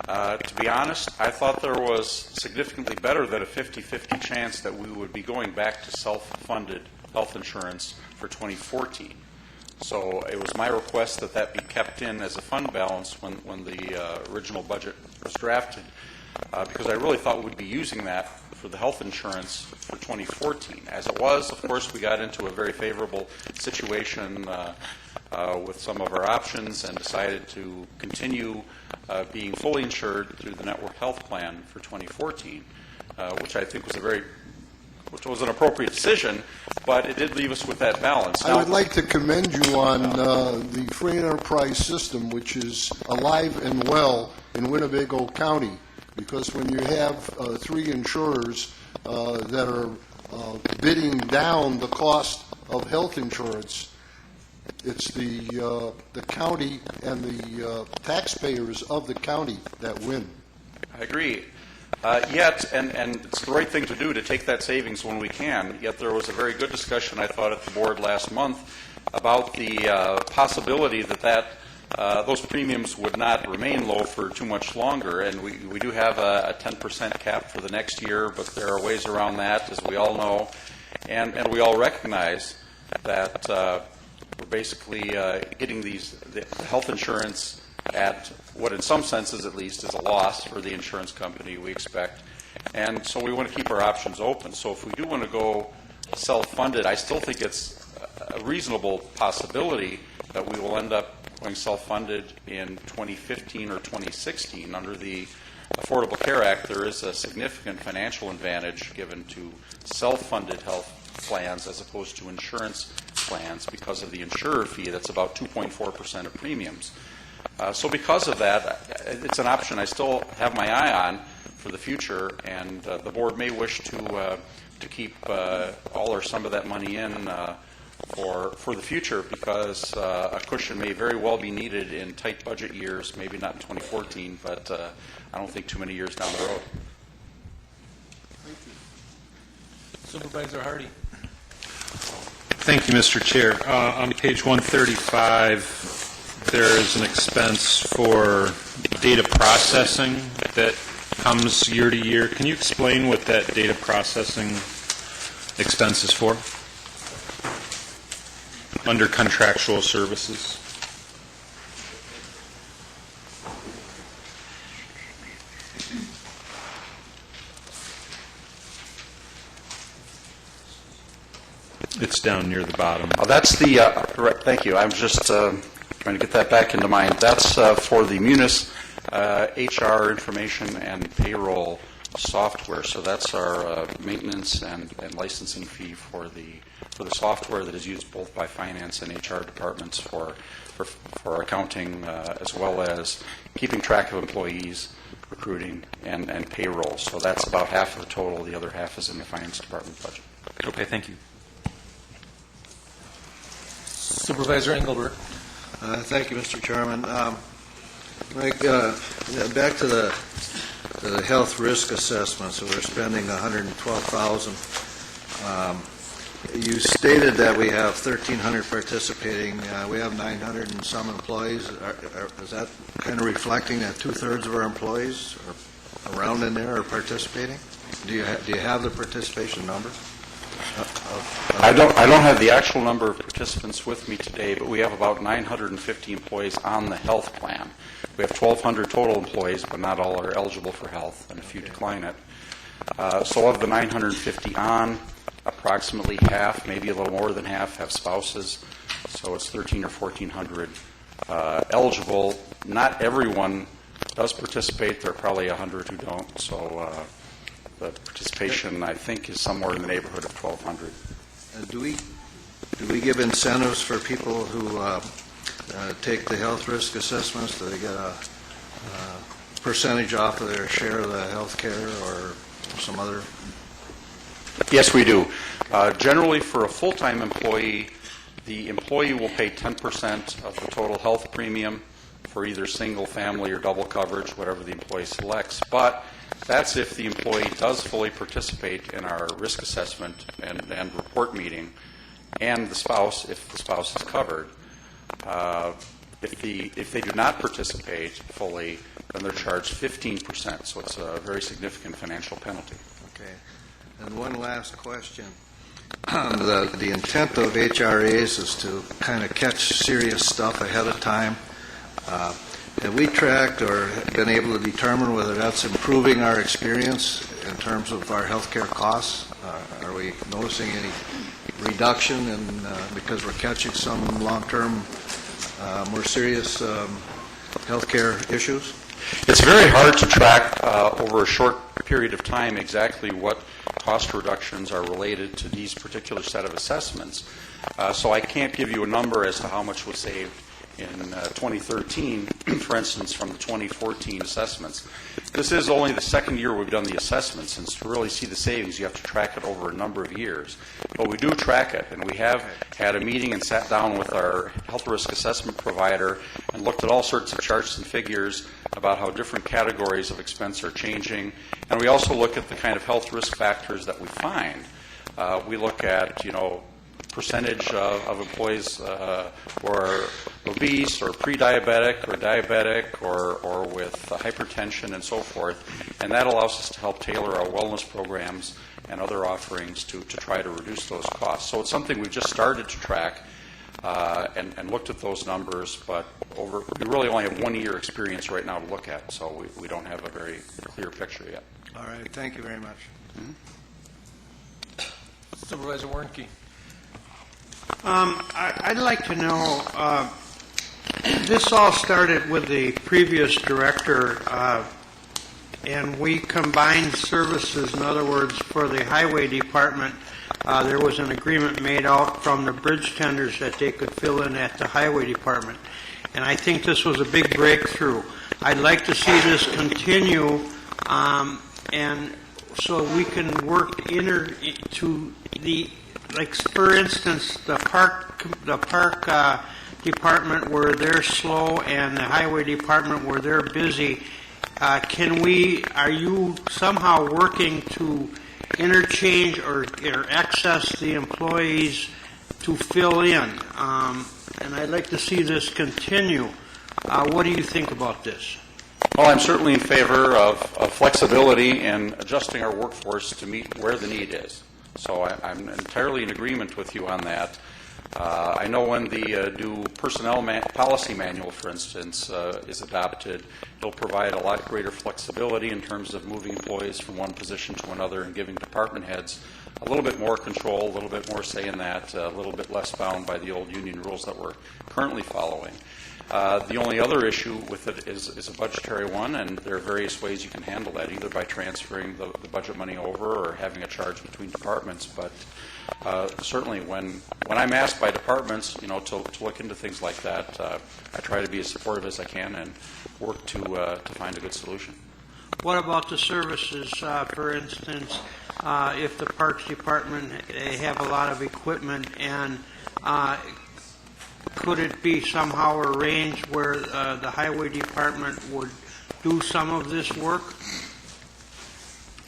to be honest, I thought there was significantly better than a 50-50 chance that we would be going back to self-funded health insurance for 2014. So it was my request that that be kept in as a fund balance when the original budget was drafted, because I really thought we'd be using that for the health insurance for 2014. As it was, of course, we got into a very favorable situation with some of our options and decided to continue being fully insured through the network health plan for 2014, which I think was an appropriate decision, but it did leave us with that balance. I would like to commend you on the free enterprise system, which is alive and well in Winnebago County, because when you have three insurers that are bidding down the cost of health insurance, it's the county and the taxpayers of the county that win. I agree. Yet, and it's the right thing to do to take that savings when we can, yet there was a very good discussion, I thought, at the board last month about the possibility that those premiums would not remain low for too much longer. And we do have a 10% cap for the next year, but there are ways around that, as we all know. And we all recognize that we're basically getting the health insurance at what in some senses at least is a loss for the insurance company, we expect. And so we want to keep our options open. So if we do want to go self-funded, I still think it's a reasonable possibility that we will end up going self-funded in 2015 or 2016. Under the Affordable Care Act, there is a significant financial advantage given to self-funded health plans as opposed to insurance plans because of the insurer fee that's about 2.4% of premiums. So because of that, it's an option I still have my eye on for the future, and the board may wish to keep all or some of that money in for the future, because a cushion may very well be needed in tight budget years, maybe not in 2014, but I don't think too many years down the road. Supervisor Hardy. Thank you, Mr. Chair. On page 135, there is an expense for data processing that comes year to year. Can you explain what that data processing expense is for? Under contractual services. It's down near the bottom. That's the, correct, thank you. I'm just trying to get that back into mind. That's for the Munis HR information and payroll software. So that's our maintenance and licensing fee for the software that is used both by finance and HR departments for accounting, as well as keeping track of employees, recruiting, and payroll. So that's about half of the total. The other half is in the finance department budget. Okay, thank you. Supervisor Engelbert. Thank you, Mr. Chairman. Mike, back to the health risk assessment. So we're spending $112,000. You stated that we have 1,300 participating. We have 900 and some employees. Is that kind of reflecting that 2/3 of our employees are around in there are participating? Do you have the participation number? I don't have the actual number of participants with me today, but we have about 950 employees on the health plan. We have 1,200 total employees, but not all are eligible for health, and a few decline it. So of the 950 on, approximately half, maybe a little more than half, have spouses. So it's 1,300 or 1,400 eligible. Not everyone does participate. There are probably 100 who don't. So the participation, I think, is somewhere in the neighborhood of 1,200. Do we give incentives for people who take the health risk assessments? Do they get a percentage off of their share of the health care, or some other? Yes, we do. Generally, for a full-time employee, the employee will pay 10% of the total health premium for either single, family, or double coverage, whatever the employee selects. But that's if the employee does fully participate in our risk assessment and report meeting, and the spouse, if the spouse is covered. If they do not participate fully, then they're charged 15%, so it's a very significant financial penalty. Okay. And one last question. The intent of HRAs is to kind of catch serious stuff ahead of time. Have we tracked or been able to determine whether that's improving our experience in terms of our healthcare costs? Are we noticing any reduction because we're catching some long-term, more serious healthcare issues? It's very hard to track over a short period of time exactly what cost reductions are related to these particular set of assessments. So I can't give you a number as to how much was saved in 2013, for instance, from the 2014 assessments. This is only the second year we've done the assessments, and to really see the savings, you have to track it over a number of years. But we do track it, and we have had a meeting and sat down with our health risk assessment provider and looked at all sorts of charts and figures about how different categories of expense are changing. And we also look at the kind of health risk factors that we find. We look at, percentage of employees who are obese or pre-diabetic or diabetic or with hypertension and so forth, and that allows us to help tailor our wellness programs and other offerings to try to reduce those costs. So it's something we've just started to track and looked at those numbers, but we really only have 1 year experience right now to look at, so we don't have a very clear picture yet. All right, thank you very much. Mm-hmm. Supervisor Warnke. I'd like to know, this all started with the previous director, and we combined services. In other words, for the highway department, there was an agreement made out from the bridge tenders that they could fill in at the highway department. And I think this was a big breakthrough. I'd like to see this continue, and so we can work to the, like, for instance, the park department where they're slow and the highway department where they're busy. Are you somehow working to interchange or access the employees to fill in? And I'd like to see this continue. What do you think about this? Well, I'm certainly in favor of flexibility and adjusting our workforce to meet where the need is. So I'm entirely in agreement with you on that. I know when the new personnel policy manual, for instance, is adopted, it'll provide a lot greater flexibility in terms of moving employees from one position to another and giving department heads a little bit more control, a little bit more say in that, a little bit less bound by the old union rules that we're currently following. The only other issue with it is a budgetary one, and there are various ways you can handle that, either by transferring the budget money over or having a charge between departments. But certainly when I'm asked by departments, to look into things like that, I try to be as supportive as I can and work to find a good solution. What about the services? For instance, if the Parks Department, they have a lot of equipment, and could it be somehow arranged where the Highway Department would do some of this work?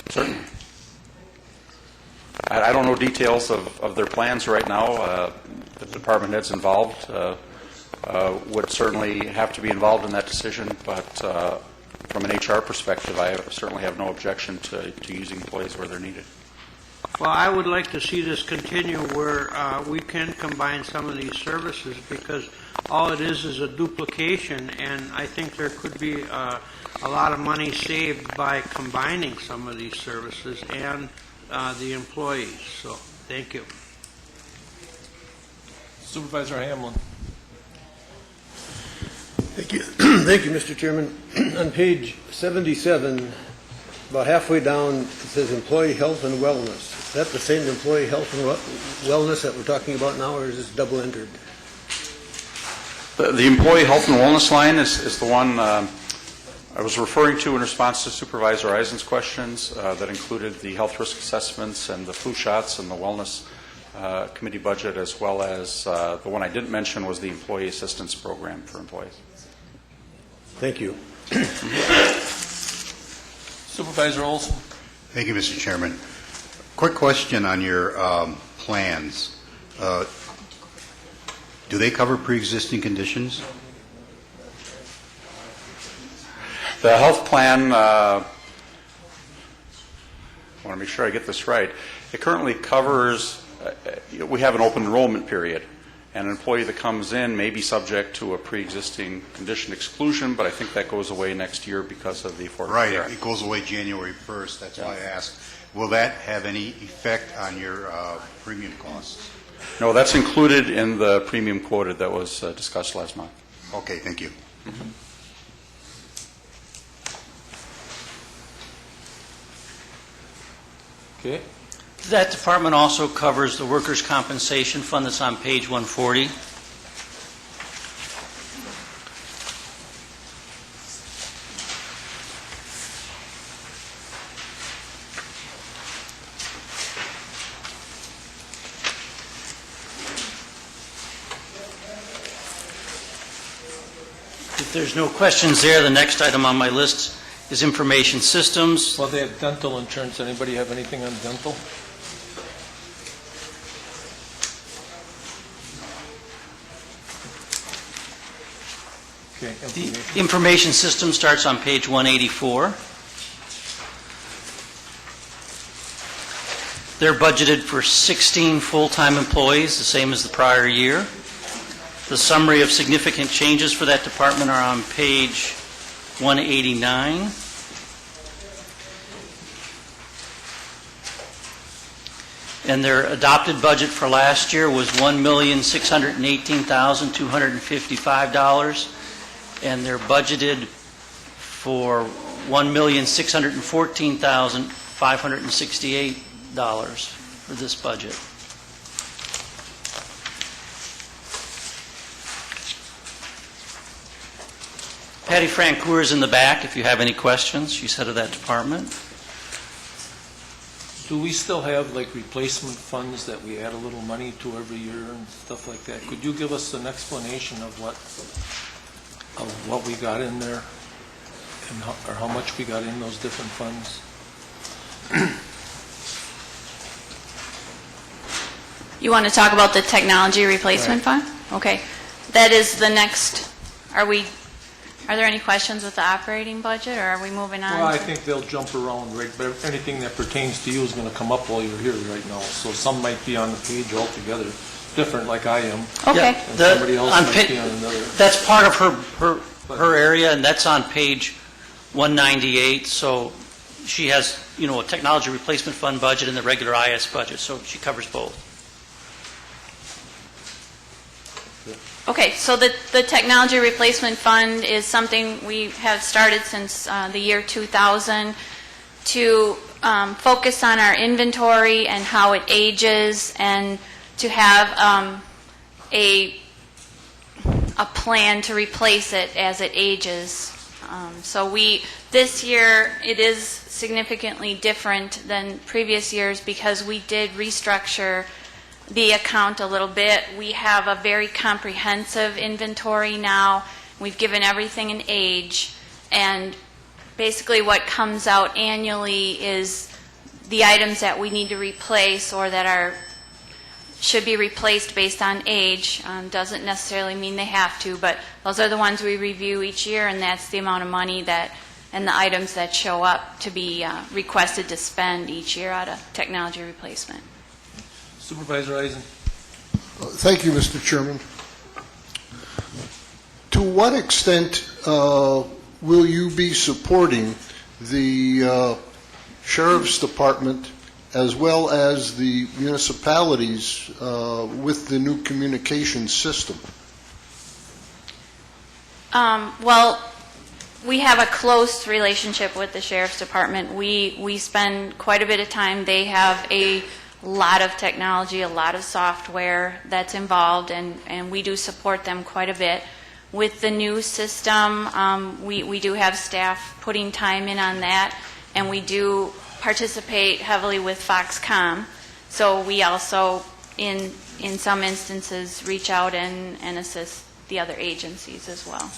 Certainly. I don't know details of their plans right now. The department heads involved would certainly have to be involved in that decision, but from an HR perspective, I certainly have no objection to using employees where they're needed. Well, I would like to see this continue where we can combine some of these services, because all it is a duplication, and I think there could be a lot of money saved by combining some of these services and the employees. So, thank you. Supervisor Hamlin. Thank you. Thank you, Mr. Chairman. On page 77, about halfway down, it says employee health and wellness. Is that the same employee health and wellness that we're talking about now, or is this double entered? The employee health and wellness line is the one I was referring to in response to Supervisor Eisen's questions that included the health risk assessments and the flu shots and the wellness committee budget, as well as the one I didn't mention was the employee assistance program for employees. Thank you. Supervisor Olson. Thank you, Mr. Chairman. Quick question on your plans. Do they cover pre-existing conditions? The health plan, I want to make sure I get this right. It currently covers, we have an open enrollment period, and an employee that comes in may be subject to a pre-existing condition exclusion, but I think that goes away next year because of the Affordable Care Act. It goes away January 1st. That's why I asked. Will that have any effect on your premium costs? No, that's included in the premium quoted that was discussed last month. Okay, thank you. Okay. That department also covers the workers' compensation fund that's on page 140. If there's no questions there, the next item on my list is information systems. Well, they have dental insurance. Anybody have anything on dental? Okay. The information system starts on page 184. They're budgeted for 16 full-time employees, the same as the prior year. The summary of significant changes for that department are on page 189. And their adopted budget for last year was $1,618,255, and they're budgeted for $1,614,568 for this budget. Patty Francoeur is in the back if you have any questions. She's head of that department. Do we still have like replacement funds that we add a little money to every year and stuff like that? Could you give us an explanation of what we got in there and or how much we got in those different funds? You want to talk about the technology replacement fund? Okay. That is the next, are there any questions with the operating budget, or are we moving on? Well, I think they'll jump around, right? But anything that pertains to you is going to come up while you're here right now. So some might be on the page altogether different, like I am. Okay. And somebody else might be on another. That's part of her area, and that's on page 198. So she has, a technology replacement fund budget and the regular IS budget. So she covers both. Okay, so the technology replacement fund is something we have started since the year 2000 to focus on our inventory and how it ages, and to have a plan to replace it as it ages. So this year it is significantly different than previous years because we did restructure the account a little bit. We have a very comprehensive inventory now. We've given everything an age, and basically what comes out annually is the items that we need to replace or that should be replaced based on age. Doesn't necessarily mean they have to, but those are the ones we review each year, and that's the amount of money and the items that show up to be requested to spend each year out of technology replacement. Supervisor Eisen. Thank you, Mr. Chairman. To what extent will you be supporting the Sheriff's Department as well as the municipalities with the new communication system? Well, we have a close relationship with the Sheriff's Department. We spend quite a bit of time. They have a lot of technology, a lot of software that's involved, and we do support them quite a bit. With the new system, we do have staff putting time in on that, and we do participate heavily with Foxcom. So we also, in some instances, reach out and assist the other agencies as well.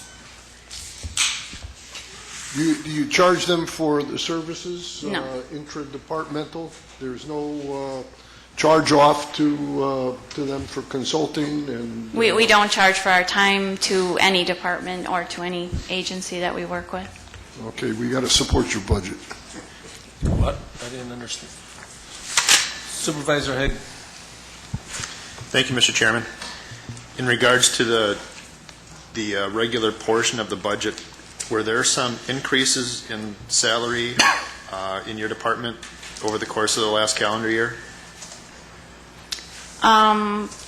Do you charge them for the services? No. Intra-departmental? There's no charge off to them for consulting and? We don't charge for our time to any department or to any agency that we work with. Okay, we got to support your budget. What? I didn't understand. Supervisor Haig. Thank you, Mr. Chairman. In regards to the regular portion of the budget, were there some increases in salary in your department over the course of the last calendar year?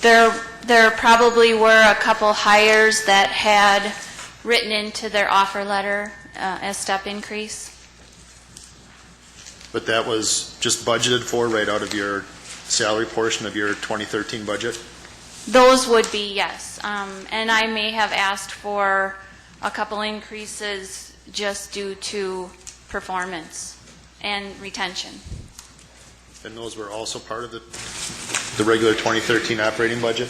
There probably were a couple hires that had written into their offer letter a step increase. But that was just budgeted for right out of your salary portion of your 2013 budget? Those would be, yes. And I may have asked for a couple increases just due to performance and retention. And those were also part of the regular 2013 operating budget?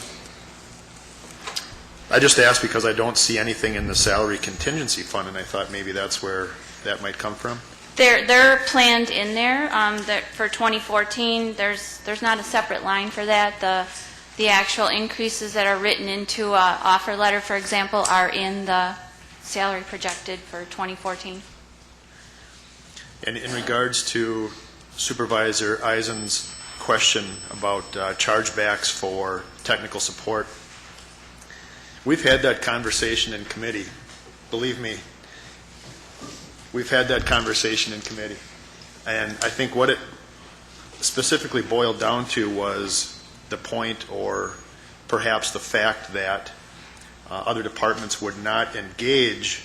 I just asked because I don't see anything in the salary contingency fund, and I thought maybe that's where that might come from. They're planned in there. That for 2014, there's not a separate line for that. The actual increases that are written into an offer letter, for example, are in the salary projected for 2014. And in regards to Supervisor Eisen's question about chargebacks for technical support, we've had that conversation in committee. Believe me, we've had that conversation in committee. And I think what it specifically boiled down to was the point, or perhaps the fact, that other departments would not engage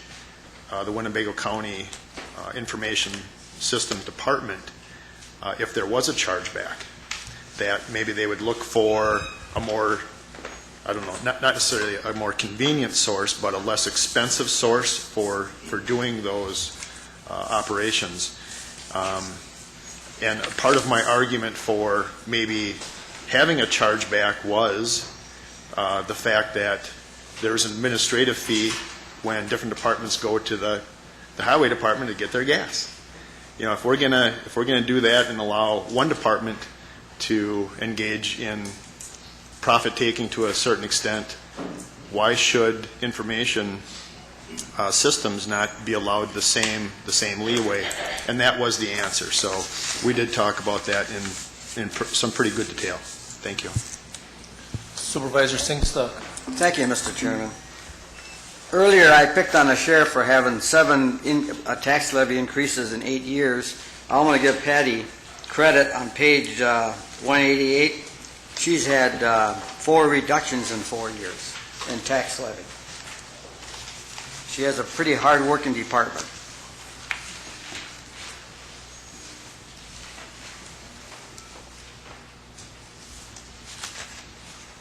the Winnebago County Information Systems Department if there was a chargeback. That maybe they would look for a more, I don't know, not necessarily a more convenient source, but a less expensive source for doing those operations. And part of my argument for maybe having a chargeback was the fact that there's an administrative fee when different departments go to the highway department to get their gas. You know, if we're gonna do that and allow one department to engage in profit taking to a certain extent, why should information systems not be allowed the same leeway? And that was the answer. So we did talk about that in some pretty good detail. Thank you. Supervisor Singstock. Thank you, Mr. Chairman. Earlier, I picked on the sheriff for having 7 tax levy increases in 8 years. I want to give Patty credit on page 188. She's had 4 reductions in 4 years in tax levy. She has a pretty hard-working department.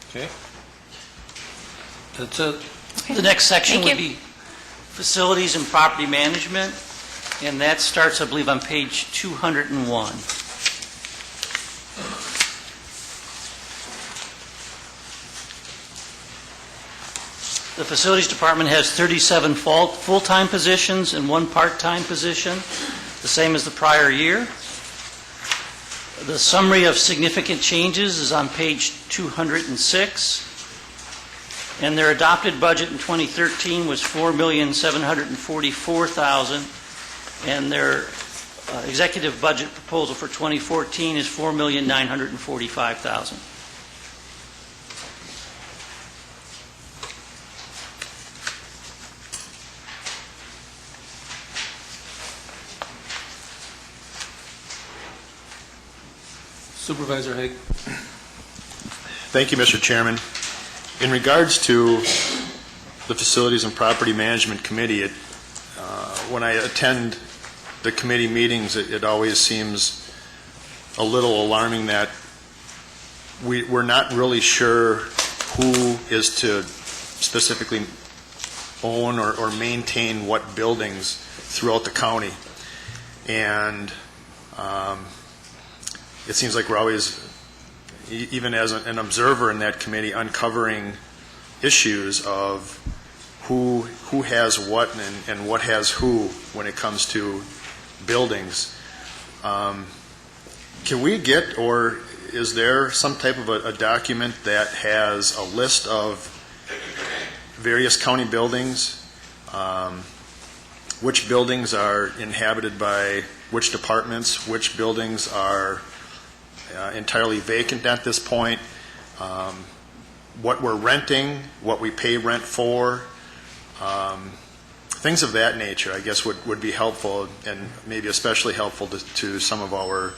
Okay. That's it. The next section Thank would you. be facilities and property management, and that starts, I believe, on page 201. The facilities department has 37 full-time positions and 1 part-time position, the same as the prior year. The summary of significant changes is on page 206. And their adopted budget in 2013 was $4,744,000, and their executive budget proposal for 2014 is $4,945,000. Supervisor Haig. Thank you, Mr. Chairman. In regards to the Facilities and Property Management Committee, when I attend the committee meetings, it always seems a little alarming that we're not really sure who is to specifically own or maintain what buildings throughout the county. And it seems like we're always, even as an observer in that committee, uncovering issues of who has what and what has who when it comes to buildings. Can we get, or is there some type of a document that has a list of various county buildings, which buildings are inhabited by which departments, which buildings are entirely vacant at this point, what we're renting, what we pay rent for, things of that nature, I guess, would be helpful, and maybe especially helpful to some of our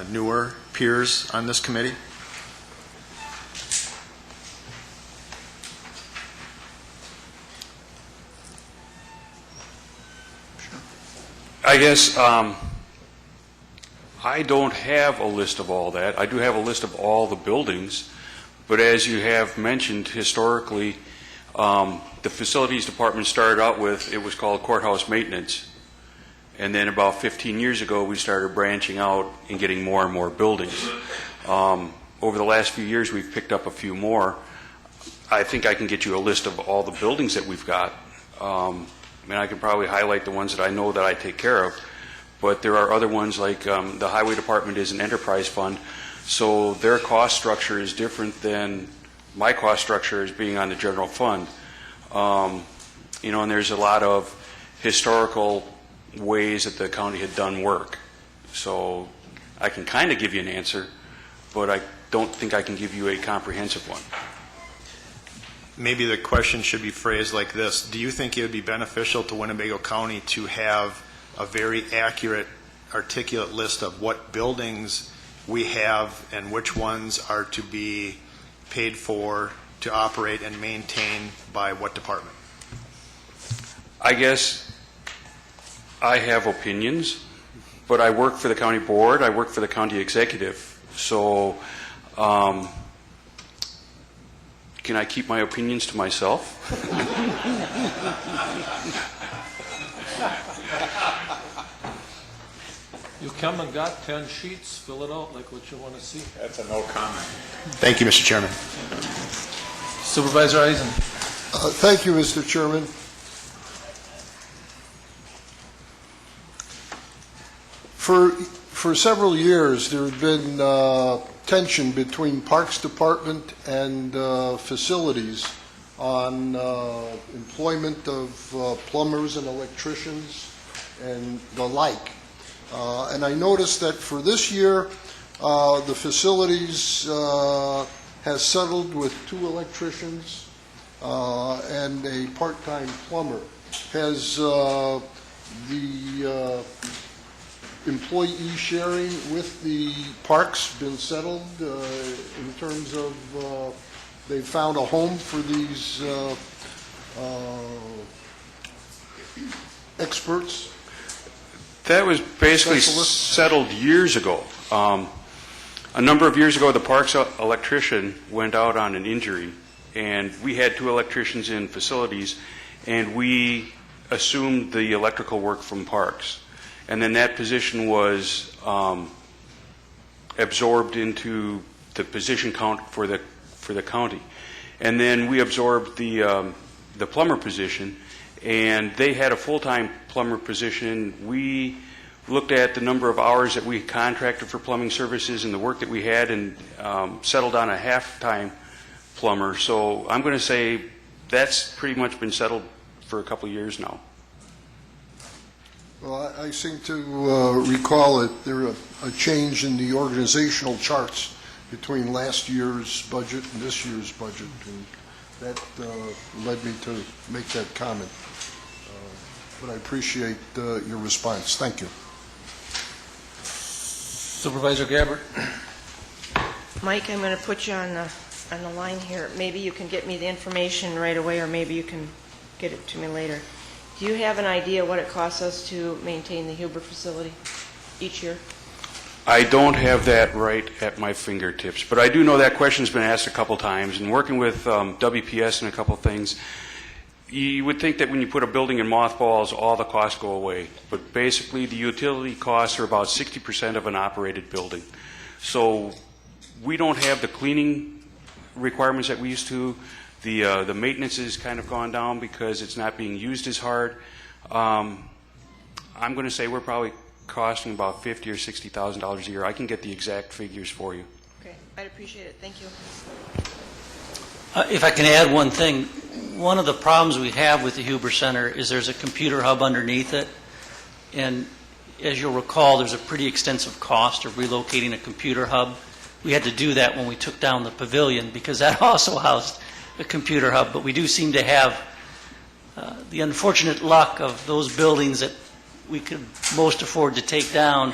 newer peers on this committee. I guess I don't have a list of all that. I do have a list of all the buildings, but as you have mentioned, historically, the facilities department started out with, it was called courthouse maintenance, and then about 15 years ago we started branching out and getting more and more buildings. Over the last few years we've picked up a few more. I think I can get you a list of all the buildings that we've got. I can probably highlight the ones that I know that I take care of, but there are other ones like the highway department is an enterprise fund, so their cost structure is different than my cost structure as being on the general fund. And there's a lot of historical ways that the county had done work. So I can kind of give you an answer, but I don't think I can give you a comprehensive one. Maybe the question should be phrased like this. Do you think it would be beneficial to Winnebago County to have a very accurate, articulate list of what buildings we have and which ones are to be paid for, to operate and maintain by what department? I guess I have opinions, but I work for the county board, I work for the county executive, so can I keep my opinions to myself? You come and got 10 sheets, fill it out like what you want to see. That's a no comment. Thank you, Mr. Chairman. Supervisor Eisen. Thank you, Mr. Chairman. For several years, there had been tension between Parks Department and facilities on employment of plumbers and electricians and the like. And I noticed that for this year, the facilities has settled with 2 electricians and a part-time plumber. Has the employee sharing with the parks been settled in terms of they've found a home for these experts? That was basically settled years ago. A number of years ago, the parks electrician went out on an injury, and we had 2 electricians in facilities, and we assumed the electrical work from parks. And then that position was absorbed into the position count for the county. And then we absorbed the plumber position, and they had a full-time plumber position. We looked at the number of hours that we contracted for plumbing services and the work that we had, and settled on a half-time plumber. So I'm going to say that's pretty much been settled for a couple of years now. Well, I seem to recall that there a change in the organizational charts between last year's budget and this year's budget, and that led me to make that comment. But I appreciate your response. Thank you. Supervisor Gabbard. Mike, I'm going to put you on the line here. Maybe you can get me the information right away, or maybe you can get it to me later. Do you have an idea what it costs us to maintain the Huber facility each year? I don't have that right at my fingertips, but I do know that question's been asked a couple times, and working with WPS and a couple things, You would think that when you put a building in mothballs, all the costs go away. But basically, the utility costs are about 60% of an operated building. So we don't have the cleaning requirements that we used to. The maintenance has kind of gone down because it's not being used as hard. I'm going to say we're probably costing about $50,000 or $60,000 a year. I can get the exact figures for you. Okay, I'd appreciate it. Thank you. If I can add one thing, one of the problems we have with the Huber Center is there's a computer hub underneath it. And as you'll recall, there's a pretty extensive cost of relocating a computer hub. We had to do that when we took down the pavilion because that also housed a computer hub. But we do seem to have the unfortunate luck of those buildings that we could most afford to take down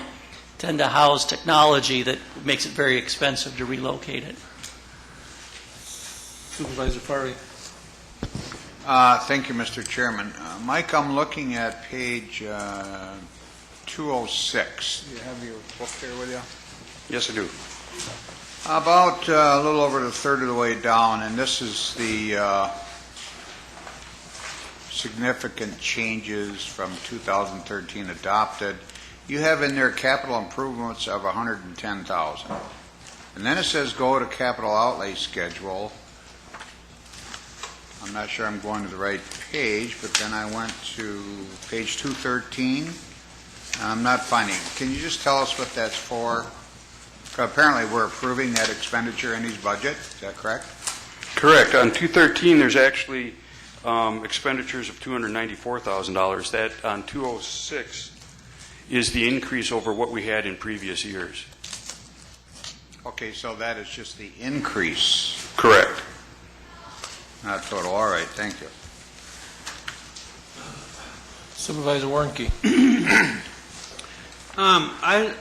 tend to house technology that makes it very expensive to relocate it. Supervisor Farley. Thank you, Mr. Chairman. Mike, I'm looking at page 206. Do you have your book here with you? Yes, I do. About a little over the third of the way down, and this is the significant changes from 2013 adopted. You have in there capital improvements of $110,000. And then it says go to capital outlay schedule. I'm not sure I'm going to the right page, but then I went to page 213. And I'm not finding it. Can you just tell us what that's for? Apparently we're approving that expenditure in his budget. Is that correct? Correct. On 213, there's actually expenditures of $294,000. That on 206 is the increase over what we had in previous years. Okay, so that is just the increase. Correct. Not total. All right, thank you. Supervisor Warnke.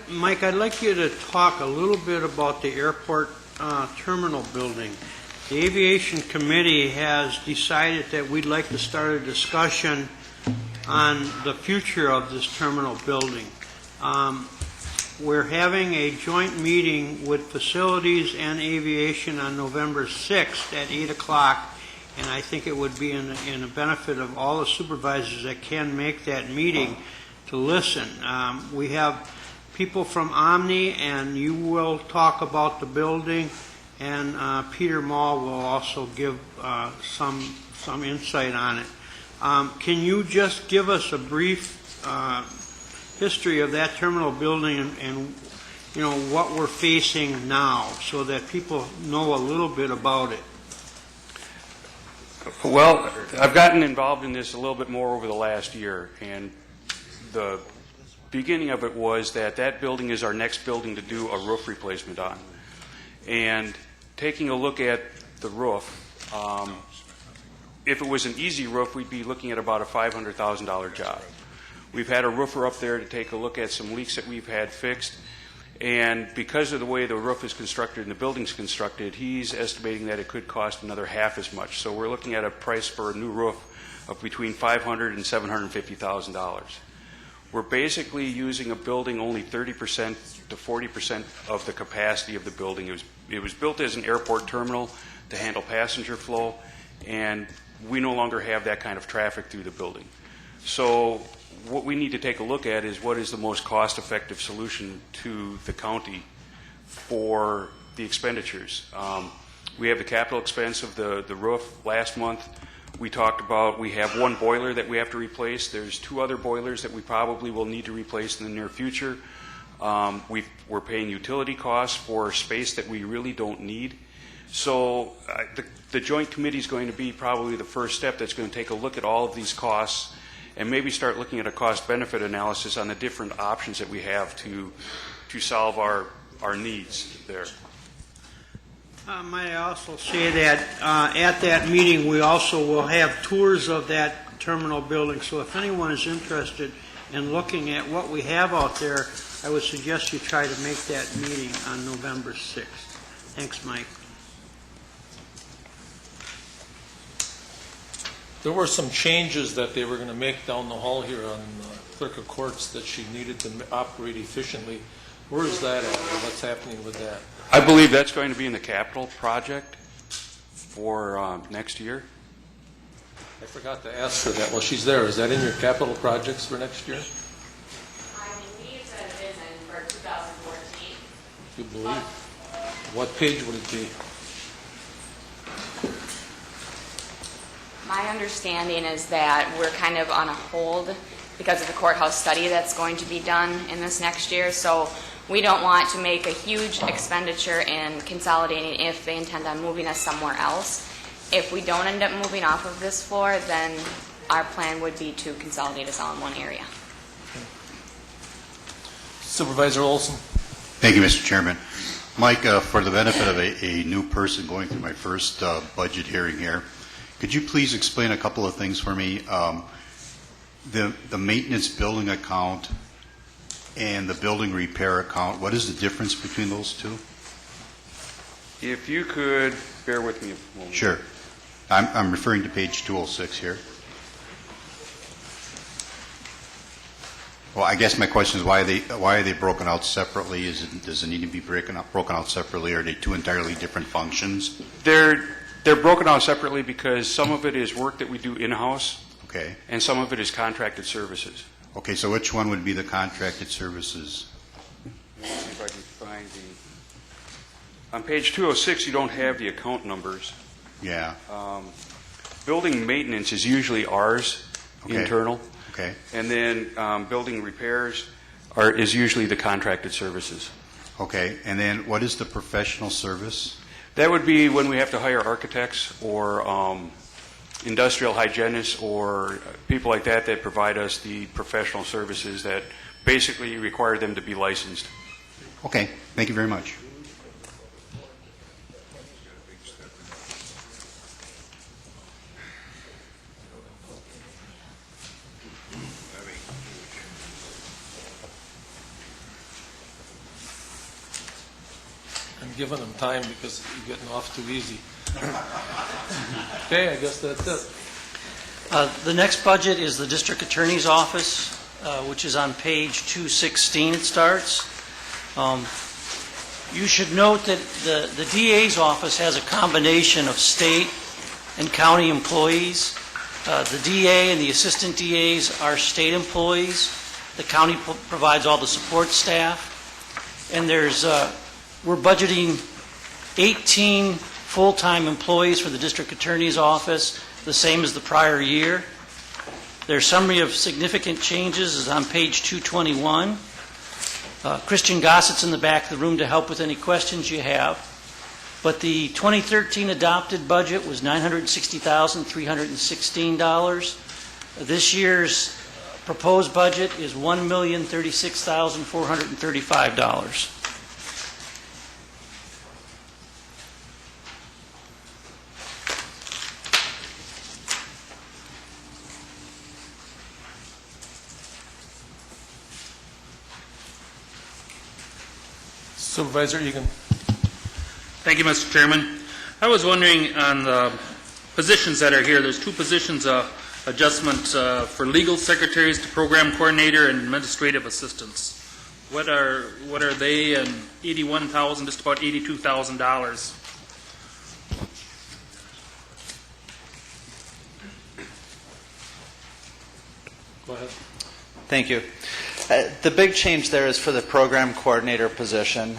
Mike, I'd like you to talk a little bit about the airport terminal building. The Aviation Committee has decided that we'd like to start a discussion on the future of this terminal building. We're having a joint meeting with Facilities and Aviation on November 6th at 8 o'clock, and I think it would be in the benefit of all the supervisors that can make that meeting to listen. We have people from Omni, and you will talk about the building, and Peter Mall will also give some insight on it. Can you just give us a brief history of that terminal building and you know what we're facing now, so that people know a little bit about it? Well, I've gotten involved in this a little bit more over the last year, and the beginning of it was that building is our next building to do a roof replacement on. And taking a look at the roof, if it was an easy roof, we'd be looking at about a $500,000 job. We've had a roofer up there to take a look at some leaks that we've had fixed, and because of the way the roof is constructed and the building's constructed, he's estimating that it could cost another half as much. So we're looking at a price for a new roof of between $500,000 and $750,000. We're basically using a building only 30% to 40% of the capacity of the building. It was built as an airport terminal to handle passenger flow, and we no longer have that kind of traffic through the building. So what we need to take a look at is what is the most cost-effective solution to the county for the expenditures. We have the capital expense of the roof. Last month we talked about we have one boiler that we have to replace. There's two other boilers that we probably will need to replace in the near future. We're paying utility costs for space that we really don't need. So the joint committee is going to be probably the first step that's going to take a look at all of these costs and maybe start looking at a cost-benefit analysis on the different options that we have to solve our needs there. Might I also say that at that meeting we also will have tours of that terminal building, so if anyone is interested in looking at what we have out there, I would suggest you try to make that meeting on November 6th. Thanks, Mike. There were some changes that they were going to make down the hall here on Clerk of Courts that she needed to operate efficiently. Where is that at? Or what's happening with that? I believe that's going to be in the capital project for next year. I forgot to ask her that. Well, she's there. Is that in your capital projects for next year? I believe that it is in for 2014. You believe? What page would it be? My understanding is that we're kind of on a hold because of the courthouse study that's going to be done in this next year. So we don't want to make a huge expenditure in consolidating if they intend on moving us somewhere else. If we don't end up moving off of this floor, then our plan would be to consolidate us all in one area. Supervisor Olson. Thank you, Mr. Chairman. Mike, for the benefit of a new person going through my first budget hearing here, could you please explain a couple of things for me? The maintenance building account and the building repair account, what is the difference between those two? If you could bear with me a moment. Sure. I'm referring to page 206 here. Well, I guess my question is why are they broken out separately? Does it need to be broken out separately, or are they two entirely different functions? They're broken out separately because some of it is work that we do in-house. Okay. And some of it is contracted services. Okay, so which one would be the contracted services? Let me see if I can find the... On page 206, you don't have the account numbers. Yeah. Building maintenance is usually ours, Okay. internal. Okay. And then building repairs is usually the contracted services. Okay, and then what is the professional service? That would be when we have to hire architects or industrial hygienists or people like that that provide us the professional services that basically require them to be licensed. Okay, thank you very much. I'm giving them time because you're getting off too easy. Okay, I guess that's it. The next budget is the District Attorney's Office, which is on page 216 it starts. You should note that the DA's office has a combination of state and county employees. The DA and the assistant DAs are state employees. The county provides all the support staff. And we're budgeting 18 full-time employees for the District Attorney's Office, the same as the prior year. Their summary of significant changes is on page 221. Christian Gossett's in the back of the room to help with any questions you have. But the 2013 adopted budget was $960,316. This year's proposed budget is $1,036,435. Supervisor Egan. Thank you, Mr. Chairman. I was wondering on the positions that are here, there's two positions, adjustment for legal secretaries to program coordinator and administrative assistants. What are they? And $81,000, just about $82,000. Go ahead. Thank you. The big change there is for the program coordinator position.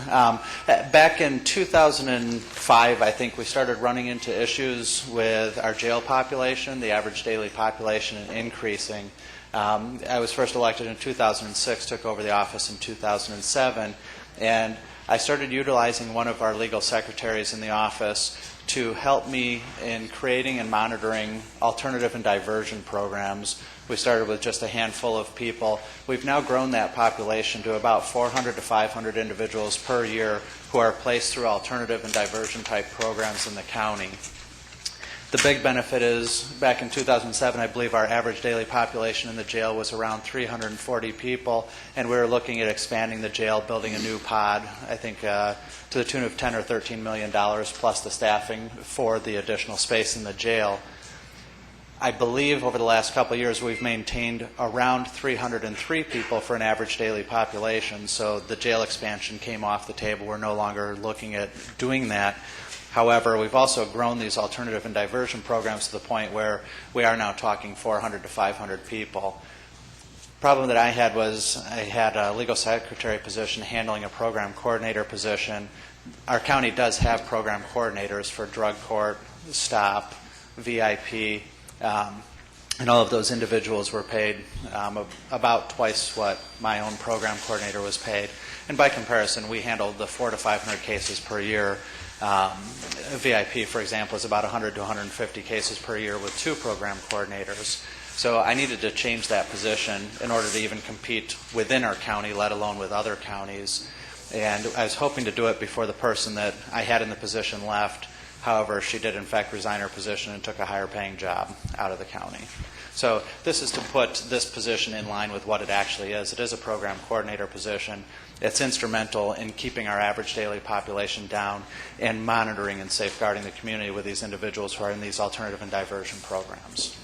Back in 2005, I think we started running into issues with our jail population, the average daily population increasing. I was first elected in 2006, took over the office in 2007, and I started utilizing one of our legal secretaries in the office to help me in creating and monitoring alternative and diversion programs. We started with just a handful of people. We've now grown that population to about 400 to 500 individuals per year who are placed through alternative and diversion type programs in the county. The big benefit is, back in 2007, I believe our average daily population in the jail was around 340 people, and we were looking at expanding the jail, building a new pod, I think to the tune of $10 or $13 million, plus the staffing for the additional space in the jail. I believe over the last couple of years we've maintained around 303 people for an average daily population, so the jail expansion came off the table. We're no longer looking at doing that. However, we've also grown these alternative and diversion programs to the point where we are now talking 400 to 500 people. Problem that I had was I had a legal secretary position handling a program coordinator position. Our county does have program coordinators for drug court, STOP, VIP, and all of those individuals were paid about twice what my own program coordinator was paid. And by comparison, we handled the 400 to 500 cases per year. VIP, for example, is about 100 to 150 cases per year with 2 program coordinators. So I needed to change that position in order to even compete within our county, let alone with other counties. And I was hoping to do it before the person that I had in the position left. However, she did in fact resign her position and took a higher paying job out of the county. So this is to put this position in line with what it actually is. It is a program coordinator position. It's instrumental in keeping our average daily population down and monitoring and safeguarding the community with these individuals who are in these alternative and diversion programs.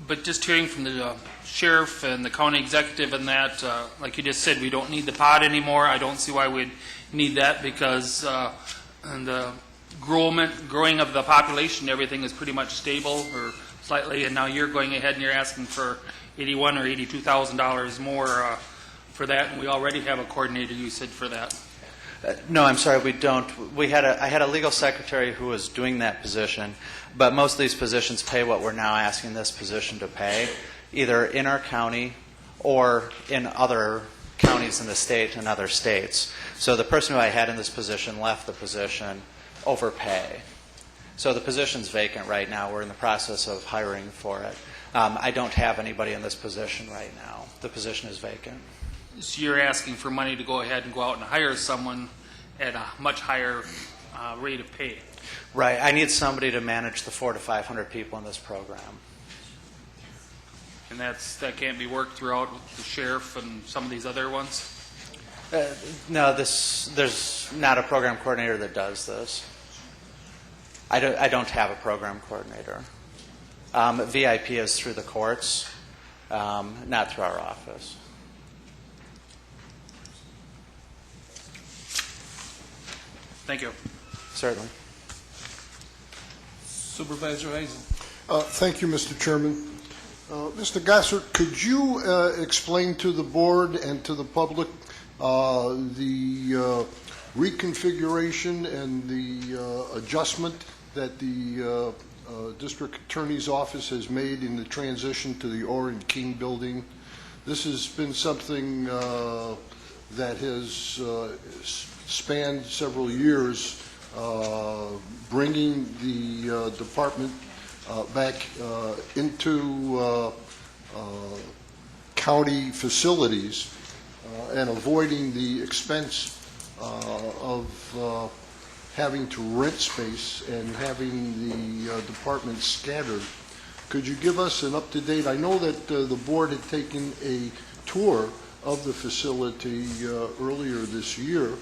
But just hearing from the sheriff and the county executive and that, like you just said, we don't need the pod anymore. I don't see why we'd need that because the growing of the population, everything is pretty much stable or slightly, and now you're going ahead and you're asking for $81,000 or $82,000 more for that, and we already have a coordinator, you said, for that. No, I'm sorry, we don't. I had a legal secretary who was doing that position, but most of these positions pay what we're now asking this position to pay, either in our county or in other counties in the state and other states. So the person who I had in this position left the position overpay. So the position's vacant right now. We're in the process of hiring for it. I don't have anybody in this position right now. The position is vacant. So you're asking for money to go ahead and go out and hire someone at a much higher rate of pay. Right. I need somebody to manage the 400 to 500 people in this program. And that can't be worked throughout with the sheriff and some of these other ones? No, there's not a program coordinator that does this. I don't have a program coordinator. VIP is through the courts, not through our office. Thank you. Certainly. Supervisor Eisen. Thank you, Mr. Chairman. Mr. Gossert, could you explain to the board and to the public the reconfiguration and the adjustment that the district attorney's office has made in the transition to the Orr and King building? This has been something that has spanned several years, bringing the department back into county facilities and avoiding the expense of having to rent space and having the department scattered. Could you give us an up-to-date? I know that the board had taken a tour of the facility earlier this year,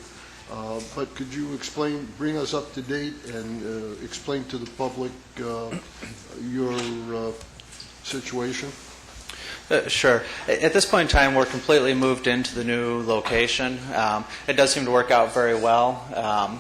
but could you bring us up to date and explain to the public your situation? Sure. At this point in time, we're completely moved into the new location. It does seem to work out very well.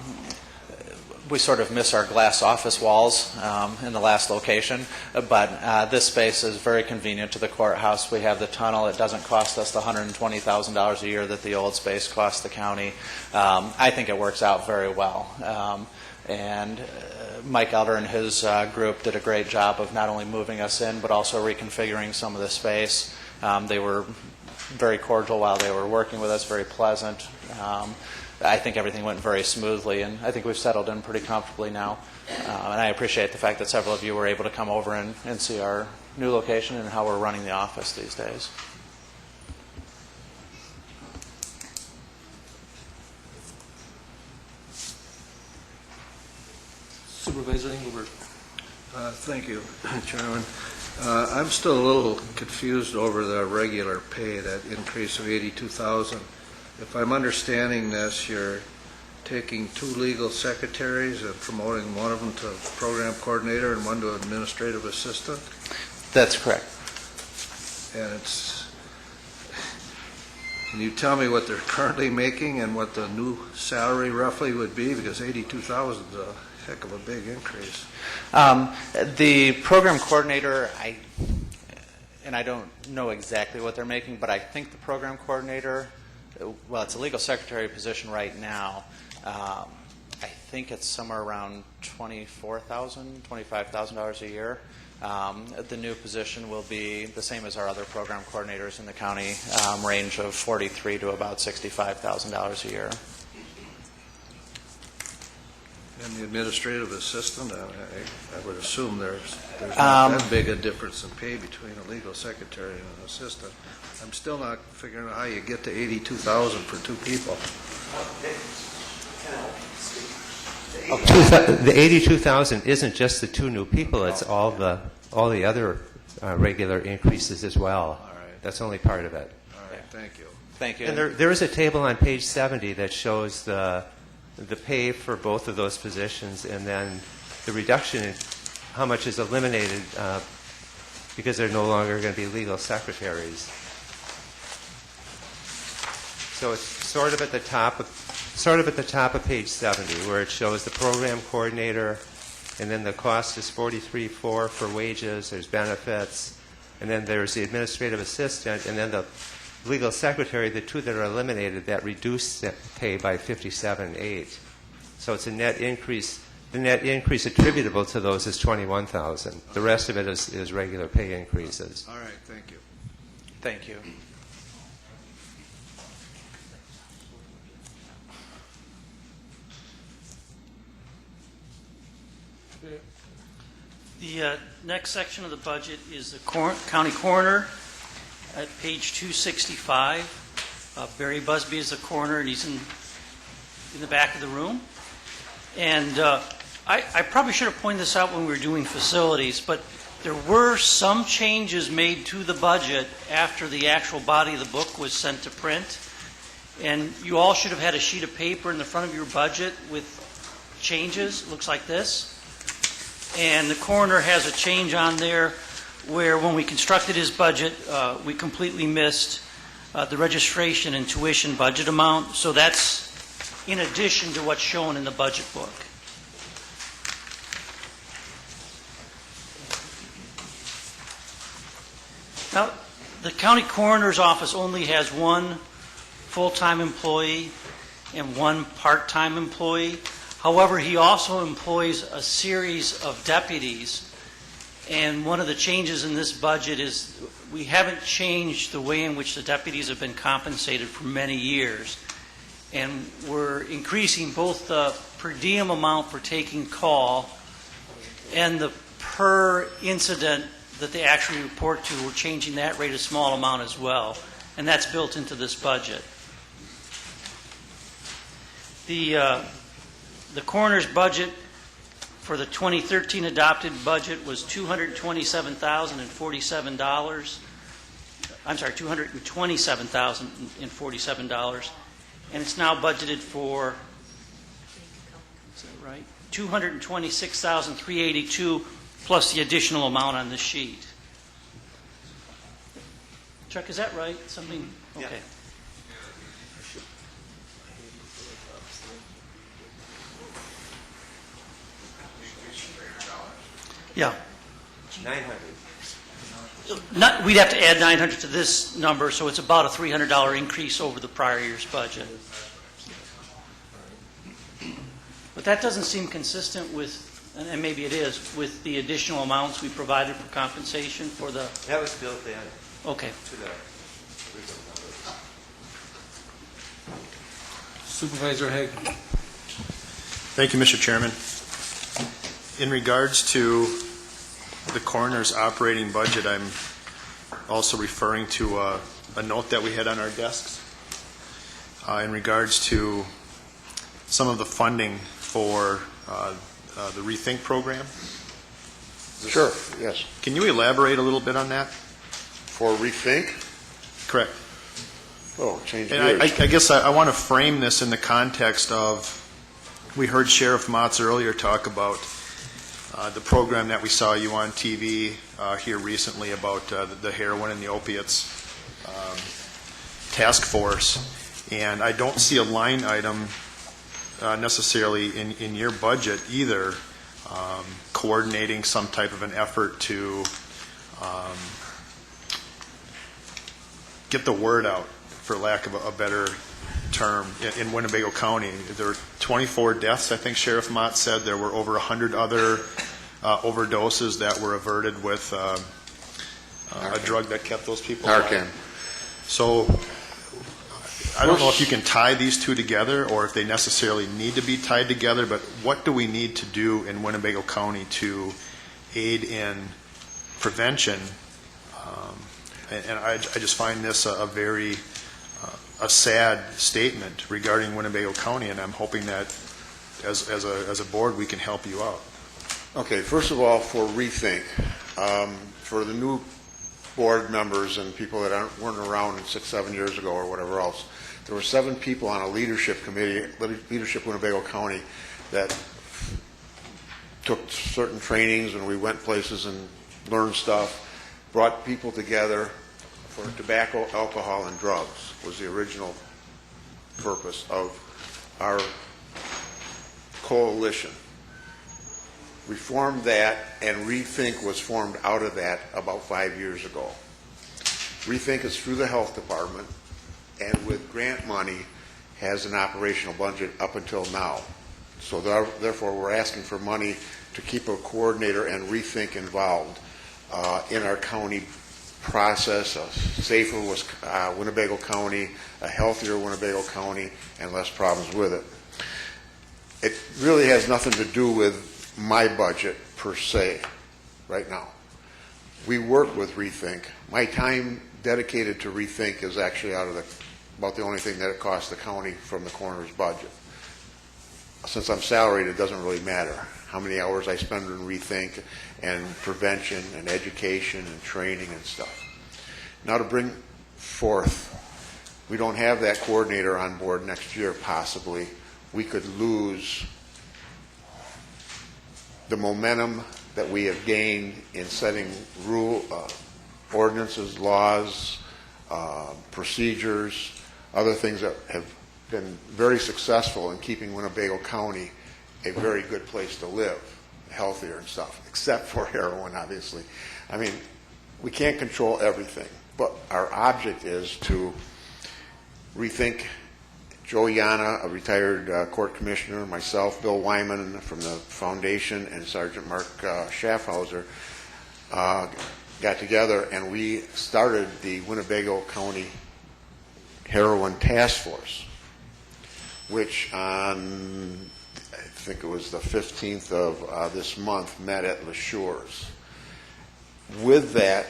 We sort of miss our glass office walls in the last location, but this space is very convenient to the courthouse. We have the tunnel. It doesn't cost us the $120,000 a year that the old space cost the county. I think it works out very well. And Mike Elder and his group did a great job of not only moving us in, but also reconfiguring some of the space. They were very cordial while they were working with us, very pleasant. I think everything went very smoothly, and I think we've settled in pretty comfortably now. And I appreciate the fact that several of you were able to come over and see our new location and how we're running the office these days. Supervisor Engelbert. Thank you, Chairman. I'm still a little confused over the regular pay, that increase of $82,000. If I'm understanding this, you're taking 2 legal secretaries and promoting one of them to program coordinator and one to administrative assistant? That's correct. And can you tell me what they're currently making and what the new salary roughly would be? Because $82,000 is a heck of a big increase. The program coordinator, and I don't know exactly what they're making, but I think the program coordinator, well, it's a legal secretary position right now. I think it's somewhere around $24,000, $25,000 a year. The new position will be the same as our other program coordinators in the county, range of $43,000 to about $65,000 a year. And the administrative assistant, I would assume there's not that big a difference in pay between a legal secretary and an assistant. I'm still not figuring out how you get to $82,000 for two people. The $82,000 isn't just the two new people; it's all the other regular increases as well. All right. That's only part of it. All right, thank you. Thank you. And there is a table on page 70 that shows the pay for both of those positions, and then the reduction in how much is eliminated because they're no longer going to be legal secretaries. So it's sort of at the top of page 70, where it shows the program coordinator, and then the cost is $43,400 for wages. There's benefits, and then there's the administrative assistant, and then the legal secretary. The two that are eliminated, that reduced pay by $57,800. So it's a net increase. The net increase attributable to those is $21,000. The rest of it is regular pay increases. All right, thank you. Thank you. The next section of the budget is the county coroner at page 265. Barry Busby is the coroner, and he's in the back of the room. And I probably should have pointed this out when we were doing facilities, but there were some changes made to the budget after the actual body of the book was sent to print. And you all should have had a sheet of paper in the front of your budget with changes. It looks like this. And the coroner has a change on there where when we constructed his budget, we completely missed the registration and tuition budget amount. So that's in addition to what's shown in the budget book. Now, the county coroner's office only has one full-time employee and one part-time employee. However, he also employs a series of deputies, and one of the changes in this budget is we haven't changed the way in which the deputies have been compensated for many years, and we're increasing both the per diem amount for taking call and the per incident that they actually report to. We're changing that rate a small amount as well, and that's built into this budget. The coroner's budget for the 2013 adopted budget was $227,047. I'm sorry, $227,047, and it's now budgeted for, is that right? $226,382 plus the additional amount on this sheet. Chuck, is that right? Something? Okay. Yeah. Yeah. 900. We'd have to add 900 to this number, so it's about a $300 increase over the prior year's budget. But that doesn't seem consistent with, and maybe it is, with the additional amounts we provided for compensation for the... That was built in. Okay. To the original numbers. Supervisor Haig. Thank you, Mr. Chairman. In regards to the coroner's operating budget, I'm also referring to a note that we had on our desks in regards to some of the funding for the Rethink program. Sure, yes. Can you elaborate a little bit on that? For Rethink? Correct. Oh, change And gears. I guess I want to frame this in the context of, we heard Sheriff Motz earlier talk about the program that we saw you on TV here recently about the heroin and the opiates task force, and I don't see a line item necessarily in your budget either coordinating some type of an effort to get the word out, for lack of a better term, in Winnebago County. There were 24 deaths, I think Sheriff Mott said. There were over 100 other overdoses that were averted with a drug that kept those people alive. Narcan. So I don't know if you can tie these two together or if they necessarily need to be tied together, but what do we need to do in Winnebago County to aid in prevention? And I just find this a very a sad statement regarding Winnebago County, and I'm hoping that as a board we can help you out. Okay, first of all, for Rethink, for the new board members and people that weren't around 6-7 years ago or whatever else, there were 7 people on a leadership committee, Leadership Winnebago County, that took certain trainings, and we went places and learned stuff, brought people together for tobacco, alcohol, and drugs was the original purpose of our coalition. We formed that, and Rethink was formed out of that about 5 years ago. Rethink is through the health department, and with grant money has an operational budget up until now. So therefore, we're asking for money to keep a coordinator and Rethink involved in our county process, a safer Winnebago County, a healthier Winnebago County, and less problems with it. It really has nothing to do with my budget per se right now. We work with Rethink. My time dedicated to Rethink is actually about the only thing that it costs the county from the coroner's budget. Since I'm salaried, it doesn't really matter how many hours I spend on Rethink and prevention and education and training and stuff. Now to bring forth, we don't have that coordinator on board next year possibly. We could lose the momentum that we have gained in setting ordinances, laws, procedures, other things that have been very successful in keeping Winnebago County a very good place to live, healthier and stuff, except for heroin, obviously. I mean, we can't control everything, but our object is to Rethink. Joe Yana, a retired court commissioner, myself, Bill Wyman from the foundation, and Sergeant Mark Schaffhauser got together, and we started the Winnebago County Heroin Task Force, which on, I think it was the 15th of this month, met at LaSure's. With that,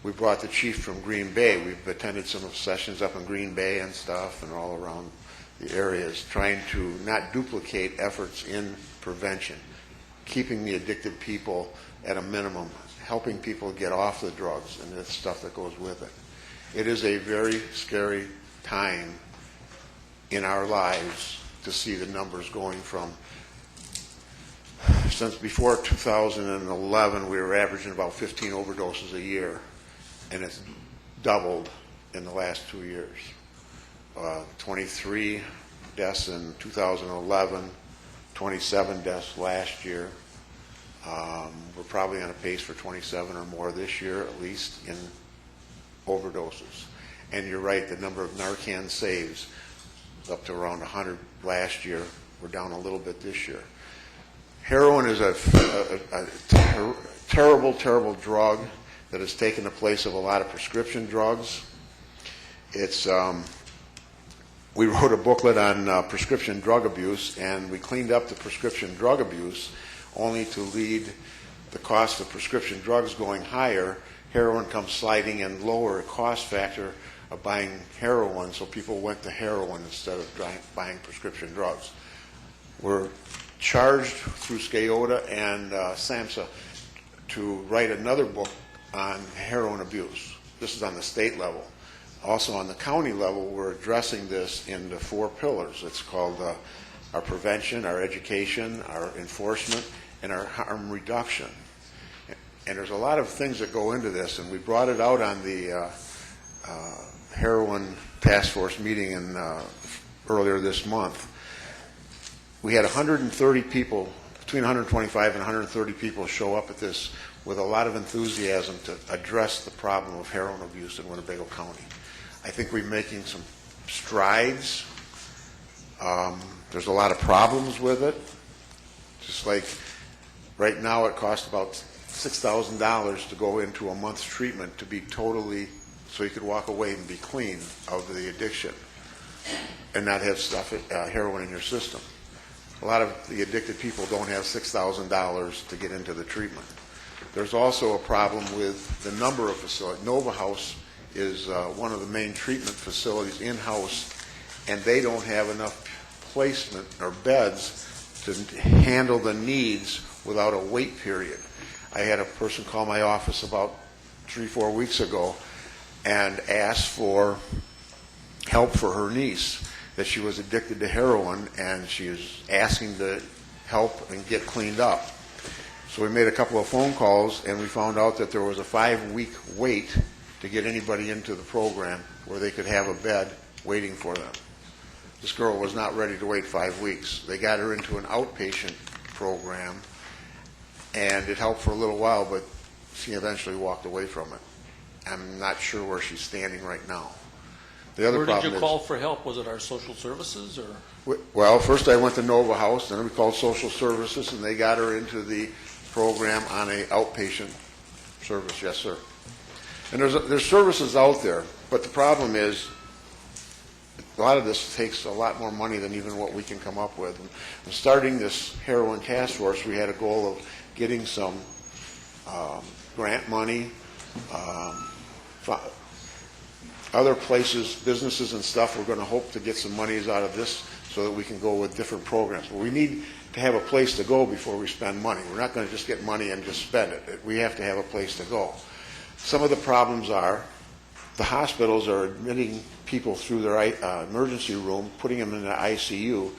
we brought the chief from Green Bay. We've attended some sessions up in Green Bay and stuff and all around the areas, trying to not duplicate efforts in prevention, keeping the addicted people at a minimum, helping people get off the drugs and the stuff that goes with it. It is a very scary time in our lives to see the numbers going from, since before 2011, we were averaging about 15 overdoses a year, and it's doubled in the last 2 years. 23 deaths in 2011, 27 deaths last year. We're probably on a pace for 27 or more this year, at least, in overdoses. And you're right, the number of Narcan saves is up to around 100 last year. We're down a little bit this year. Heroin is a terrible, terrible drug that has taken the place of a lot of prescription drugs. It's we wrote a booklet on prescription drug abuse, and we cleaned up the prescription drug abuse only to lead the cost of prescription drugs going higher. Heroin comes sliding in lower cost factor of buying heroin, so people went to heroin instead of buying prescription drugs. We're charged through SCAOTA and SAMHSA to write another book on heroin abuse. This is on the state level. Also on the county level, we're addressing this in the 4 pillars. It's called our prevention, our education, our enforcement, and our harm reduction. And there's a lot of things that go into this, and we brought it out on the heroin task force meeting earlier this month. we had 130 people, between 125 and 130 people show up at this with a lot of enthusiasm to address the problem of heroin abuse in Winnebago County. I think we're making some strides. There's a lot of problems with it. Just like right now it costs about $6,000 to go into a month's treatment to be totally, so you could walk away and be clean of the addiction and not have heroin in your system. A lot of the addicted people don't have $6,000 to get into the treatment. There's also a problem with the number of facilities. Nova House is one of the main treatment facilities in-house, and they don't have enough placement or beds to handle the needs without a wait period. I had a person call my office about 3-4 weeks ago and asked for help for her niece, that she was addicted to heroin, and she was asking to help and get cleaned up. So we made a couple of phone calls, and we found out that there was a 5-week wait to get anybody into the program where they could have a bed waiting for them. This girl was not ready to wait 5 weeks. They got her into an outpatient program, and it helped for a little while, but she eventually walked away from it. I'm not sure where she's standing right now. The other Where did problem you call for help? Was it our social services or? Well, first I went to Nova House, then we called social services, and they got her into the program on a outpatient service. Yes, sir. And there's services out there, but the problem is a lot of this takes a lot more money than even what we can come up with. And starting this heroin task force, we had a goal of getting some grant money, other places, businesses and stuff. We're going to hope to get some monies out of this so that we can go with different programs. But we need to have a place to go before we spend money. We're not going to just get money and just spend it. We have to have a place to go. Some of the problems are the hospitals are admitting people through their emergency room, putting them in the ICU.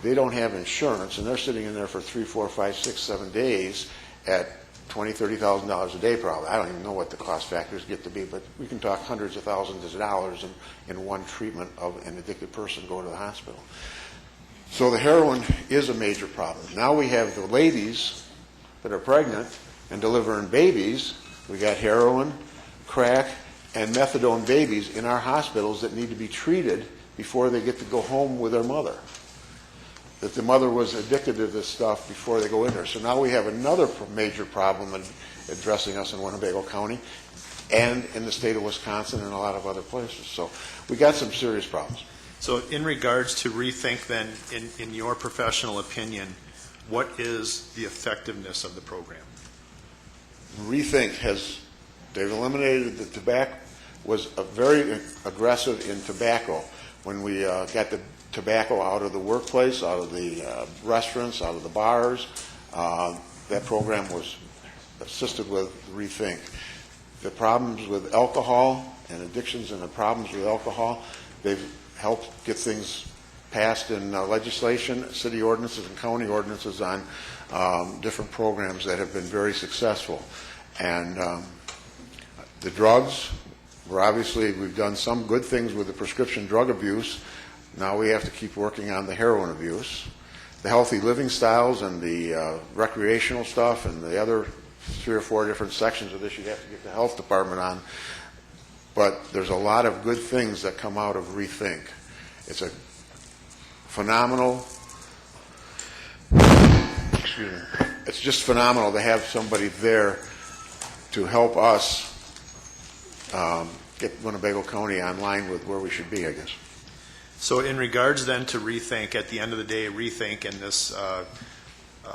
They don't have insurance, and they're sitting in there for 3, 4, 5, 6, 7 days at $20,000, $30,000 a day probably. I don't even know what the cost factors get to be, but we can talk hundreds of thousands of dollars in one treatment of an addicted person going to the hospital. So the heroin is a major problem. Now we have the ladies that are pregnant and delivering babies. We got heroin, crack, and methadone babies in our hospitals that need to be treated before they get to go home with their mother. That the mother was addicted to this stuff before they go in there. So now we have another major problem in addressing us in Winnebago County and in the state of Wisconsin and a lot of other places. So we got some serious problems. So in regards to Rethink then, in your professional opinion, what is the effectiveness of the program? Rethink they've eliminated the tobacco, was very aggressive in tobacco. When we got the tobacco out of the workplace, out of the restaurants, out of the bars, that program was assisted with Rethink. The problems with alcohol and addictions and the problems with alcohol, they've helped get things passed in legislation, city ordinances and county ordinances on different programs that have been very successful. And the drugs, we've done some good things with the prescription drug abuse. Now we have to keep working on the heroin abuse. The healthy living styles and the recreational stuff and the other 3 or 4 different sections of this you have to get the health department on. But there's a lot of good things that come out of Rethink. It's a phenomenal, it's just phenomenal to have somebody there to help us get Winnebago County online with where we should be, I guess. So in regards then to Rethink, at the end of the day, Rethink and this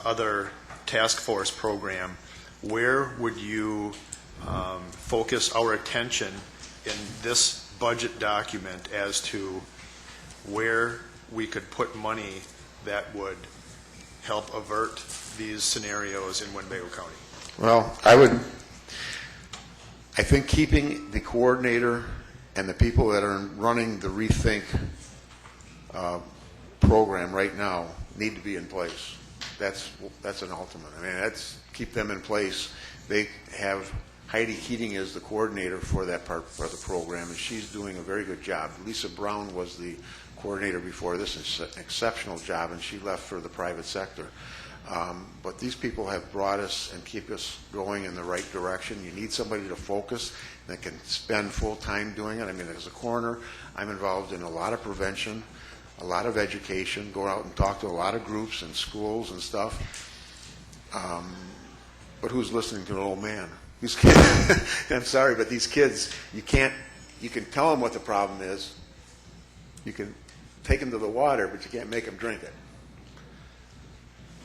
other task force program, where would you focus our attention in this budget document as to where we could put money that would help avert these scenarios in Winnebago County? Well, I think keeping the coordinator and the people that are running the Rethink program right now need to be in place. That's an ultimate. I mean, keep them in place. They have Heidi Keating is the coordinator for that part of the program, and she's doing a very good job. Lisa Brown was the coordinator before this, it's an exceptional job, and she left for the private sector. But these people have brought us and keep us going in the right direction. You need somebody to focus that can spend full time doing it. I mean, as a coroner, I'm involved in a lot of prevention, a lot of education, go out and talk to a lot of groups and schools and stuff. But who's listening to an old man? These kids, I'm sorry, but these kids, you can tell them what the problem is. You can take them to the water, but you can't make them drink it.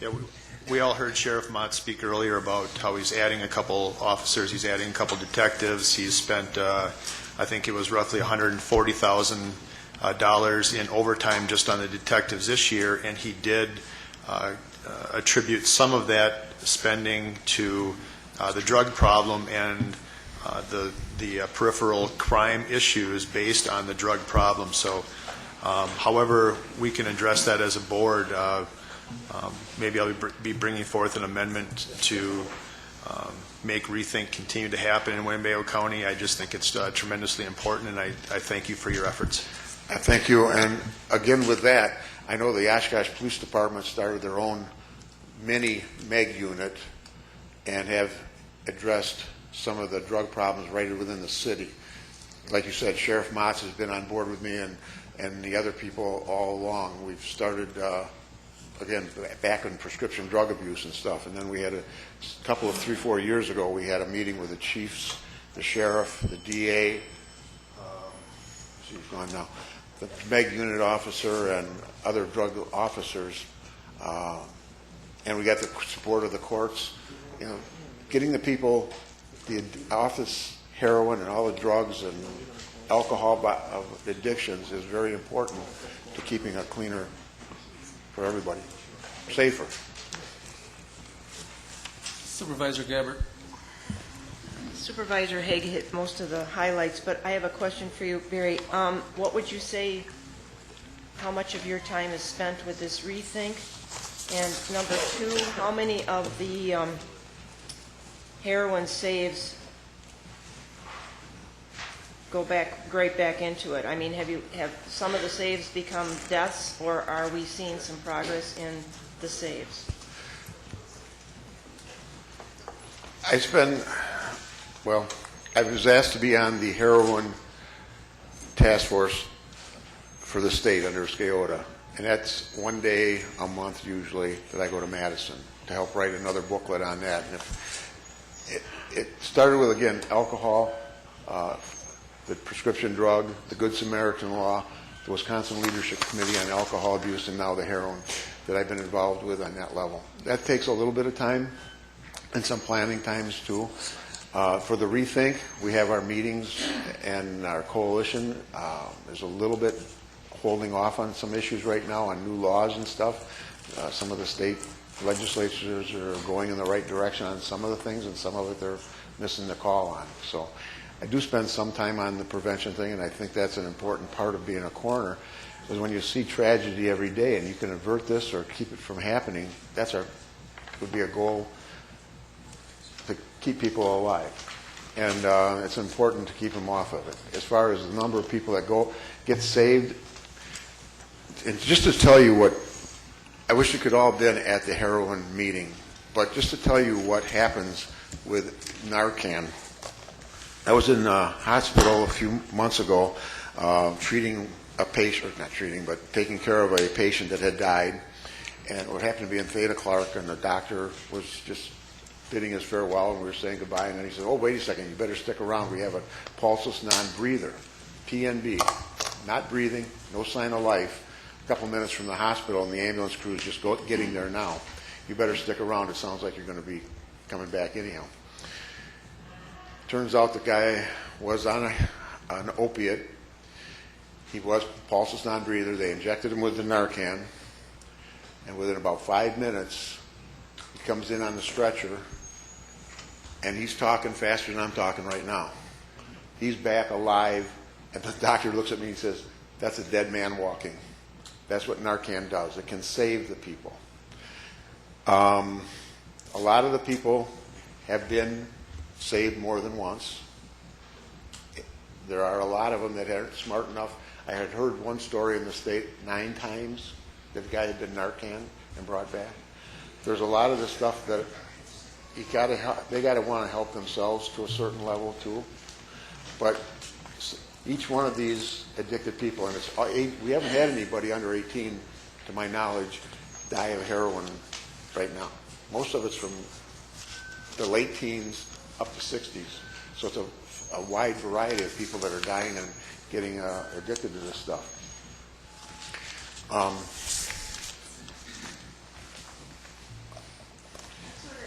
Yeah, we all heard Sheriff Mott speak earlier about how he's adding a couple officers, he's adding a couple detectives. He's spent, I think it was roughly $140,000 in overtime just on the detectives this year, and he did attribute some of that spending to the drug problem and the peripheral crime issues based on the drug problem. So however we can address that as a board, maybe I'll be bringing forth an amendment to make Rethink continue to happen in Winnebago County. I just think it's tremendously important, and I thank you for your efforts. Thank you. And again, with that, I know the Oshkosh Police Department started their own mini MEG unit and have addressed some of the drug problems right within the city. Like you said, Sheriff Motz has been on board with me and the other people all along. We've started, again, back in prescription drug abuse and stuff. And then we had a couple of 3-4 years ago, we had a meeting with the chiefs, the sheriff, the DA, she's gone now, the MEG unit officer and other drug officers. And we got the support of the courts. You know, getting the people off this heroin and all the drugs and alcohol addictions is very important to keeping it cleaner for everybody, safer. Supervisor Gabbard. Supervisor Haig hit most of the highlights, but I have a question for you, Barry. What would you say, how much of your time is spent with this Rethink? And number two, how many of the heroin saves go right back into it? I mean, have some of the saves become deaths, or are we seeing some progress in the saves? I was asked to be on the heroin task force for the state under Sciota, and that's one day a month usually that I go to Madison to help write another booklet on that. And it started with, again, alcohol, the prescription drug, the Good Samaritan Law, the Wisconsin Leadership Committee on Alcohol Abuse, and now the heroin that I've been involved with on that level. That takes a little bit of time and some planning times too. For the Rethink, we have our meetings and our coalition. There's a little bit holding off on some issues right now on new laws and stuff. Some of the state legislatures are going in the right direction on some of the things, and some of it they're missing the call on. So I do spend some time on the prevention thing, and I think that's an important part of being a coroner, is when you see tragedy every day and you can avert this or keep it from happening, would be a goal to keep people alive. And it's important to keep them off of it. As far as the number of people that get saved, and just to tell you what, I wish you could all have been at the heroin meeting, but just to tell you what happens with Narcan. I was in the hospital a few months ago taking care of a patient that had died, and it happened to be in Theta Clark, and the doctor was just bidding us farewell, and we were saying goodbye, and then he said, "Oh, wait a second, you better stick around. We have a pulseless non-breather, PNB, not breathing, no sign of life, a couple minutes from the hospital, and the ambulance crew is just getting there now. You better stick around. It sounds like you're going to be coming back anyhow." Turns out the guy was on an opiate. He was pulseless non-breather. They injected him with the Narcan, and within about 5 minutes, he comes in on the stretcher, and he's talking faster than I'm talking right now. He's back alive, and the doctor looks at me and says, "That's a dead man walking." That's what Narcan does. It can save the people. A lot of the people have been saved more than once. There are a lot of them that aren't smart enough. I had heard one story in the state 9 times that the guy had been Narcan and brought back. There's a lot of the stuff that they got to want to help themselves to a certain level too. But each one of these addicted people, and we haven't had anybody under 18, to my knowledge, die of heroin right now. Most of it's from the late teens up to 60s. So it's a wide variety of people that are dying and getting addicted to this stuff.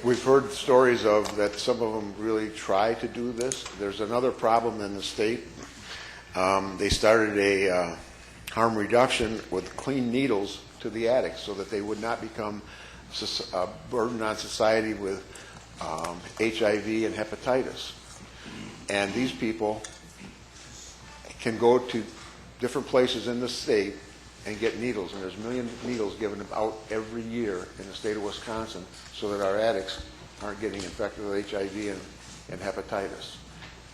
We've heard stories of that some of them really try to do this. There's another problem in the state. They started a harm reduction with clean needles to the addicts so that they would not become a burden on society with HIV and hepatitis. And these people can go to different places in the state and get needles. And there's 1 million needles given out every year in the state of Wisconsin so that our addicts aren't getting infected with HIV and hepatitis.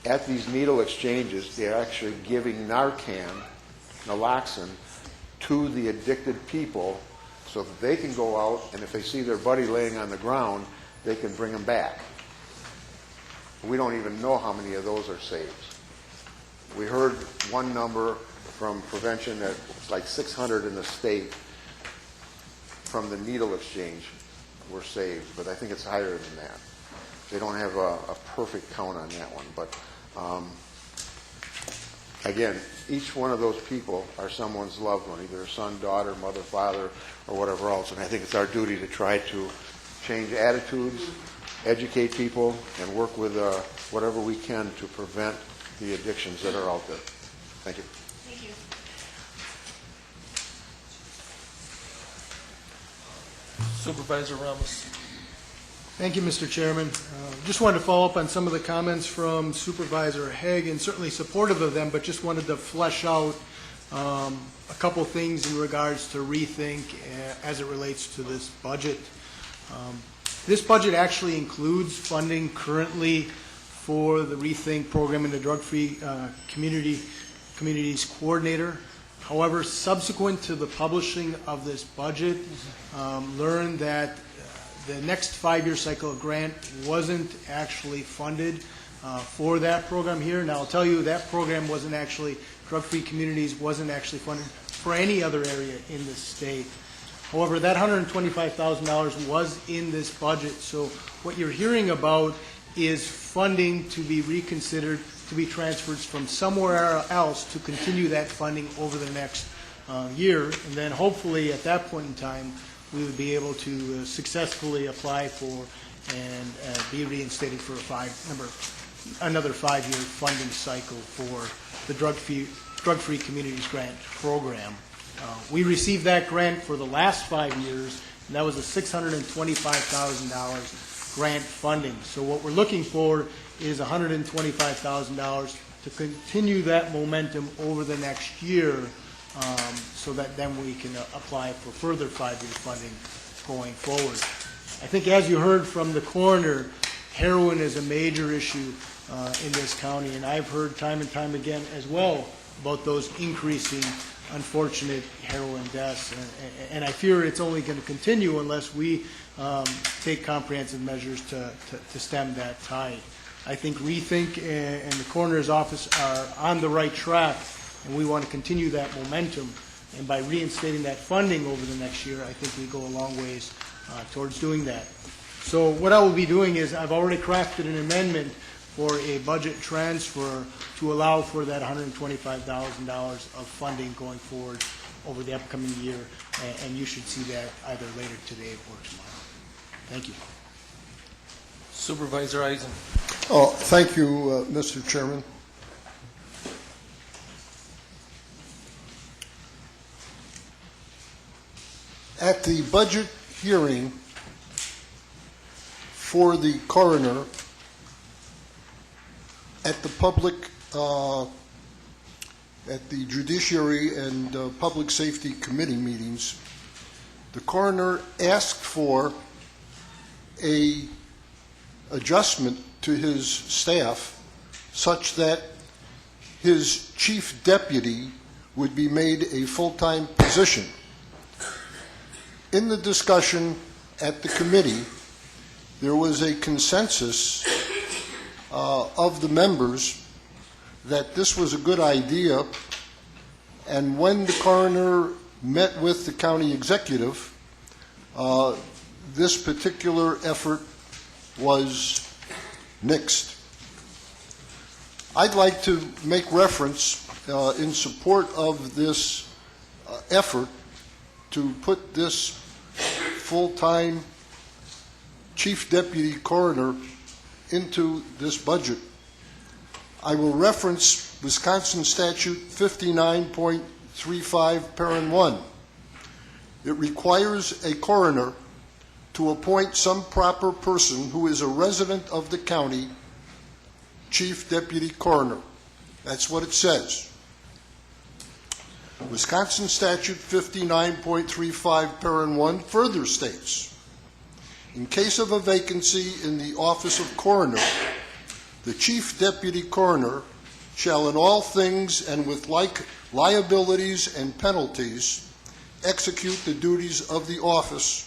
At these needle exchanges, they're actually giving Narcan, naloxone, to the addicted people so that they can go out, and if they see their buddy laying on the ground, they can bring him back. We don't even know how many of those are saved. We heard one number from prevention that it's like 600 in the state from the needle exchange were saved, but I think it's higher than that. They don't have a perfect count on that one, but again, each one of those people are someone's loved one, either a son, daughter, mother, father, or whatever else, and I think it's our duty to try to change attitudes, educate people, and work with whatever we can to prevent the addictions that are out there. Thank you. Thank you. Supervisor Ramos. Thank you, Mr. Chairman. Just wanted to follow up on some of the comments from Supervisor Haig, and certainly supportive of them, but just wanted to flesh out a couple things in regards to rethink as it relates to this budget. This budget actually includes funding currently for the Rethink program and the Drug-Free Communities Coordinator. However, subsequent to the publishing of this budget, learned that the next 5-year cycle of grant wasn't actually funded for that program here. Now, I'll tell you that program wasn't actually, Drug-Free Communities wasn't actually funded for any other area in the state. However, that $125,000 was in this budget, so what you're hearing about is funding to be reconsidered, to be transferred from somewhere else to continue that funding over the next year, and then hopefully at that point in time, we would be able to successfully apply for and be reinstated for another 5-year funding cycle for the Drug-Free Communities Grant Program. We received that grant for the last 5 years, and that was a $625,000 grant funding. So what we're looking for is $125,000 to continue that momentum over the next year, so that then we can apply for further 5-year funding going forward. I think as you heard from the coroner, heroin is a major issue in this county, and I've heard time and time again as well about those increasing unfortunate heroin deaths, and I fear it's only going to continue unless we take comprehensive measures to stem that tide. I think Rethink and the coroner's office are on the right track, and we want to continue that momentum, and by reinstating that funding over the next year, I think we go a long ways towards doing that. So what I will be doing is I've already crafted an amendment for a budget transfer to allow for that $125,000 of funding going forward over the upcoming year, and you should see that either later today or tomorrow. Thank you. Supervisor Eisen. Oh, thank you, Mr. Chairman. At the budget hearing for the coroner, at the public, at the Judiciary and Public Safety Committee meetings, the coroner asked for a adjustment to his staff such that his chief deputy would be made a full-time position. In the discussion at the committee, there was a consensus of the members that this was a good idea, and when the coroner met with the county executive, this particular effort was nixed. I'd like to make reference in support of this effort to put this full-time chief deputy coroner into this budget. I will reference Wisconsin Statute 59.35, parent 1. It requires a coroner to appoint some proper person who is a resident of the county chief deputy coroner. That's what it says. Wisconsin Statute 59.35, parent 1 further states, in case of a vacancy in the office of coroner, the chief deputy coroner shall in all things and with like liabilities and penalties execute the duties of the office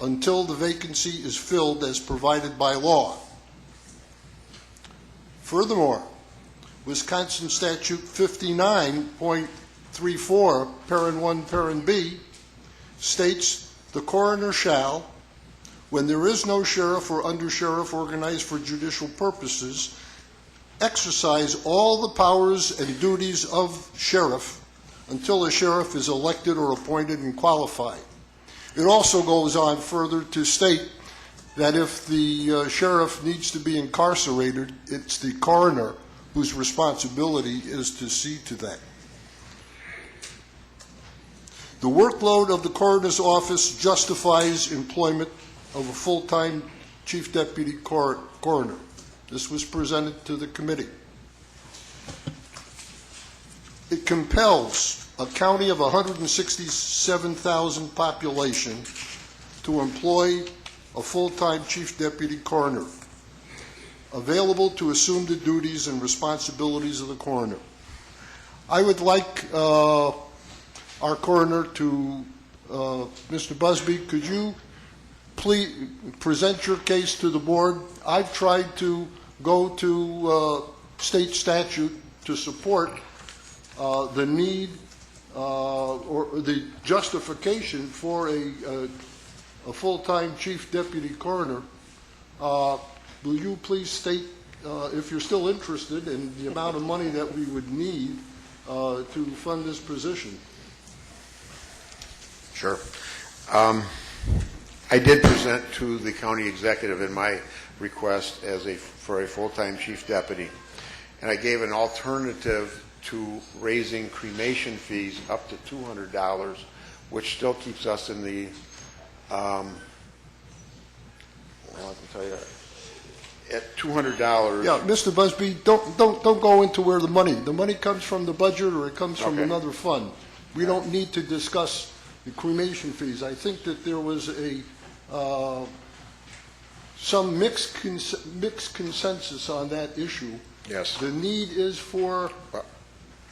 until the vacancy is filled as provided by law. Furthermore, Wisconsin Statute 59.34, parent 1, parent B, states the coroner shall, when there is no sheriff or undersheriff organized for judicial purposes, exercise all the powers and duties of sheriff until a sheriff is elected or appointed and qualified. It also goes on further to state that if the sheriff needs to be incarcerated, it's the coroner whose responsibility is to see to that. The workload of the coroner's office justifies employment of a full-time chief deputy coroner. This was presented to the committee. It compels a county of 167,000 population to employ a full-time chief deputy coroner, available to assume the duties and responsibilities of the coroner. I would like our coroner to, Mr. Busby, could you please present your case to the board? I've tried to go to state statute to support the need or the justification for a full-time chief deputy coroner. Will you please state, if you're still interested, in the amount of money that we would need to fund this position? Sure. I did present to the county executive in my request for a full-time chief deputy, and I gave an alternative to raising cremation fees up to $200, which still keeps us in the, well, I can tell you, at $200. Yeah, Mr. Busby, don't go into where the money comes from the budget or it comes from another fund. We don't need to discuss the cremation fees. I think that there was some mixed consensus on that issue. Yes. The need is for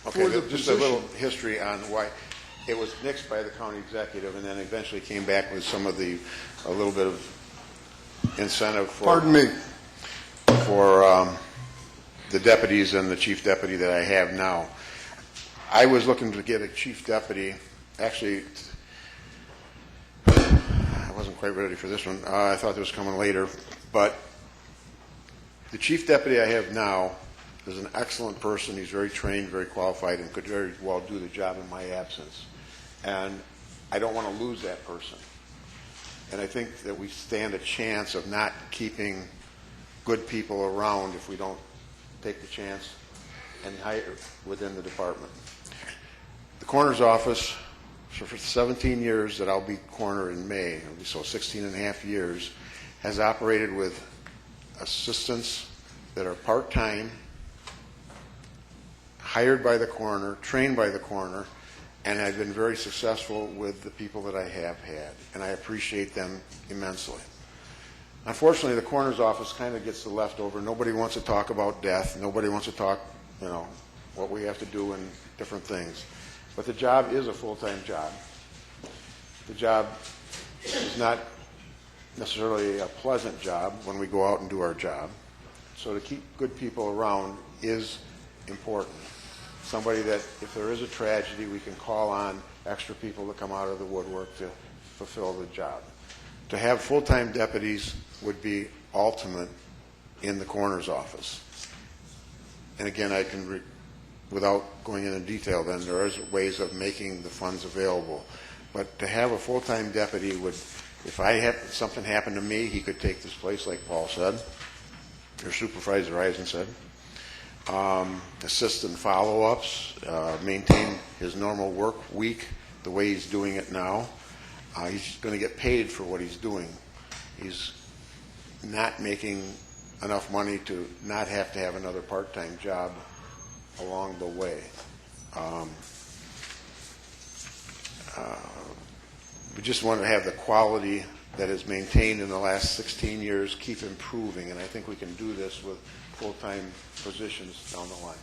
Okay, the just position. a little history on why it was nixed by the county executive, and then eventually came back with a little bit of incentive for. Pardon me. For the deputies and the chief deputy that I have now. I was looking to get a chief deputy. Actually, I wasn't quite ready for this one. I thought it was coming later, but the chief deputy I have now is an excellent person. He's very trained, very qualified, and could very well do the job in my absence. And I don't want to lose that person. And I think that we stand a chance of not keeping good people around if we don't take the chance and hire within the department. The coroner's office, for 17 years that I'll be coroner in May, so 16 and a half years, has operated with assistants that are part-time, hired by the coroner, trained by the coroner, and I've been very successful with the people that I have had, and I appreciate them immensely. Unfortunately, the coroner's office kind of gets the leftover. Nobody wants to talk about death. Nobody wants to talk, what we have to do and different things. But the job is a full-time job. The job is not necessarily a pleasant job when we go out and do our job. So to keep good people around is important. Somebody that, if there is a tragedy, we can call on extra people to come out of the woodwork to fulfill the job. To have full-time deputies would be ultimate in the coroner's office. And again, I can, without going into detail then, there is ways of making the funds available. But to have a full-time deputy would, if something happened to me, he could take this place, like Paul said, or Supervisor Eisen said. Assist in follow-ups, maintain his normal work week the way he's doing it now. He's going to get paid for what he's doing. He's not making enough money to not have to have another part-time job along the way. We just want to have the quality that is maintained in the last 16 years keep improving, and I think we can do this with full-time positions down the line.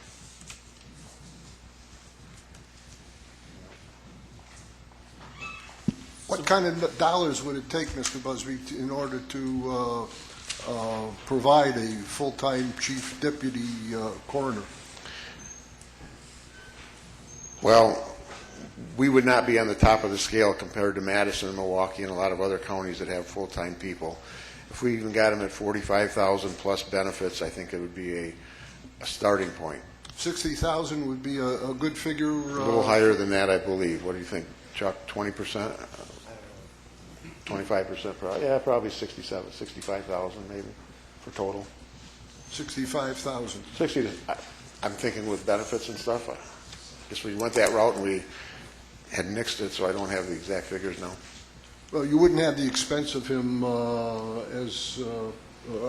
What kind of dollars would it take, Mr. Busby, in order to provide a full-time chief deputy coroner? Well, we would not be on the top of the scale compared to Madison and Milwaukee and a lot of other counties that have full-time people. If we even got them at $45,000 plus benefits, I think it would be a starting point. 60,000 would be a good figure. A little higher than that, I believe. What do you think, Chuck? 20%? 25% probably. Yeah, probably 65,000 maybe for total. 65,000. 60. I'm thinking with benefits and stuff. I guess we went that route and we had nixed it, so I don't have the exact figures now. Well, you wouldn't have the expense of him as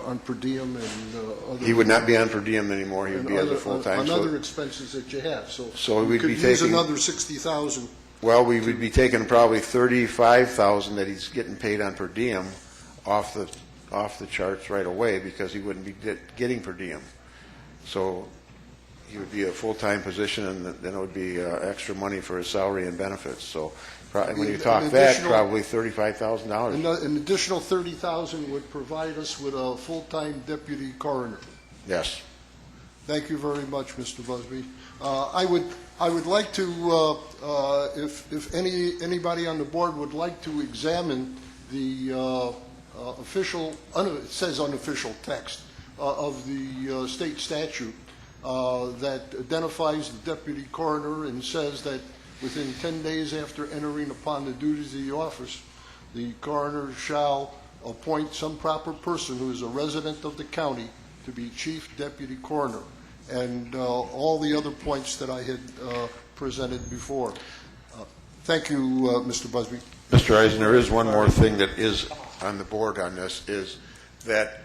on per diem and other. He would not be on per diem anymore. He would be as a full-time. On other expenses that you have. So we we'd could be use taking another 60,000. Well, we would be taking probably 35,000 that he's getting paid on per diem off the charts right away because he wouldn't be getting per diem. So he would be a full-time position, and then it would be extra money for his salary and benefits. So when you talk that, probably $35,000. An additional 30,000 would provide us with a full-time deputy coroner. Yes. Thank you very much, Mr. Busby. I would like to, if anybody on the board would like to examine the official, it says unofficial text of the state statute that identifies the deputy coroner and says that within 10 days after entering upon the duties of the office, the coroner shall appoint some proper person who is a resident of the county to be chief deputy coroner, and all the other points that I had presented before. Thank you, Mr. Busby. Mr. Eisen, there is one more thing that is on the board on this, is that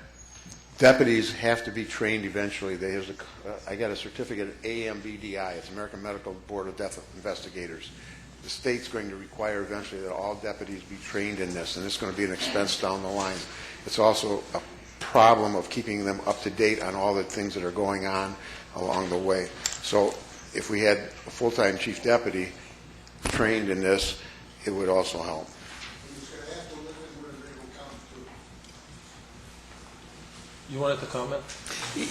deputies have to be trained eventually. I got a certificate at AMBDI, it's American Medical Board of Death Investigators. The state's going to require eventually that all deputies be trained in this, and it's going to be an expense down the line. It's also a problem of keeping them up to date on all the things that are going on along the way. So if we had a full-time chief deputy trained in this, it would also help. You wanted to comment?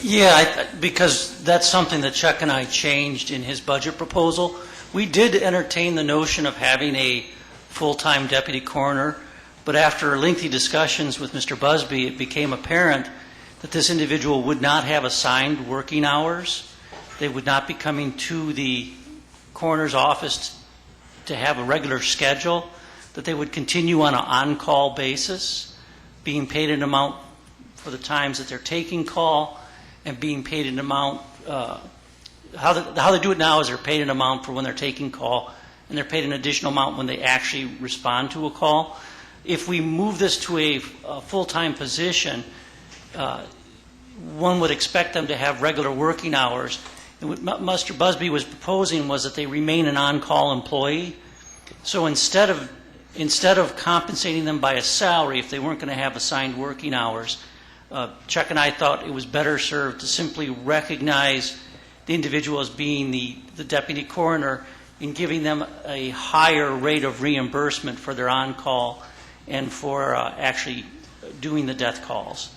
Yeah, because that's something that Chuck and I changed in his budget proposal. We did entertain the notion of having a full-time deputy coroner, but after lengthy discussions with Mr. Busby, it became apparent that this individual would not have assigned working hours. They would not be coming to the coroner's office to have a regular schedule, that they would continue on an on-call basis, being paid an amount for the times that they're taking call, and being paid an amount. How they do it now is they're paid an amount for when they're taking call, and they're paid an additional amount when they actually respond to a call. If we move this to a full-time position, one would expect them to have regular working hours. And what Mr. Busby was proposing was that they remain an on-call employee. So instead of instead of compensating them by a salary if they weren't going to have assigned working hours, Chuck and I thought it was better served to simply recognize the individual as being the deputy coroner and giving them a higher rate of reimbursement for their on-call and for actually doing the death calls.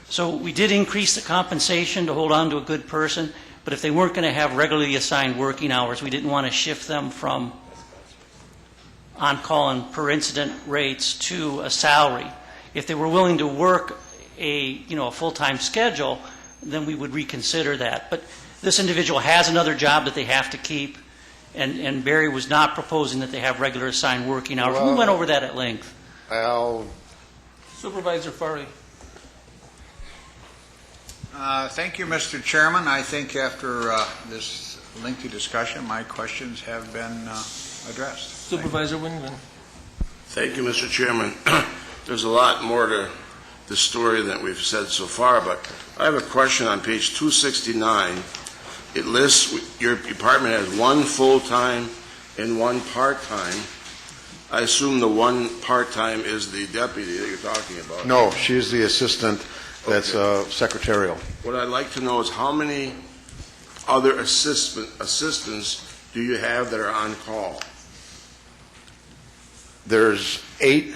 So we did increase the compensation to hold on to a good person, but if they weren't going to have regularly assigned working hours, we didn't want to shift them from on-call and per incident rates to a salary. If they were willing to work a full-time schedule, then we would reconsider that. But this individual has another job that they have to keep, and Barry was not proposing that they have regular assigned working hours. We went over that at length. Supervisor Furry. Thank you, Mr. Chairman. I think after this lengthy discussion, my questions have been addressed. Supervisor Winnebago. Thank you, Mr. Chairman. There's a lot more to the story that we've said so far, but I have a question on page 269. It lists your department has one full-time and one part-time. I assume the one part-time is the deputy that you're talking about. No, she's the assistant that's secretarial. What I'd like to know is how many other assistants do you have that are on call? There's 8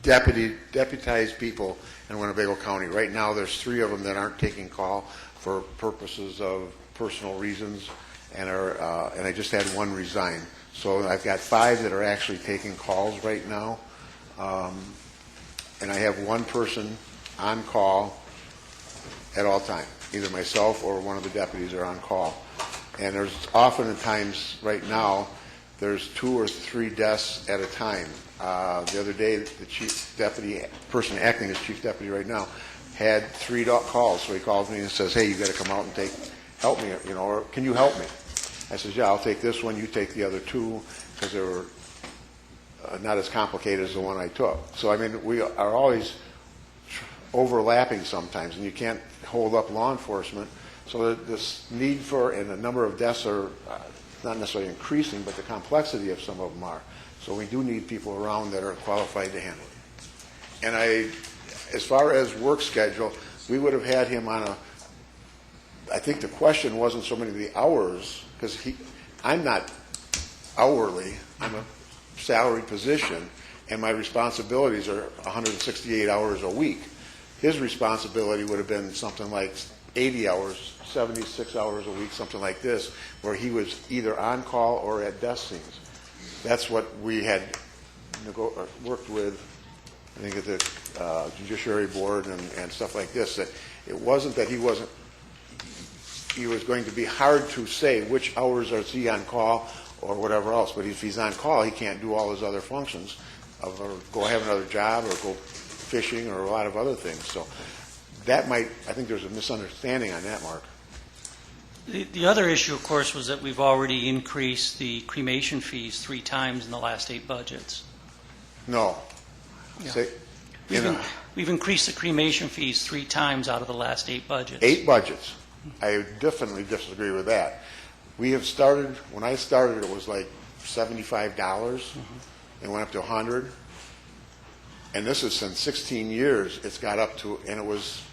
deputized people in Winnebago County. Right now, there's 3 of them that aren't taking call for purposes of personal reasons, and I just had 1 resign. So I've got 5 that are actually taking calls right now, and I have 1 person on call at all time. Either myself or one of the deputies are on call. And there's often times right now, there's 2 or 3 deaths at a time. The other day, the chief deputy, person acting as chief deputy right now, had 3 calls. So he calls me and says, "Hey, you got to come out and help me, or can you help me?" I says, "Yeah, I'll take this one. You take the other 2 because they were not as complicated as the one I took." So I mean, we are always overlapping sometimes, and you can't hold up law enforcement. So this need for, and the number of deaths are not necessarily increasing, but the complexity of some of them are. So we do need people around that are qualified to handle it. And as far as work schedule, we would have had him on I think the question wasn't so many of the hours, because I'm not hourly, I'm a salary position, and my responsibilities are 168 hours a week. His responsibility would have been something like 80 hours, 76 hours a week, something like this, where he was either on call or at death scenes. That's what we had worked with, I think, at the Judiciary Board and stuff like this, that it wasn't that he was going to be hard to say which hours is he on call or whatever else, but if he's on call, he can't do all his other functions, or go have another job or go fishing or a lot of other things. So that I think there's a misunderstanding on that, Mark. The other issue, of course, was that we've already increased the cremation fees 3 times in the last 8 budgets. No. Yeah. We've increased the cremation fees 3 times out of the last 8 budgets. 8 budgets. I definitely disagree with that. We have started, when I started, it was like $75. It went up to $100. And this is since 16 years, it's got up to, and it was,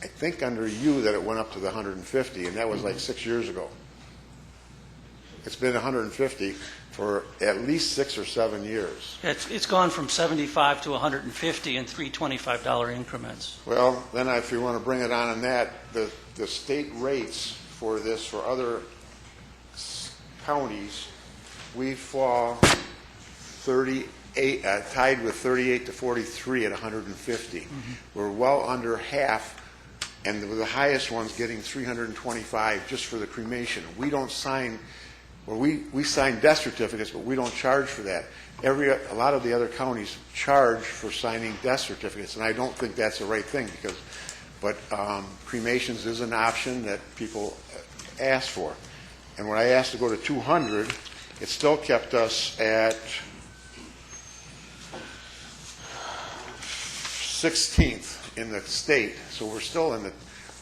I think under you that it went up to the 150, and that was like 6 years ago. It's been 150 for at least 6 or 7 years. It's gone from 75 to 150 in 3 $25 increments. Well, then if you want to bring it on that, the state rates for this, for other counties, we fall 38, tied with 38 to 43 at 150. We're well under half, and the highest one's getting 325 just for the cremation. We don't sign, well, we sign death certificates, but we don't charge for that. A lot of the other counties charge for signing death certificates, and I don't think that's the right thing, but cremations is an option that people ask for. And when I asked to go to 200, it still kept us at 16th in the state, so we're still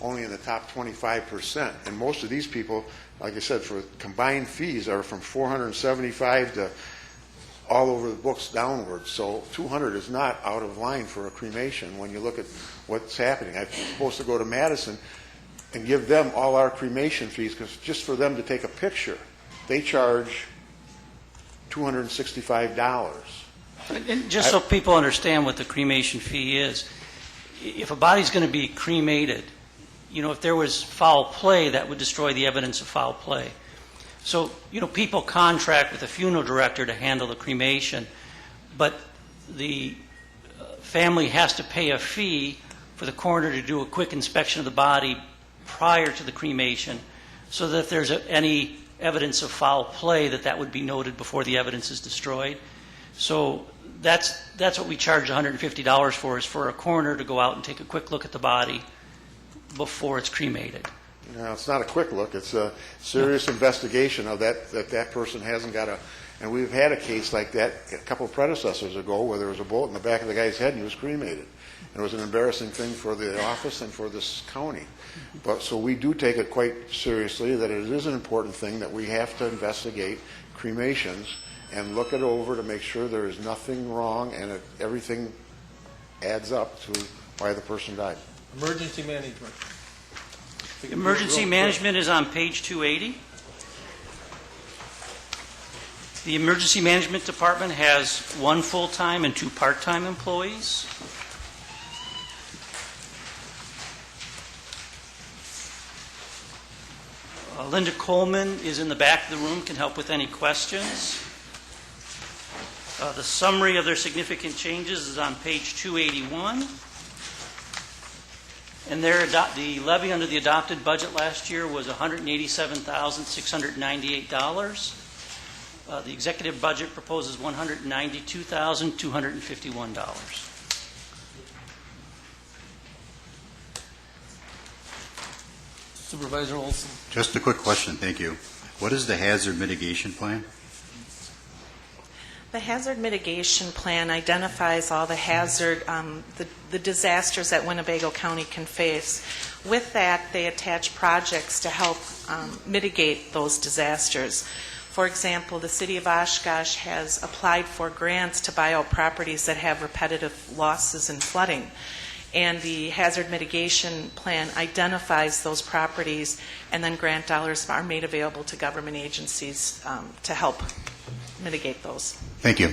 only in the top 25%. And most of these people, like I said, for combined fees are from $475 to all over the books downwards. So 200 is not out of line for a cremation when you look at what's happening. I'm supposed to go to Madison and give them all our cremation fees, because just for them to take a picture, they charge $265. And just so people understand what the cremation fee is, if a body's going to be cremated, if there was foul play, that would destroy the evidence of foul play. So, people contract with a funeral director to handle the cremation, but the family has to pay a fee for the coroner to do a quick inspection of the body prior to the cremation, so that if there's any evidence of foul play, that would be noted before the evidence is destroyed. So that's what we charge $150 for, is for a coroner to go out and take a quick look at the body before it's cremated. No, it's not a quick look. It's a serious investigation of that person hasn't got a. And we've had a case like that a couple of predecessors ago, where there was a bullet in the back of the guy's head and he was cremated. And it was an embarrassing thing for the office and for this county. But so we do take it quite seriously, that it is an important thing, that we have to investigate cremations and look it over to make sure there is nothing wrong and everything adds up to why the person died. Emergency management. Emergency management is on page 280. The Emergency Management Department has 1 full-time and 2 part-time employees. Linda Coleman is in the back of the room, can help with any questions. The summary of their significant changes is on page 281. And the levy under the adopted budget last year was $187,698. The executive budget proposes $192,251. Supervisor Olson. Just a quick question, thank you. What is the hazard mitigation plan? The hazard mitigation plan identifies all the hazard, the disasters that Winnebago County can face. With that, they attach projects to help mitigate those disasters. For example, the City of Oshkosh has applied for grants to buy out properties that have repetitive losses and flooding. And the hazard mitigation plan identifies those properties, and then grant dollars are made available to government agencies to help mitigate those. Thank you.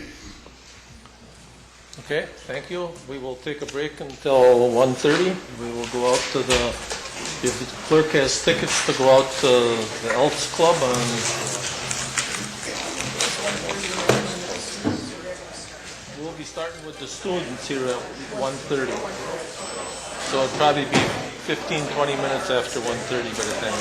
Okay, thank you. We will take a break until 1:30. We will go out to if the clerk has tickets, to go out to the Elks Club we'll be starting with the students here at 1:30. So it'll probably be 15-20 minutes after 1:30 by the time.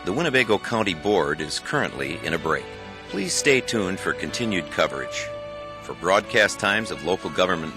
The Winnebago County Board is currently in a break. Please stay tuned for continued coverage. For broadcast times of local government meetings,